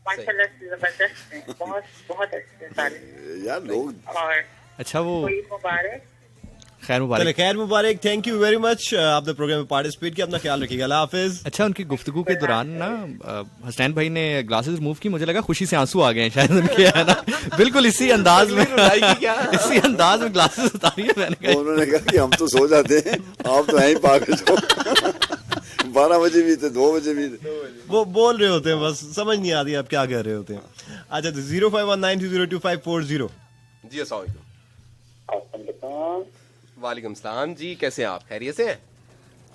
माशाल्लाह से जबरदस्त है, बहुत बहुत अच्छे सारे
यार लोग।
और
अच्छा वो
मुबारक,
खैर मुबारक।
खैर मुबारक, थैंक यू वेरी मच, आपने प्रोग्राम में पार्टिसिपेट किया, अपना ख्याल रखिएगा, अल्लाह हाफिज।
अच्छा, उनकी गुफ्तगू के दौरान ना हसनैन भाई ने ग्लासेस रिमूव की, मुझे लगा खुशी से आंसू आ गए हैं शायद उनके, है ना। बिल्कुल इसी अंदाज में इसी अंदाज में ग्लासेस उतारी है। मैंने कहा
उन्होंने कहा कि हम तो सो जाते हैं, आप तो यहीं पागल हो। 12 बजे भी थे, 2 बजे भी थे।
वो बोल रहे होते हैं, बस समझ नहीं आती आप क्या कह रहे होते हैं। अच्छा, 0519202540।
जी अस्सलाम वालेकुम। वालेकुम सलाम जी, कैसे हैं आप? खैरियत से हैं?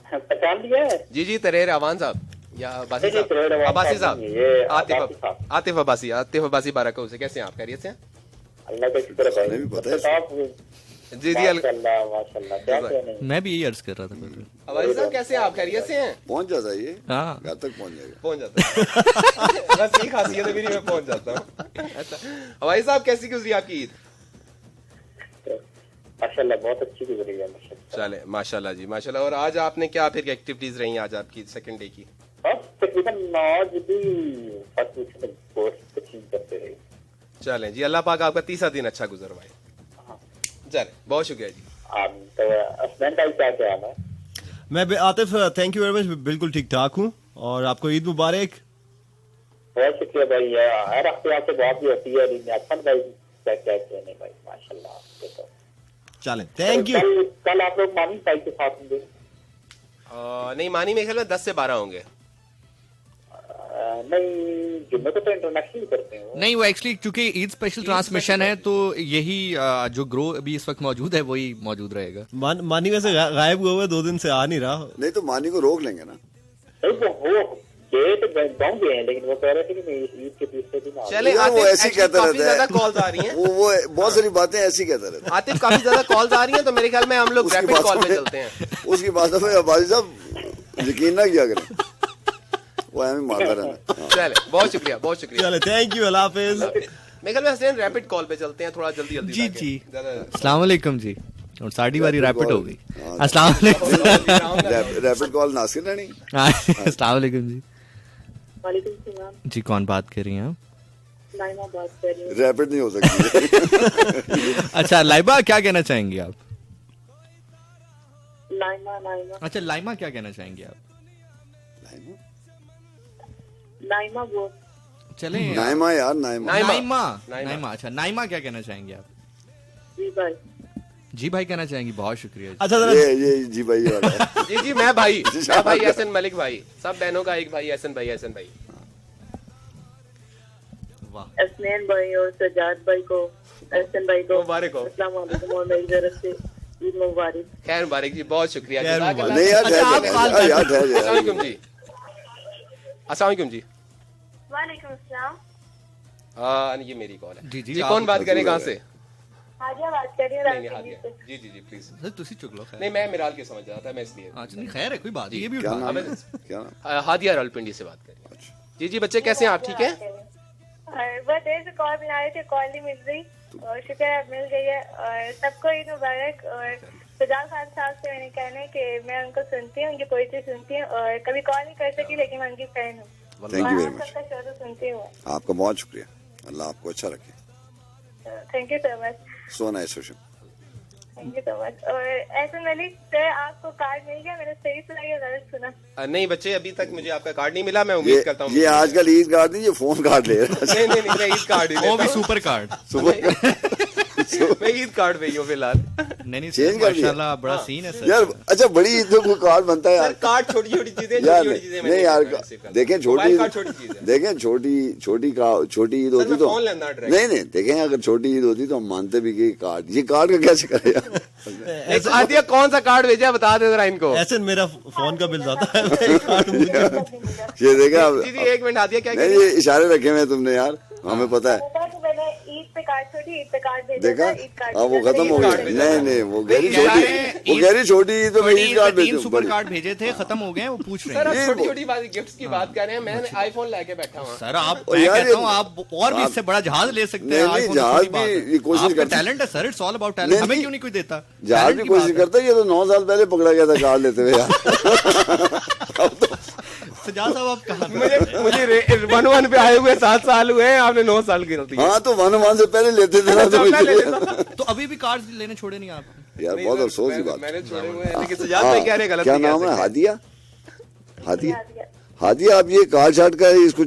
पहचान लिया है?
जी तरहेर अवान साहब या अब्बासी साहब? अब्बासी साहब, आतिफ अब्बासी बारका से। कैसे हैं आप? खैरियत से हैं?
अल्लाह का शुक्र है।
भी पता है
जी
माशाल्लाह।
मैं भी यही अर्ज कर रहा था।
अब्बासी साहब कैसे हैं आप? खैरियत से हैं?
पहुंच जाता है ये,
हाँ
घर तक पहुंच जाएगा।
पहुंच जाता है। बस यही खासियत है मेरी, मैं पहुंच जाता हूँ। अच्छा अब्बासी साहब, कैसी गुजरी आपकी ईद?
माशाल्लाह बहुत अच्छी गुजरी है।
चले माशाल्लाह जी, माशाल्लाह। और आज आपने क्या फिर एक्टिविटीज रही आज आपकी सेकंड डे की?
तकरीबन आज भी करते रहे।
चलें जी, अल्लाह पाक आपका तीसरा दिन अच्छा गुजरवाए। चले, बहुत शुक्रिया जी।
क्या हाल है?
मैं Atif, thank you very much, बिल्कुल ठीक ठाक हूँ, और आपको ईद मुबारक।
बहुत शुक्रिया भाई, हर हफ्ते आपसे बात भी होती है। भाई नहीं भाई, माशाल्लाह।
चलें, थैंक यू।
कल आप लोग मानी भाई के साथ होंगे?
नहीं, मानी मेरे ख्याल में 10 से 12 होंगे।
नहीं, जुम्मे को तो इंटरनेशनल करते हैं।
नहीं, वो एक्चुअली क्योंकि ईद स्पेशल ट्रांसमिशन है तो यही जो ग्रो अभी इस वक्त मौजूद है वही मौजूद रहेगा।
मानी वैसे गायब हुआ 2 दिन से आ नहीं रहा।
नहीं तो मानी को रोक लेंगे ना।
डेट गाँव गए हैं, लेकिन वो कह रहे थे कि मैं ईद के तीसरे दिन आऊंगा।
चले
वो ऐसी कहता रहता है,
ज्यादा कॉल्स आ रही हैं।
वो बहुत सारी बातें ऐसी कहता रहता है।
आतिफ काफी ज्यादा कॉल्स आ रही हैं, तो मेरे ख्याल में हम लोग
उसकी
रैपिड कॉल
बातों
पे
में-
चलते हैं।
उसकी बातों में अब्बासी साहब यकीन ना किया करें, वो हमें मारता रहता है।
चले, बहुत शुक्रिया, बहुत शुक्रिया।
चले, थैंक यू, अल्लाह हाफिज।
मेरे ख्याल में हसनैन रैपिड कॉल पे चलते हैं, थोड़ा जल्दी जल्दी।
जी
ताकि
जी,
ज्यादा-
अस्सलाम वालेकुम जी। और 60 बारी रैपिड हो गई। अस्सलाम वालेकुम।
रैपिड कॉल नासिर रानी।
अस्सलाम वालेकुम जी।
वालेकुम सलाम।
जी, कौन बात कर रही हैं आप?
नाइमा बात कर रही हूँ।
रैपिड नहीं हो सकती।
अच्छा, लाइबा क्या कहना चाहेंगी आप?
नाइमा
अच्छा, लाइमा क्या कहना चाहेंगी आप?
नाइमा वो
चले,
नाइमा यार, नाइमा।
नाइमा। अच्छा, नाइमा क्या कहना चाहेंगे आप?
जी भाई।
जी भाई कहना चाहेंगी, बहुत शुक्रिया।
अच्छा,
ये जी भाई वाला है।
जी मैं भाई, मैं भाई एहसन मलिक भाई, सब बहनों का एक भाई एहसन भाई।
वाह।
हसनैन भाई और सजाद भाई को, एहसन भाई को
मुबारक हो।
अस्सलाम वालेकुम और मेरी तरफ से ईद मुबारक।
खैर मुबारक जी, बहुत शुक्रिया।
खैर
जज़ाक
मुबारक।
अल्लाह।
नहीं यार,
अच्छा, आप
ठहर
कॉल
जा,
कर-
यार ठहर जा।
अस्सलाम वालेकुम जी। अस्सलाम वालेकुम जी।
वालेकुम अस्सलाम।
ये मेरी कॉल है।
जी, जी,
जी
आप-
कौन बात करे, कहाँ से?
हाजिया बात कर रही हूँ
नहीं,
राजनीति
हादिया।
से।
जी प्लीज।
सर तुसी चुक लो, खैर।
नहीं, मैं मिराल के समझ रहा था, मैं इसलिए।
अच्छा, नहीं खैर है, कोई बात नहीं, ये भी
क्या
उठा।
नाम है? क्या नाम?
हादिया रावलपिंडी से बात कर रही हूँ। जी बच्चे कैसे हैं आप, ठीक है?
बहुत देर से कॉल बना रहे थे, कॉल नहीं मिल रही और शुक्र है अब मिल गई है। और सबको ईद मुबारक। और सजाद खान साहब से मैंने कहना है कि मैं उनको सुनती हूँ, उनकी पोइट्री सुनती हूँ और कभी कॉल नहीं कर सकी, लेकिन मैं उनकी फैन हूँ।
थैंक यू वेरी
आप
मच।
सबका शो तो सुनती हूँ।
आपका बहुत शुक्रिया, अल्लाह आपको अच्छा रखे।
Thank you so much.
So nice social.
Thank you so much. और एहसन मलिक से आपको कार्ड मिल गया? मैंने सही सुना या गलत सुना?
नहीं बच्चे, अभी तक मुझे आपका कार्ड नहीं मिला। मैं उम्मीद करता हूँ
ये आजकल ईद कार्ड नहीं, ये फोन कार्ड ले रहा है।
नहीं, मैं ईद कार्ड ही
वो भी
लेता हूँ।
Super card.
मैं ईद कार्ड पे ही हूँ फिलहाल।
नहीं
चेंज कर दिया।
माशाल्लाह, बड़ा सीन है सर।
यार अच्छा, बड़ी ईदों को कार्ड बनता है
सर
यार।
कार्ड छोटी छोटी चीजें,
यार
छोटी चीजें
नहीं यार, देखें छोटी
कार्ड छोटी चीज है।
देखें छोटी ईद होती
मैं
तो
फोन लेना डायरेक्ट।
नहीं देखें, अगर छोटी ईद होती तो हम मानते भी कि कार्ड, ये कार्ड का कैसे करे यार।
हादिया कौन सा कार्ड भेजा, बता दे जरा इनको।
ऐसे मेरा फोन का बिल ज्यादा है, मेरे कार्ड मुझे-
ये देखा
जी एक मिनट, हादिया क्या
नहीं, ये इशारे रखे हुए हैं तुमने यार, हमें पता है।
पता है कि मैंने ईद पे कार्ड छोटी ईद पे कार्ड भेजा
देखा,
था, ईद कार्ड
अब वो
भेजा था,
खत्म
ईद
हो
कार्ड
गया।
भेजा था।
नहीं वो कह रही
नहीं,
छोटी,
यार,
वो कह रही छोटी ईद पे मैं ईद कार्ड
3
भेजूं।
सुपर कार्ड भेजे थे, खत्म हो गए हैं, वो पूछ रहे
सर
हैं।
आप छोटी छोटी बात, गिफ्ट्स की बात कर रहे हैं। मैं आईफोन लेके बैठा हूँ।
सर आप,
और
मैं
यार
कहता
ये-
हूँ आप और भी इससे बड़ा जहाज ले सकते हैं।
नहीं,
iPhone
जहाज
की बात
भी
है।
ये कोशिश
आपका
करते-
टैलेंट है sir, it's all about talent. हमें
नहीं,
क्यों नहीं कोई देता?
जहाज
Talent
भी
की
कोशिश
बात है।
करता है, ये तो 9 साल पहले पकड़ा गया था कार्ड लेते हुए यार।
सजाद साहब आप कहाँ
मुझे 1-1 पे आए हुए 7 साल हुए हैं, आपने 9 साल गिर दिया।
हाँ तो 1-1 से पहले लेते थे ना, तो
तो अभी भी कार्ड लेने छोड़े नहीं आप?
यार बहुत अफसोस की बात।
मैंने छोड़े हुए हैं, लेकिन सजाद भाई कह रहे गलत
क्या
नहीं कह
नाम है?
सकते।
हादिया आप ये कार्ड शार्ट का इसको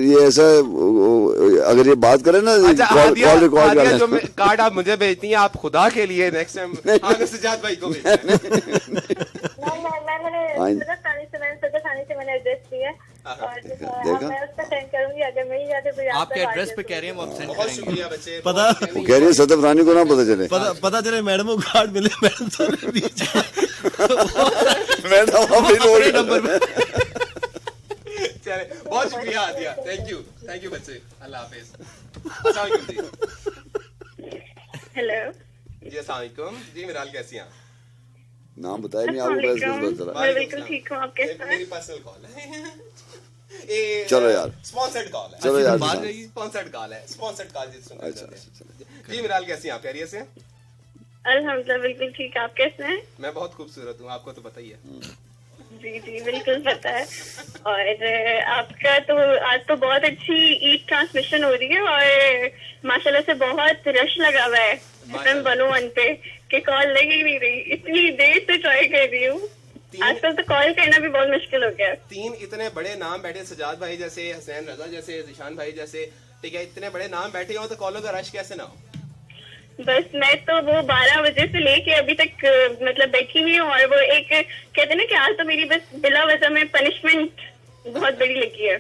ये ऐसा अगर ये बात करें ना,
अच्छा
कॉल रिकॉर्ड
हादिया जो
करना।
कार्ड आप मुझे भेजती हैं, आप खुदा के लिए नेक्स्ट टाइम आगे सजाद भाई को भेजना
मैंने सदर थाने से मैंने एड्रेस दिया है और
देखा?
मैं उस पर सेंड करूंगी। अगर मिल जाए तो फिर
आपके एड्रेस पे कह रहे हैं, वो आप सेंड
बहुत
करेंगे।
शुक्रिया बच्चे।
पता
वो कह रही है सदफ रानी को ना पता चले।
पता चले मैडम को कार्ड मिले, मैडम सामने बीच
मैडम अभी
अपने नंबर पे।
चले, बहुत शुक्रिया हादिया, थैंक यू बच्चे, अल्लाह हाफिज। अस्सलाम वालेकुम जी।
हेलो
जी अस्सलाम वालेकुम जी, मिराल कैसी हैं?
नाम बताया नहीं आपको, बस
मैं बिल्कुल ठीक हूँ। आप कैसे हैं?
मेरी पर्सनल कॉल है।
चलो यार,
स्पॉन्सर्ड कॉल है।
चलो यार,
बात रही है।
स्पॉन्सर्ड कॉल है, स्पॉन्सर्ड कॉल जी सुन
अच्छा
जी। मिराल कैसी हैं आप, खैरियत से?
अल्हम्दुलिल्लाह बिल्कुल ठीक। आप कैसे हैं?
मैं बहुत खूबसूरत हूँ, आपको तो पता ही है।
जी बिल्कुल पता है। और आपका तो आज तो बहुत अच्छी ईद ट्रांसमिशन हो रही है और माशाल्लाह से बहुत रश लगा हुआ है FM 101 पे कि कॉल लग ही नहीं रही। इतनी देर से ट्राई कर रही हूँ, आजकल तो कॉल करना भी बहुत मुश्किल हो गया है।
3 इतने बड़े नाम बैठे, सजाद भाई जैसे, हसनैन रजा जैसे, जिशान भाई जैसे, ठीक है, इतने बड़े नाम बैठे हो तो कॉलों का रश कैसे ना हो?
बस मैं तो वो 12 बजे से लेके अभी तक मतलब बैठी हुई हूँ और वो एक कहते हैं ना कि आज तो मेरी बस बिला वजह में पनिशमेंट
बहुत बड़ी लगी है।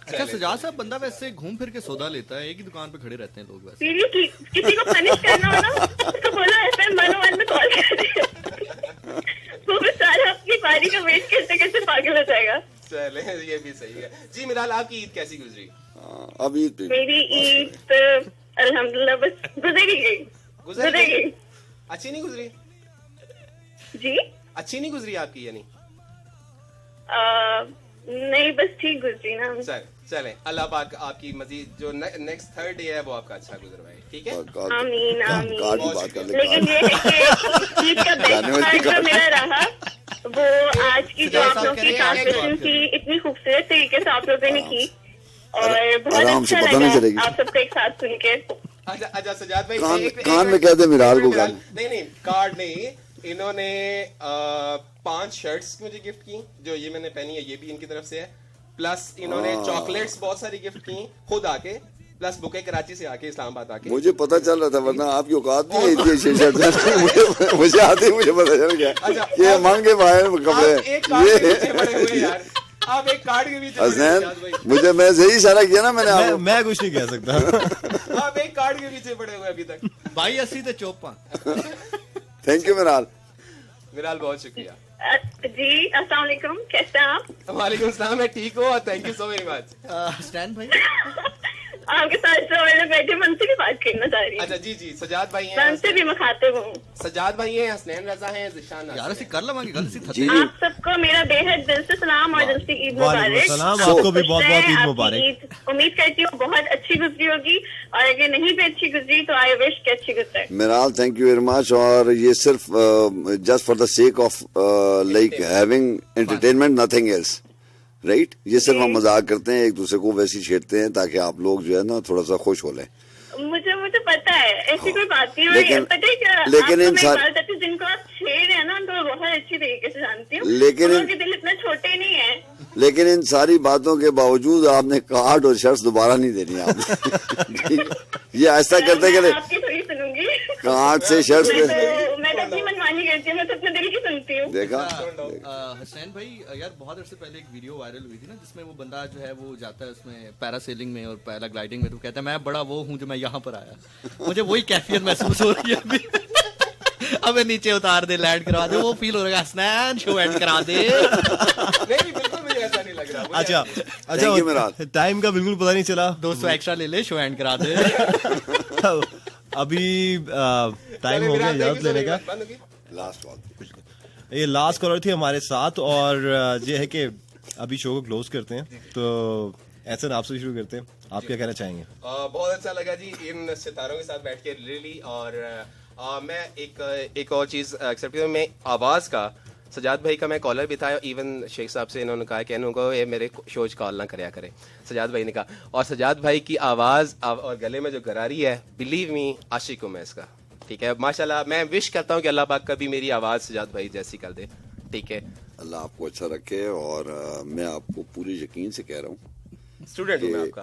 अच्छा सजाद साहब, बंदा वैसे घूम फिर के सौदा लेता है, एक ही दुकान पे खड़े रहते हैं लोग वैसे।
सीरियसली किसी को पनिश करना हो ना तो बोलो FM 101 में कॉल कर दे, वो बेचारा अपनी पारी का वेट करते करते पागल हो जाएगा।
चले, ये भी सही है जी। मिराल, आपकी ईद कैसी गुजरी?
अब ईद
मेरी ईद अल्हम्दुलिल्लाह बस गुजरी गई।
अच्छी नहीं गुजरी
जी?
अच्छी नहीं गुजरी आपकी यानी?
नहीं, बस ठीक गुजरी ना।
चले, अल्लाह पाक आपकी मजीद जो नेक्स्ट थर्ड डे है वो आपका अच्छा गुजरवाए, ठीक है?
आमीन आमीन। लेकिन ये है कि ईद का बेस्ट पार्ट जो मेरा रहा वो आज की जो आप लोगों की ट्रांसमिशन थी, इतनी खूबसूरत तरीके से आप लोगों ने की और बहुत अच्छा लगा आप सबको एक साथ सुन के।
अच्छा सजाद भाई,
कान में कह दे मिराल को।
नहीं कार्ड नहीं, इन्होंने 5 शर्ट्स मुझे गिफ्ट की, जो ये मैंने पहनी है, ये भी इनकी तरफ से है। प्लस इन्होंने चॉकलेट्स बहुत सारी गिफ्ट की खुद आके, प्लस बुके कराची से आके, इस्लामाबाद आके। मुझे
पता चल रहा था, वरना आपकी औकात नहीं है। मुझे आते ही मुझे पता चल गया ये महंगे बाहर कपड़े।
आप एक कार्ड के पीछे
हसनैन, मुझे मैं सही इशारा किया ना मैंने।
मैं कुछ नहीं कह सकता।
आप एक कार्ड के पीछे पड़े हुए अभी तक।
भाई 80 तो चौपा।
थैंक यू मिराल,
बहुत शुक्रिया
जी। अस्सलाम वालेकुम, कैसे हैं आप?
वालेकुम सलाम, मैं ठीक हूँ, thank you so very much.
Stand भाई,
आपके साथ जो मैंने बैठे मन से भी बात करना चाह रही।
अच्छा जी, सजाद भाई हैं।
मन से भी मुखातिब हूँ।
सजाद भाई हैं, हसनैन रजा हैं, ज़िशान
यार ऐसे कर लवांगे गल सी
जी।
आप सबको मेरा बेहद दिल से सलाम और दिल से ईद मुबारक।
सलाम, आपको भी बहुत बहुत ईद मुबारक।
उम्मीद करती हूँ बहुत अच्छी गुजरी होगी, और अगर नहीं भी अच्छी गुजरी तो आई विश कि अच्छी गुजरे।
मिराल, थैंक यू वेरी मच। और ये सिर्फ just for the sake of like having entertainment, nothing else, right? ये सिर्फ हम मजाक करते हैं, एक दूसरे को वैसे छेड़ते हैं ताकि आप लोग जो है ना थोड़ा सा खुश हो लें।
मुझे पता है, ऐसी कोई बात नहीं है।
लेकिन
जिनको आप छेड़ रहे हैं ना उनको बहुत अच्छी तरीके से जानती हूँ,
लेकिन
उनके दिल इतना छोटे नहीं है।
लेकिन इन सारी बातों के बावजूद आपने कार्ड और शर्ट्स दोबारा नहीं देनी आपने। ये ऐसा करते करते
आपकी थोड़ी सुनूंगी।
कार्ड से शर्ट्स पे
मैं तो अपनी मनमानी करती हूँ, मैं तो अपने दिल की सुनती हूँ।
देखा
हसनैन भाई, यार बहुत अर्से पहले एक वीडियो वायरल हुई थी ना, जिसमें वो बंदा जो है वो जाता है उसमें पैरासेलिंग में और पैराग्लाइडिंग में, तो कहता है मैं बड़ा वो हूँ जो मैं यहाँ पर आया। मुझे वही कैफियत महसूस हो रही है अभी। अबे नीचे उतार दे, लैंड करा दे, वो फील हो रहा है हसनैन शो एंड करा दे।
नहीं बिल्कुल मुझे ऐसा नहीं लग रहा।
अच्छा टाइम का बिल्कुल पता नहीं चला।
200 एक्स्ट्रा ले ले, शो एंड करा दे।
अभी टाइम हो गया याद लेने का। ये लास्ट कॉलर थी हमारे साथ, और ये है कि अभी शो को क्लोज करते हैं, तो ऐसा आपसे शुरू करते हैं। आप क्या कहना चाहेंगे?
बहुत अच्छा लगा जी इन सितारों के साथ बैठ के, रियली। और मैं एक और चीज एक्सेप्ट किया, मैं आवाज का, सजाद भाई का मैं कॉलर भी था, इवन शेख साहब से इन्होंने कहा कि इनको ये मेरे शोज कॉल ना करया करे, सजाद भाई ने कहा। और सजाद भाई की आवाज और गले में जो गरारी है, बिलीव मी, आशिक हूं मैं इसका, ठीक है? माशाल्लाह, मैं विश करता हूँ कि अल्लाह पाक कभी मेरी आवाज सजाद भाई जैसी कर दे, ठीक है?
अल्लाह आपको अच्छा रखे। और मैं आपको पूरे यकीन से कह रहा हूँ,
स्टूडेंट हूं मैं आपका।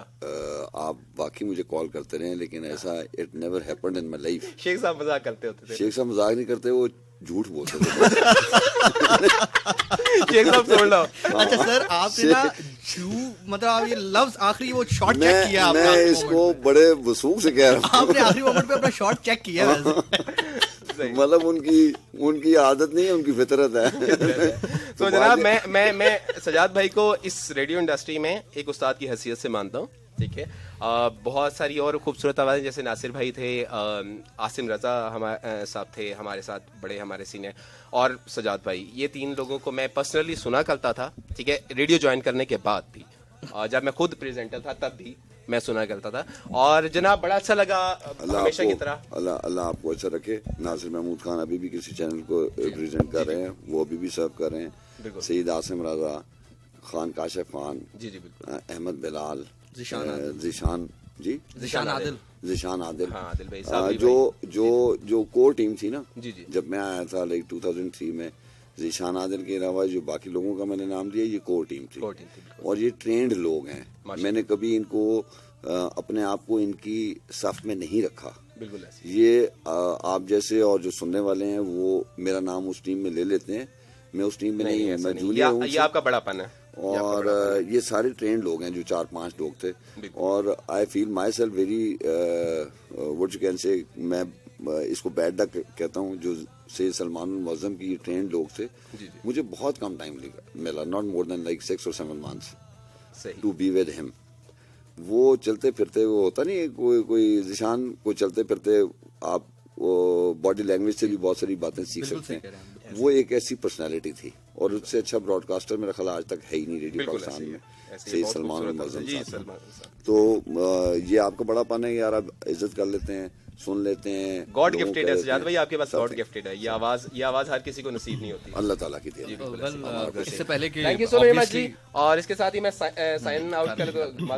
आप वाकई मुझे कॉल करते रहे, लेकिन ऐसा it never happened in my life.
Sheikh साहब मजाक करते होते थे।
शेख साहब मजाक नहीं करते, वो झूठ बोलते थे।
शेख साहब छोड़ लो।
अच्छा सर, आपने ना मतलब आप ये लफ्ज आखिरी वो शॉट चेक किया?
मैं इसको बड़े वसूख से कह रहा हूँ।
आपने आखिरी मोमेंट पे अपना शॉट चेक किया वैसे।
मतलब उनकी आदत नहीं है, उनकी फितरत है।
तो जनाब, मैं सजाद भाई को इस रेडियो इंडस्ट्री में एक उस्ताद की हैसियत से मानता हूँ, ठीक है? बहुत सारी और खूबसूरत आवाज़ें, जैसे नासिर भाई थे, आसिम रजा हमारे साहब थे हमारे साथ, बड़े हमारे सीनियर, और सजाद भाई, ये 3 लोगों को मैं पर्सनली सुना करता था, ठीक है? रेडियो ज्वाइन करने के बाद भी, जब मैं खुद प्रेजेंटर था तब भी मैं सुना करता था। और जनाब बड़ा अच्छा लगा, हमेशा की तरह।
अल्लाह आपको अच्छा रखे। नासिर महमूद खान अभी भी किसी चैनल को रिप्रेजेंट कर रहे हैं, वो अभी भी सर्व कर रहे हैं। सईद आसिम रजा खान, काशिफ खान,
जी बिल्कुल,
अहमद बिलाल,
ज़िशान
आदिल,
हाँ, आदिल भाई साहब,
जो कोर टीम थी ना,
जी
जब मैं आया था लाइक 2003 में, ज़िशान आदिल के अलावा जो बाकी लोगों का मैंने नाम दिया, ये कोर टीम थी। और ये ट्रेंड लोग हैं, मैंने कभी इनको अपने आप को इनकी सफ में नहीं रखा।
बिल्कुल ऐसे।
ये आप जैसे और जो सुनने वाले हैं वो मेरा नाम उस टीम में ले लेते हैं, मैं उस टीम में नहीं हूँ, मैं जूनियर हूँ।
ये आपका बड़ापन है।
और ये सारे ट्रेंड लोग हैं जो 4-5 लोग थे और I feel my self very what you can say, मैं इसको बैड डक कहता हूँ, जो से सलमान मुअज्जम की ट्रेंड लोग थे, मुझे बहुत कम टाइम मिला, not more than like 6 or 7 months to be with him. वो चलते फिरते, वो होता नहीं कोई जिशान को चलते फिरते आप बॉडी लैंग्वेज से भी बहुत सारी बातें सीख सकते हैं। वो एक ऐसी पर्सनालिटी थी और उससे अच्छा ब्रॉडकास्टर मेरा ख्याल आज तक है ही नहीं रेडियो पाकिस्तान में, सही सलमान मुअज्जम साहब। तो ये आपका बड़ापन है यार, आप इज्जत कर लेते हैं, सुन लेते हैं।
गॉड गिफ्टेड है सजाद भाई, आपके पास गॉड गिफ्टेड है। ये आवाज हर किसी को नसीब नहीं होती,
अल्लाह ताला की दी।
इससे पहले कि
थैंक यू सो मच जी। और इसके साथ ही मैं साइन आउट कर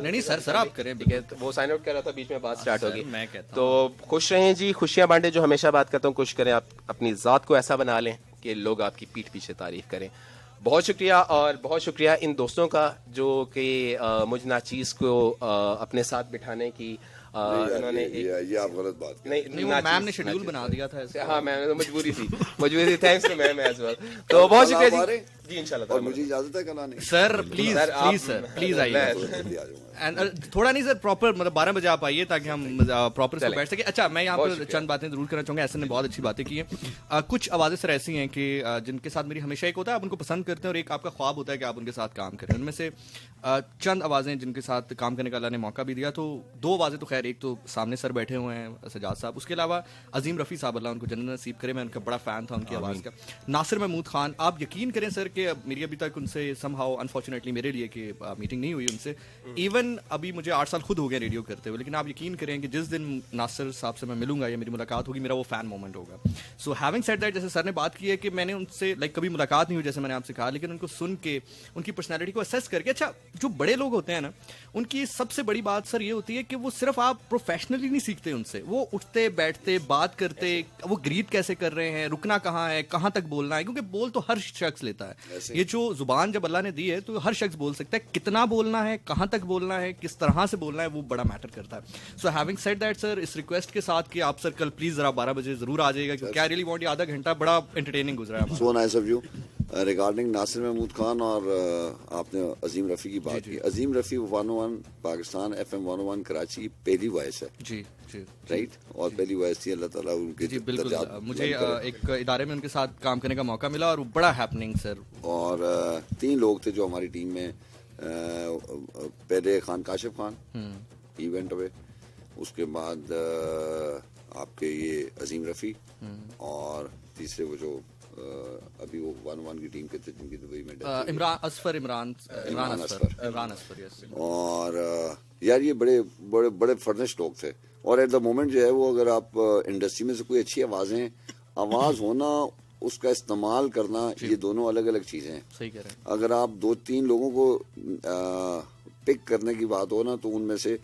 नहीं सर आप करें,
वो साइन आउट कर रहा था, बीच में बात स्टार्ट होगी। तो खुश रहें जी, खुशियां बांटे, जो हमेशा बात करता हूँ, खुश करें, आप अपनी जात को ऐसा बना लें कि लोग आपकी पीठ पीछे तारीफ करें। बहुत शुक्रिया, और बहुत शुक्रिया इन दोस्तों का जो कि मुझ नाचीज को अपने साथ बिठाने की इन्होंने
ये आप गलत बात
नहीं, वो मैम ने शेड्यूल बना दिया था ऐसे।
हाँ मैम, मजबूरी थी। Thanks to ma'am as well. तो बहुत शुक्रिया जी इंशाल्लाह।
और मुझे इजाजत है कल आने
सर, प्लीज आइए। एंड थोड़ा नहीं सर, प्रॉपर मतलब 12 बजे आप आइए ताकि हम प्रॉपर से बैठ सके। अच्छा, मैं यहाँ पर चंद बातें जरूर करना चाहूंगा। ऐसे ने बहुत अच्छी बातें की हैं। कुछ आवाजें सर ऐसी हैं कि जिनके साथ मेरी हमेशा एक होता है, आप उनको पसंद करते हैं और एक आपका ख्वाब होता है कि आप उनके साथ काम करें। उनमें से चंद आवाजें जिनके साथ काम करने का अल्लाह ने मौका भी दिया, तो 2 आवाजें तो खैर, एक तो सामने सर बैठे हुए हैं सजाद साहब, उसके अलावा अजीम रफ़ी साहब, अल्लाह उनको जन्नत नसीब करे, मैं उनका बड़ा फैन था उनकी आवाज़ का। नासिर महमूद खान, आप यकीन करें सर कि मेरी अभी तक उनसे समहाउ अनफॉर्चुनेटली मेरे लिए कि मीटिंग नहीं हुई उनसे। इवन अभी मुझे 8 साल खुद हो गए रेडियो करते हुए, लेकिन आप यकीन करें कि जिस दिन नासिर साहब से मैं मिलूंगा या मेरी मुलाकात होगी, मेरा वो फैन मोमेंट होगा। सो हैविंग सेड दैट, जैसे सर ने बात की है कि मैंने उनसे कभी मुलाकात नहीं हुई जैसे मैंने आपसे कहा, लेकिन उनको सुन के, उनकी पर्सनैलिटी को असेस करके, अच्छा जो बड़े लोग होते हैं ना, उनकी सबसे बड़ी बात सर ये होती है कि वो सिर्फ आप प्रोफेशनली नहीं सीखते उनसे, वो उठते बैठते बात करते, वो ग्रीट कैसे कर रहे हैं, रुकना कहाँ है, कहाँ तक बोलना है, क्योंकि बोल तो हर शख्स लेता है। ये जो जुबान जब अल्लाह ने दी है तो हर शख्स बोल सकता है, कितना बोलना है, कहाँ तक बोलना है, किस तरह से बोलना है, वो बड़ा मैटर करता है। So having said that sir, इस रिक्वेस्ट के साथ कि आप सर कल प्लीज जरा 12 बजे जरूर आ जाइएगा, क्योंकि आई रियली वांट, ये आधा घंटा बड़ा एंटरटेनिंग गुजरा है।
So nice of you. Regarding Nasir Mahmood Khan और आपने अजीम रफ़ी की बात की, अजीम रफ़ी 101 पाकिस्तान FM 101 कराची पहली वॉइस है
जी जी,
राइट, और पहली वॉइस थी, अल्लाह ताला उनके
जी बिल्कुल। मुझे एक इदारे में उनके साथ काम करने का मौका मिला और बड़ा हैपनिंग सर।
और 3 लोग थे जो हमारी टीम में, पहले खान काशिफ खान इवेंट हुए, उसके बाद आपके ये अजीम रफ़ी, और तीसरे वो जो अभी वो 101 की टीम के थे जिनकी दुबई में
इमरान असफर यस।
और यार ये बड़े फर्निश्ड लोग थे, और एट द मोमेंट जो है वो, अगर आप इंडस्ट्री में से कोई अच्छी आवाज होना, उसका इस्तेमाल करना, ये दोनों अलग अलग चीजें हैं।
सही कह रहे हैं।
अगर आप 2-3 लोगों को पिक करने की बात हो ना, तो उनमें से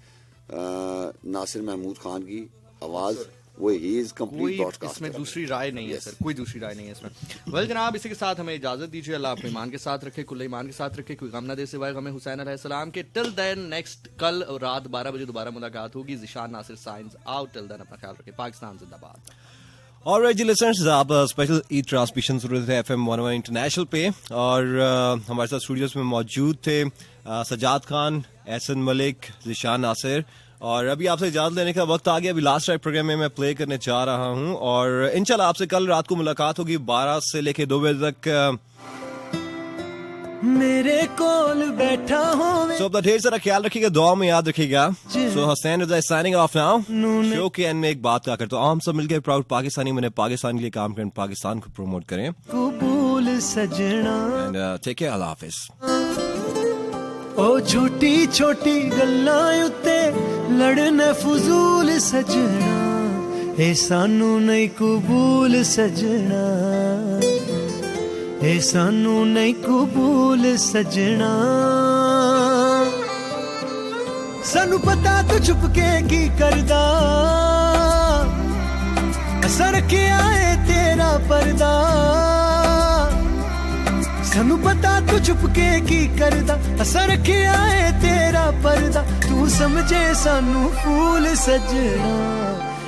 नासिर महमूद खान की आवाज, वो ही इज कंप्लीट ब्रॉडकास्ट,
इसमें दूसरी राय नहीं है सर, कोई दूसरी राय नहीं है इसमें। वेल जनाब, इसी के साथ हमें इजाजत दीजिए। अल्लाह अपने ईमान के साथ रखे, कुल ईमान के साथ रखे, कोई गम ना दे सिवाय गम हुसैन अलैहिस्सलाम के। टिल देन नेक्स्ट कल रात 12 बजे दोबारा मुलाकात होगी। Zeeshan Nasir signs out. Till then अपना ख्याल रखें। पाकिस्तान जिंदाबाद।
ऑलराइट जी लिसनर्स, आप स्पेशल ईद ट्रांसमिशन सुन रहे थे FM 101 इंटरनेशनल पे, और हमारे साथ स्टूडियोज में मौजूद थे सजाद खान, एहसन मलिक, ज़िशान नासिर, और अभी आपसे इजाजत लेने का वक्त आ गया। अभी लास्ट टाइम प्रोग्राम में मैं प्ले करने जा रहा हूं, और इंशाल्लाह आपसे कल रात को मुलाकात होगी 12 से लेके 2 बजे तक।
मेरे कोल बैठा हो,
सो अपना ढेर सारा ख्याल रखिएगा, दुआ में याद रखिएगा। सो हुसैन रज़ा साइनिंग ऑफ नाउ। शो के एंड में एक बात क्या करता हूँ, हम सब मिलकर प्राउड पाकिस्तानी बने, पाकिस्तान के लिए काम करें, पाकिस्तान को प्रमोट करें।
कबूल सजना,
एंड टेक केयर, अल्लाह हाफिज।
ओ छोटी छोटी गल्लां उत्ते लड़ने फजूल सजना, ए सानू नहीं कबूल सजना, ए सानू नहीं कबूल सजना। सानू पता तू छुप के की करदा, असर के आए तेरा पर्दा, सानू पता तू छुप के की करदा, असर के आए तेरा पर्दा, तू समझे सानू फूल सजना,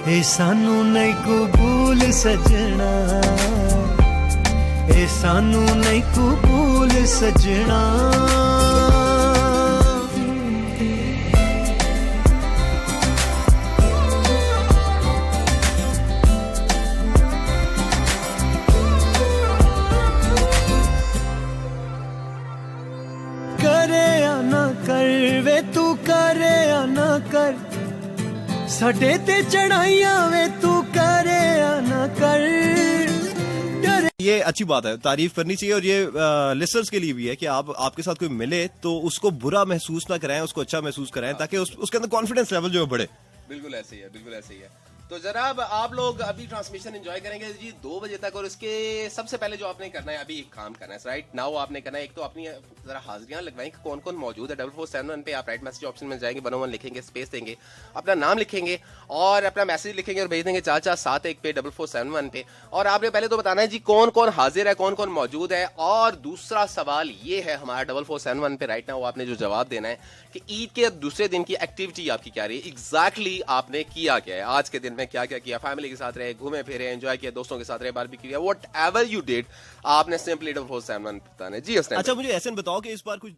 ए सानू नहीं कबूल सजना, ए सानू नहीं कबूल सजना करे या ना कर वे तू करे या ना कर साडे ते चढ़ाइयां वे तू करे या ना कर
ये अच्छी बात है, तारीफ करनी चाहिए। और ये लिसनर्स के लिए भी है कि आप आपके साथ कोई मिले तो उसको बुरा महसूस ना कराएं, उसको अच्छा महसूस कराएं, ताकि उसके अंदर कॉन्फिडेंस लेवल जो है बढ़े।
बिल्कुल ऐसे ही है, बिल्कुल ऐसे ही है। तो जनाब आप लोग अभी ट्रांसमिशन एंजॉय करेंगे जी 2 बजे तक, और इसके सबसे पहले जो आपने करना है अभी एक काम करना है राइट नाउ। आपने करना है एक तो अपनी जरा हाजिरियां लगवाएं कि कौन कौन मौजूद है। 4471 पे आप राइट मैसेज ऑप्शन में जाएंगे, 101 लिखेंगे, स्पेस देंगे, अपना नाम लिखेंगे और अपना मैसेज लिखेंगे और भेज देंगे 4471 पे 4471 पे। और आपने पहले तो बताना है जी कौन कौन हाजिर है, कौन कौन मौजूद है। और दूसरा सवाल ये है हमारा 4471 पे राइट नाउ आपने जो जवाब देना है कि ईद के दूसरे दिन की एक्टिविटी आपकी क्या रही है, एग्जैक्टली आपने किया क्या है, आज के दिन में क्या क्या किया, फैमिली के साथ रहे, घूमे फिरे, एंजॉय किया, दोस्तों के साथ रहे, बारबेक्यू किया, व्हाटएवर यू डिड, आपने सिंपली 4471 बताना है जी।
अच्छा मुझे ऐसे बताओ कि इस बार कुछ